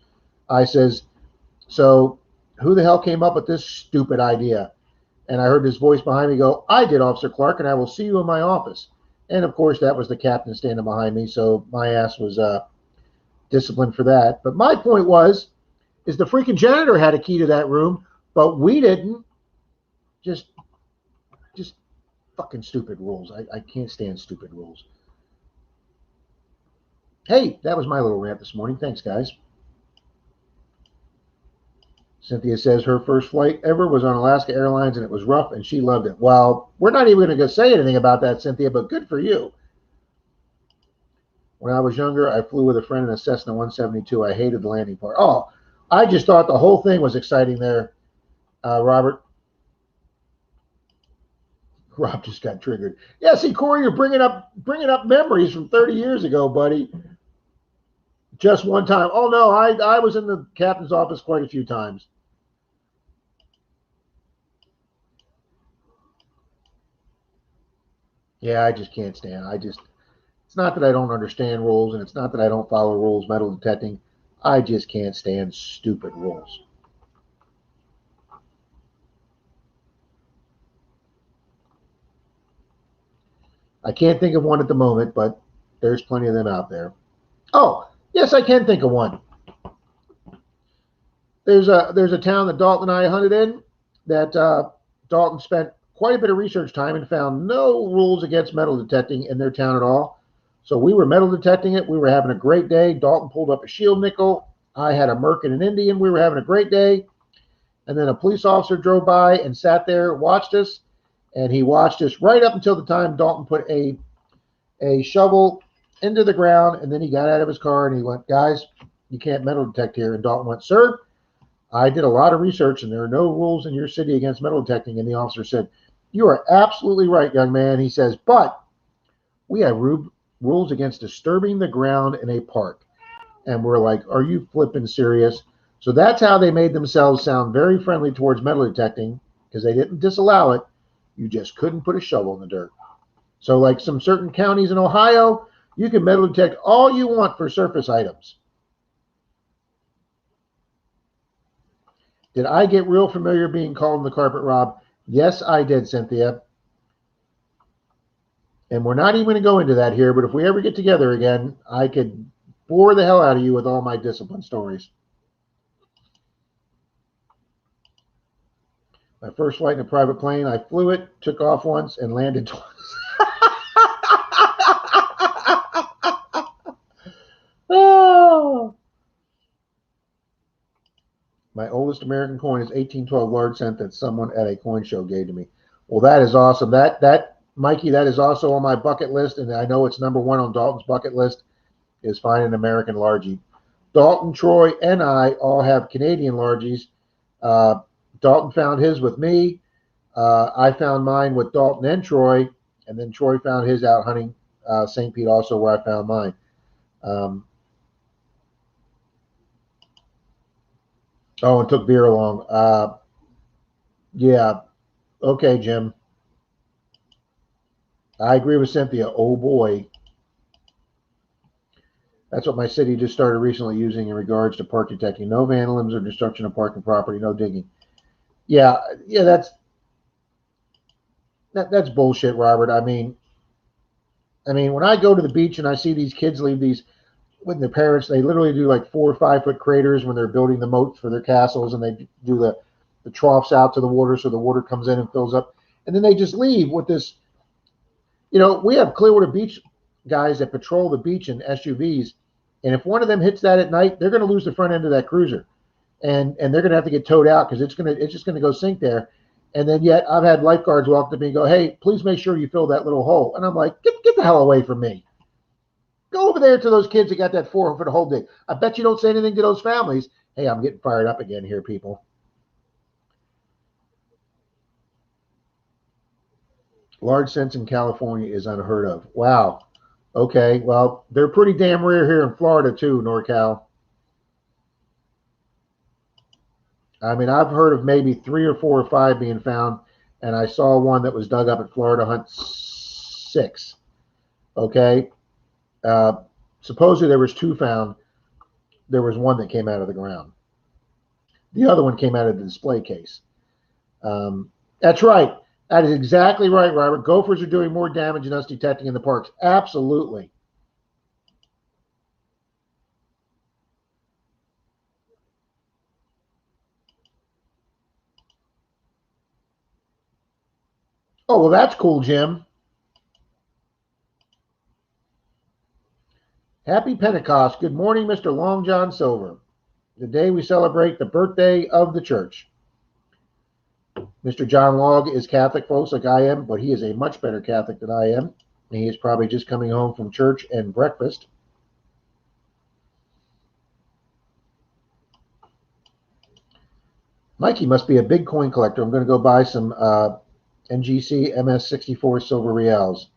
I says, so who the hell came up with this stupid idea? And I heard this voice behind me go, I did, Officer Clark, and I will see you in my office. And of course, that was the captain standing behind me. So my ass was disciplined for that. But my point is the freaking janitor had a key to that room, but we didn't. Just fucking stupid rules. I can't stand stupid rules. Hey, that was my little rant this morning. Thanks, guys. Cynthia says her first flight ever was on Alaska Airlines, and it was rough, and she loved it. Well, we're not even going to say anything about that, Cynthia, but good for you. When I was younger, I flew with a friend in a Cessna 172. I hated the landing part. Oh, I just thought the whole thing was exciting there, Robert. Rob just got triggered. Yeah, see, Corey, you're bringing up memories from 30 years ago, buddy. Just one time. Oh, no, I was in the captain's office quite a few times. Yeah, I just can't stand. It's not that I don't understand rules, and it's not that I don't follow rules, metal detecting. I just can't stand stupid rules. I can't think of one at the moment, but there's plenty of them out there. Oh, yes, I can think of one. There's a town that Dalton and I hunted in that Dalton spent quite a bit of research time and found no rules against metal detecting in their town at all. So we were metal detecting it. We were having a great day. Dalton pulled up a shield nickel. I had a Merc and an Indian. We were having a great day. And then a police officer drove by and sat there, watched us. And he watched us right up until the time Dalton put a shovel into the ground. And then he got out of his car and he went, guys, you can't metal detect here. And Dalton went, sir, I did a lot of research and there are no rules in your city against metal detecting. And the officer said, you are absolutely right, young man. He says, but we have rules against disturbing the ground in a park. And we're like, are you flipping serious? So that's how they made themselves sound very friendly towards metal detecting, because they didn't disallow it. You just couldn't put a shovel in the dirt. So like some certain counties in Ohio, you can metal detect all you want for surface items. Did I get real familiar being called on the carpet, Rob? Yes, I did, Cynthia. And we're not even going to go into that here, but if we ever get together again, I could bore the hell out of you with all my discipline stories. My first flight in a private plane, I flew it, took off once, and landed twice. Oh. My oldest American coin is 1812 large cent that someone at a coin show gave to me. Well, that is awesome. That Mikey, that is also on my bucket list, and I know it's number one on Dalton's bucket list, is finding an American largie. Dalton, Troy, and I all have Canadian largies. Dalton found his with me. I found mine with Dalton and Troy, and then Troy found his out hunting St. Pete, also where I found mine. Oh, and took beer along. Yeah. Okay, Jim. I agree with Cynthia. Oh, boy. That's what my city just started recently using in regards to park detecting. No vandalism or destruction of parking property. No digging. Yeah, that's bullshit, Robert. I mean, when I go to the beach and I see these kids leave these with their parents, they literally do like 4 or 5 foot craters when they're building the moats for their castles, and they do the troughs out to the water so the water comes in and fills up, and then they just leave with this. We have Clearwater Beach guys that patrol the beach in SUVs, and if one of them hits that at night, they're going to lose the front end of that cruiser, and they're going to have to get towed out because it's just going to go sink there. And then yet I've had lifeguards walk up to me and go, "Hey, please make sure you fill that little hole." And I'm like, get the hell away from me. Go over there to those kids that got that 4-foot hole dig. I bet you don't say anything to those families. Hey, I'm getting fired up again here, people. Large cents in California is unheard of. Wow. Okay, well, they're pretty damn rare here in Florida too, NorCal. I mean, I've heard of maybe 3 or 4 or 5 being found, and I saw one that was dug up at Florida Hunt 6. Okay. Supposedly there was 2 found. There was one that came out of the ground. The other one came out of the display case. That's right. That is exactly right, Robert. Gophers are doing more damage than us detecting in the parks. Absolutely. Oh, well, that's cool, Jim. Happy Pentecost. Good morning, Mr. Long John Silver. The day we celebrate the birthday of the church. Mr. John Log is Catholic, folks, like I am, but he is a much better Catholic than I am. He is probably just coming home from church and breakfast. Mikey must be a big coin collector. I'm going to go buy some NGC MS64 silver reals.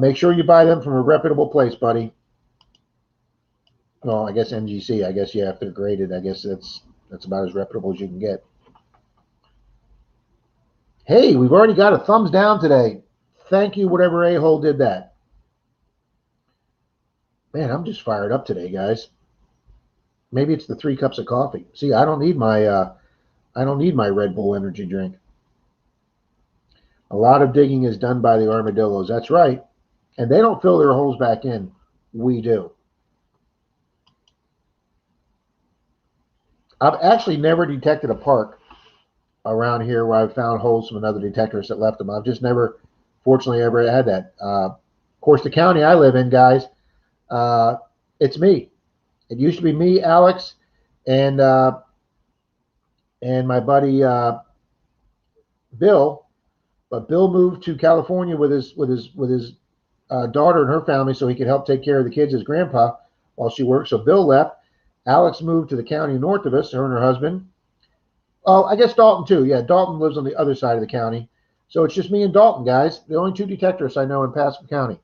Make sure you buy them from a reputable place, buddy. Well, I guess NGC. I guess if they're graded, I guess that's about as reputable as you can get. Hey, we've already got a thumbs down today. Thank you, whatever a-hole did that. Man, I'm just fired up today, guys. Maybe it's the 3 cups of coffee. See, I don't need my Red Bull energy drink. A lot of digging is done by the armadillos. That's right. And they don't fill their holes back in. We do. I've actually never detected a park around here where I've found holes from another detectorist that left them. I've just never, fortunately, ever had that. Of course, the county I live in, guys, it's me. It used to be me, Alex, and my buddy Bill. But Bill moved to California with his daughter and her family so he could help take care of the kids, his grandpa, while she worked. So Bill left. Alex moved to the county north of us, her and her husband. Oh, I guess Dalton too. Yeah, Dalton lives on the other side of the county. So it's just me and Dalton, guys. The only 2 detectorists I know in Pasco County.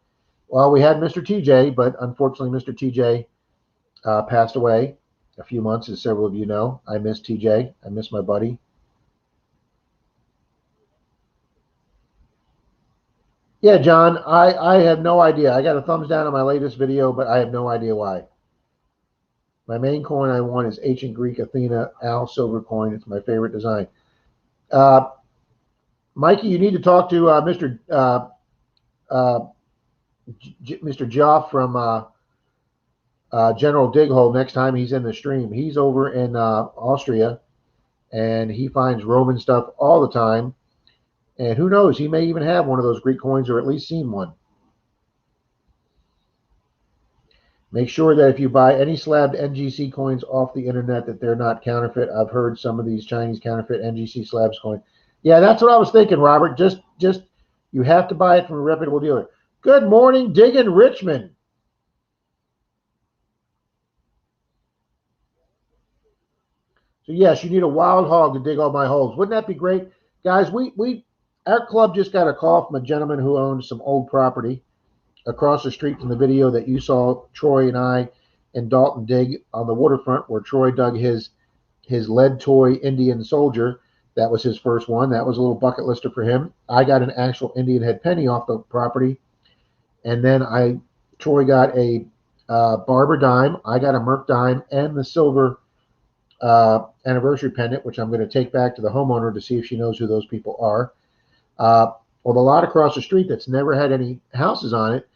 Well, we had Mr. TJ, but unfortunately Mr. TJ passed away a few months, as several of you know. I miss TJ. I miss my buddy. Yeah, John, I have no idea. I got a thumbs down on my latest video, but I have no idea why. My main coin I want is ancient Greek Athena Al silver coin. It's my favorite design. Mikey, you need to talk to Mr. Mr. Joff from General Dighole next time he's in the stream. He's over in Austria, and he finds Roman stuff all the time. And who knows, he may even have one of those Greek coins or at least seen one. Make sure that if you buy any slabbed NGC coins off the internet that they're not counterfeit. I've heard some of these Chinese counterfeit NGC slabs coin. Yeah, that's what I was thinking, Robert. Just you have to buy it from a reputable dealer. Good morning, Diggin' Richmond. So yes, you need a wild hog to dig all my holes. Wouldn't that be great? Guys, our club just got a call from a gentleman who owns some old property across the street from the video that you saw Troy and I and Dalton dig on the waterfront, where Troy dug his lead toy Indian soldier. That was his first one. That was a little bucket lister for him. I got an actual Indian head penny off the property. And then Troy got a Barber dime. I got a Merc dime and the silver anniversary pendant, which I'm going to take back to the homeowner to see if she knows who those people are. Well, the lot across the street that's never had any houses on it,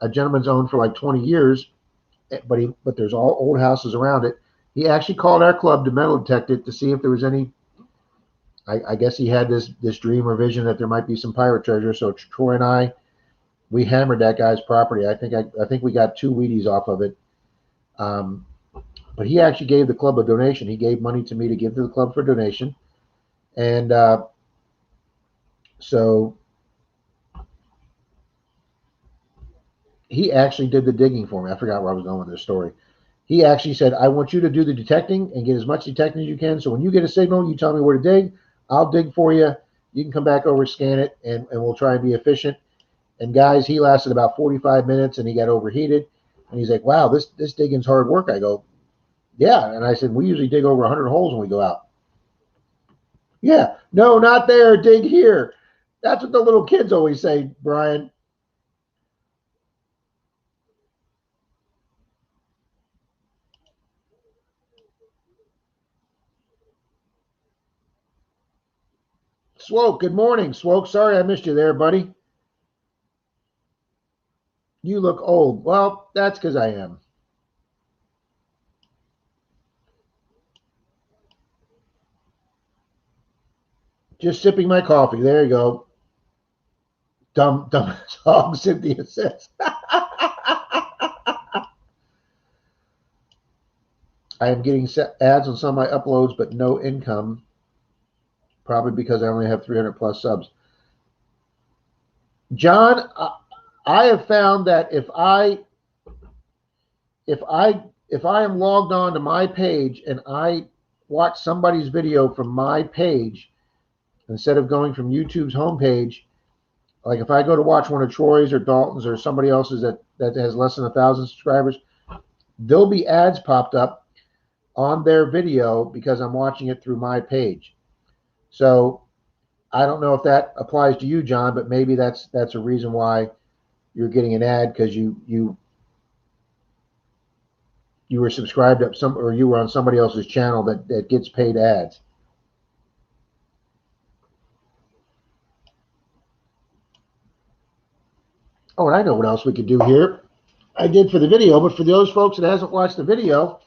a gentleman's owned for like 20 years, but there's all old houses around it. He actually called our club to metal detect it to see if there was any. I guess he had this dream or vision that there might be some pirate treasure. So Troy and we hammered that guy's property. I think we got 2 Wheaties off of it. But he actually gave the club a donation. He gave money to me to give to the club for donation. And so he actually did the digging for me. I forgot where I was going with this story. He actually said, I want you to do the detecting and get as much detecting as you can. So when you get a signal, you tell me where to dig. I'll dig for you. You can come back over, scan it, and we'll try and be efficient. And guys, he lasted about 45 minutes and he got overheated. And he's like, wow, this digging's hard work. I go, yeah. And I said, we usually dig over 100 holes when we go out. Yeah. No, not there. Dig here. That's what the little kids always say, Brian. Swoke, good morning, Swoke. Sorry I missed you there, buddy. You look old. Well, that's because I am. Just sipping my coffee. There you go. Dumb dog, Cynthia says. I am getting ads on some of my uploads, but no income. Probably because I only have 300 plus subs. John, I have found that if I am logged on to my page and I watch somebody's video from my page instead of going from YouTube's homepage, like if I go to watch one of Troy's or Dalton's or somebody else's that has less than 1,000 subscribers, there'll be ads popped up on their video because I'm watching it through my page. So I don't know if that applies to you, John, but maybe that's a reason why you're getting an ad, because you were subscribed up or you were on somebody else's channel that gets paid ads. Oh, and I know what else we could do here. I did for the video, but for those folks that hasn't watched the video,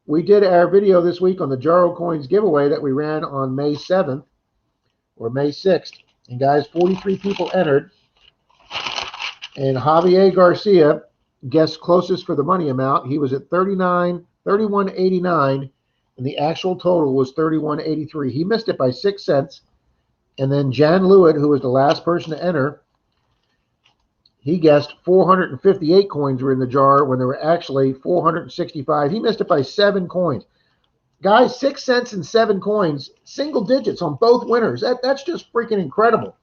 we did our video this week on the Jaro Coins giveaway that we ran on May 7th or May 6th. And guys, 43 people entered. And Javier Garcia guessed closest for the money amount. He was at 31.89, and the actual total was 31.83. He missed it by 6 cents. And then Jan Lewitt, who was the last person to enter, he guessed 458 coins were in the jar when there were actually 465. He missed it by 7 coins. Guys, 6 cents and 7 coins, single digits on both winners. That's just freaking incredible.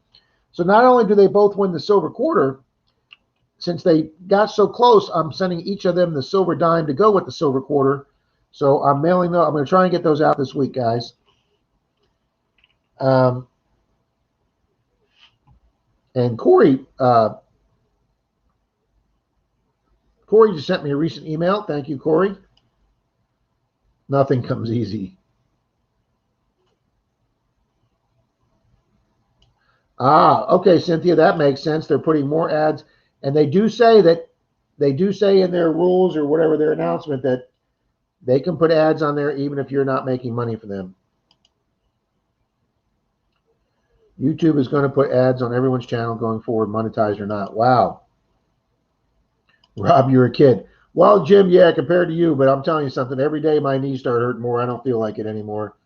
So not only do they both win the silver quarter, since they got so close, I'm sending each of them the silver dime to go with the silver quarter. So I'm mailing those. I'm going to try and get those out this week, guys. And Corey just sent me a recent email. Thank you, Corey. Nothing comes easy. Ah, okay, Cynthia, that makes sense. They're putting more ads, and they do say in their rules or whatever their announcement that they can put ads on there even if you're not making money for them. YouTube is going to put ads on everyone's channel going forward, monetized or not. Wow. Rob, you're a kid. Well, Jim, yeah, compared to you, but I'm telling you something. Every day my knees start hurting more. I don't feel like it anymore.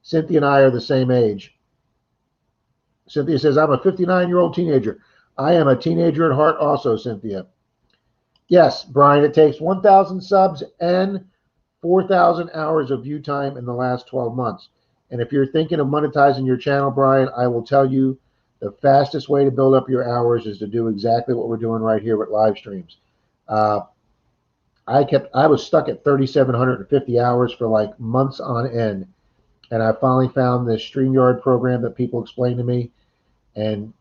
Cynthia and I are the same age. Cynthia says, I'm a 59-year-old teenager. I am a teenager at heart also, Cynthia. Yes, Brian, it takes 1,000 subs and 4,000 hours of view time in the last 12 months. And if you're thinking of monetizing your channel, Brian, I will tell you the fastest way to build up your hours is to do exactly what we're doing right here with live streams. I was stuck at 3,750 hours for like months on end. And I finally found this StreamYard program that people explained to me and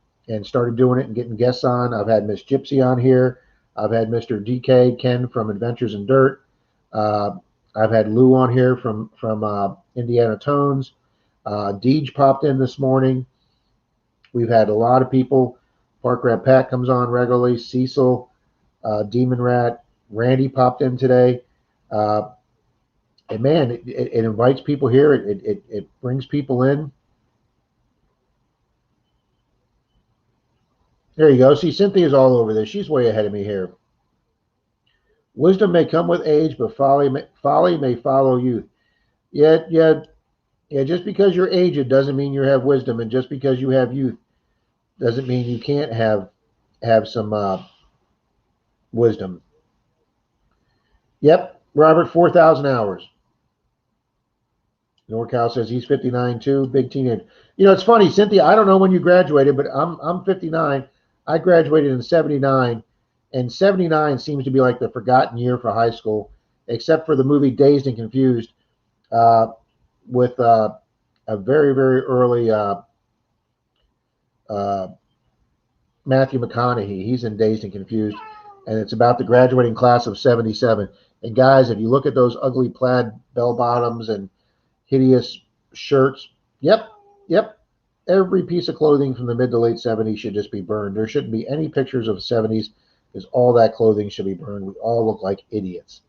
started doing it and getting guests on. I've had Miss Gypsy on here. I've had Mr. DK, Ken from Adventures in Dirt. I've had Lou on here from Indiana Tones. Deej popped in this morning. We've had a lot of people. Park Rat Pat comes on regularly. Cecil, Demon Rat, Randy popped in today. And man, it invites people here. It brings people in. There you go. See, Cynthia's all over this. She's way ahead of me here. Wisdom may come with age, but folly may follow youth. Yeah. Just because you're aged doesn't mean you have wisdom, and just because you have youth doesn't mean you can't have some wisdom. Yep, Robert, 4,000 hours. NorCal says he's 59 too, big teenager. You know, it's funny, Cynthia, I don't know when you graduated, but I'm 59. I graduated in 79, and 79 seems to be like the forgotten year for high school, except for the movie Dazed and Confused with a very, very early Matthew McConaughey. He's in Dazed and Confused, and it's about the graduating class of 77. And guys, if you look at those ugly plaid bell bottoms and hideous shirts, yep, every piece of clothing from the mid to late 70s should just be burned. There shouldn't be any pictures of the 70s because all that clothing should be burned. We all look like idiots.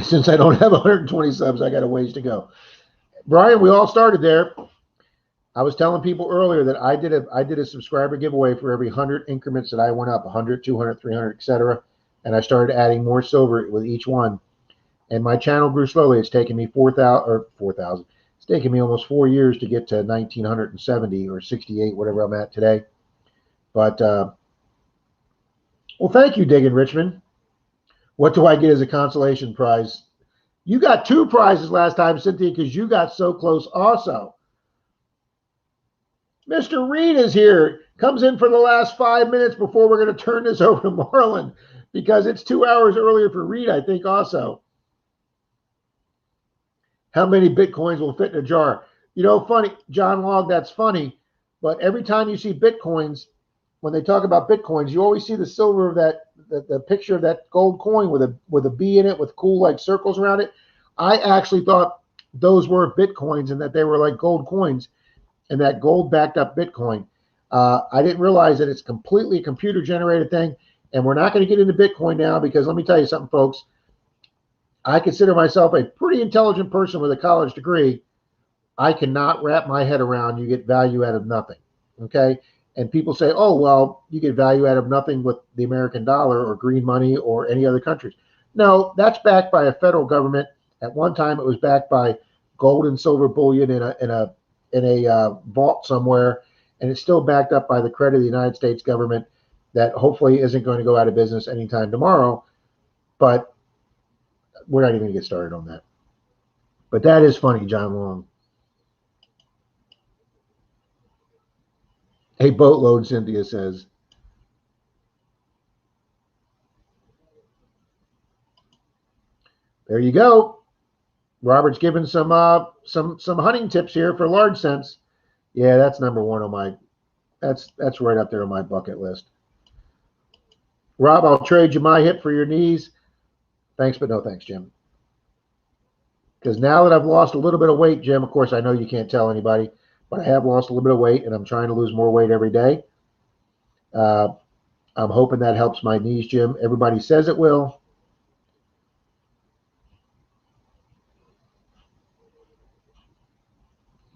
Since I don't have 120 subs, I got a ways to go. Brian, we all started there. I was telling people earlier that I did a subscriber giveaway for every 100 increments that I went up, 100, 200, 300, etc. And I started adding more silver with each one. And my channel grew slowly. It's taken me 4,000. It's taken me almost 4 years to get to 1,970 or 68, whatever I'm at today. But well, thank you, Diggin Richmond. What do I get as a consolation prize? You got 2 prizes last time, Cynthia, because you got so close also. Mr. Reed is here. Comes in for the last 5 minutes before we're going to turn this over to Marlon because it's 2 hours earlier for Reed, I think, also. How many Bitcoins will fit in a jar? You know, funny, John Log, that's funny. But every time you see Bitcoins, when they talk about Bitcoins, you always see the silver of that, the picture of that gold coin with a B in it with cool like circles around it. I actually thought those were Bitcoins and that they were like gold coins and that gold backed up Bitcoin. I didn't realize that it's completely a computer generated thing. And we're not going to get into Bitcoin now because let me tell you something, folks. I consider myself a pretty intelligent person with a college degree. I cannot wrap my head around you get value out of nothing. Okay. And people say, oh, well, you get value out of nothing with the American dollar or green money or any other countries. No, that's backed by a federal government. At one time, it was backed by gold and silver bullion in a vault somewhere, and it's still backed up by the credit of the United States government that hopefully isn't going to go out of business anytime tomorrow. But we're not even going to get started on that. But that is funny, John Long. A boatload, Cynthia says. There you go. Robert's giving some hunting tips here for large scents. Yeah, that's number one on my. That's right up there on my bucket list. Rob, I'll trade you my hip for your knees. Thanks, but no thanks, Jim. Because now that I've lost a little bit of weight, Jim, of course, I know you can't tell anybody, but I have lost a little bit of weight, and I'm trying to lose more weight every day. I'm hoping that helps my knees, Jim. Everybody says it will.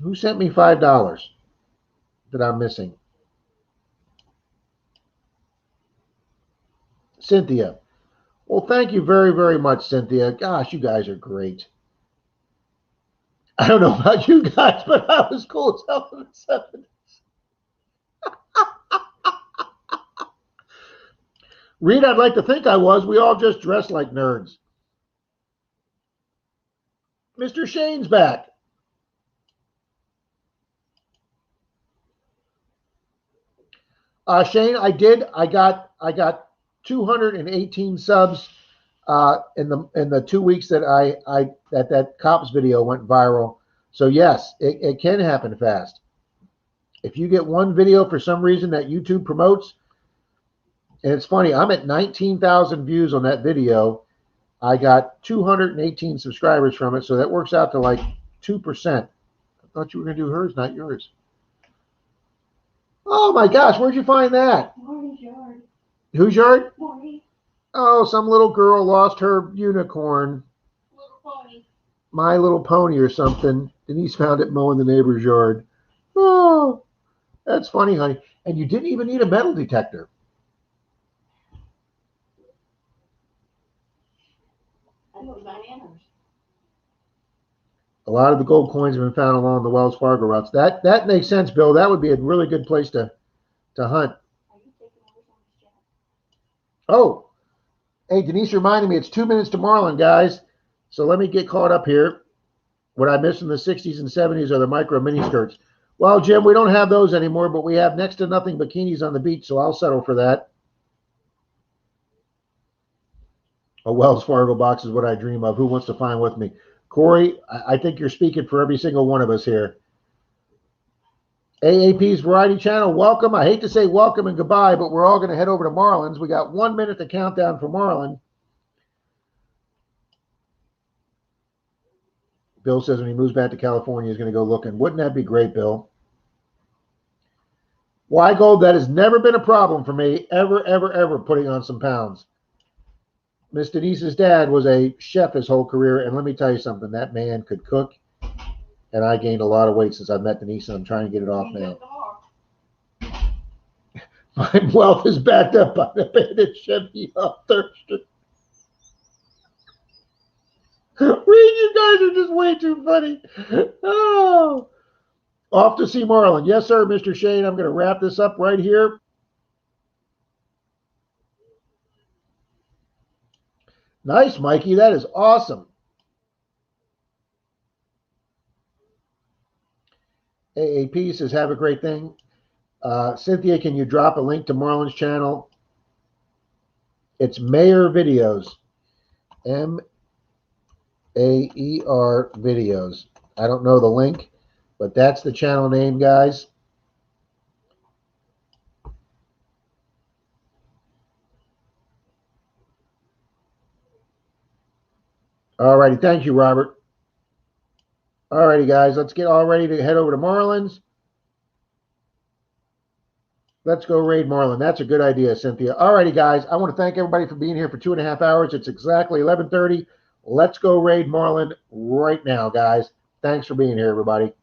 Who sent me $5 that I'm missing? Cynthia. Well, thank you very, very much, Cynthia. Gosh, you guys are great. I don't know about you guys, but I was cool as hell in the 70s. Reed, I'd like to think I was. We all just dressed like nerds. Mr. Shane's back. Shane, I got 218 subs in the 2 weeks that that cops video went viral. So yes, it can happen fast. If you get one video for some reason that YouTube promotes, and it's funny, I'm at 19,000 views on that video. I got 218 subscribers from it, so that works out to like 2%. I thought you were going to do hers, not yours. Oh my gosh, where'd you find that? Morning's yard. Whose yard? Morning. Oh, some little girl lost her unicorn. Little pony. My Little Pony or something. Denise found it mowing the neighbor's yard. Oh, that's funny, honey. And you didn't even need a metal detector. I know bananas. A lot of the gold coins have been found along the Wells Fargo routes. That makes sense, Bill. That would be a really good place to hunt. Are you taking over someone's job? Oh, hey, Denise reminded me it's 2 minutes to Marlin, guys. So let me get caught up here. What I missed in the 60s and 70s are the micro mini skirts. Well, Jim, we don't have those anymore, but we have next to nothing bikinis on the beach, so I'll settle for that. A Wells Fargo box is what I dream of. Who wants to find with me? Corey, I think you're speaking for every single one of us here. AAP's Variety Channel, welcome. I hate to say welcome and goodbye, but we're all going to head over to Marlin's. We got 1 minute to count down for Marlin. Bill says when he moves back to California, he's going to go looking. Wouldn't that be great, Bill? Why gold? That has never been a problem for me, ever, ever, ever putting on some pounds. Miss Denise's dad was a chef his whole career, and let me tell you something, that man could cook, and I gained a lot of weight since I met Denise, and I'm trying to get it off now. My wealth is backed up by the bandit Chevy off Thurston. Reed, you guys are just way too funny. Oh, off to see Marlin. Yes, sir, Mr. Shane. I'm going to wrap this up right here. Nice, Mikey. That is awesome. AAP says, have a great thing. Cynthia, can you drop a link to Marlin's channel? It's Mayer Videos. M-A-E-R Videos. I don't know the link, but that's the channel name, guys. All righty. Thank you, Robert. All righty, guys. Let's get all ready to head over to Marlin's. Let's go raid Marlin. That's a good idea, Cynthia. All righty, guys. I want to thank everybody for being here for 2.5 hours. It's exactly 11:30. Let's go raid Marlin right now, guys. Thanks for being here, everybody.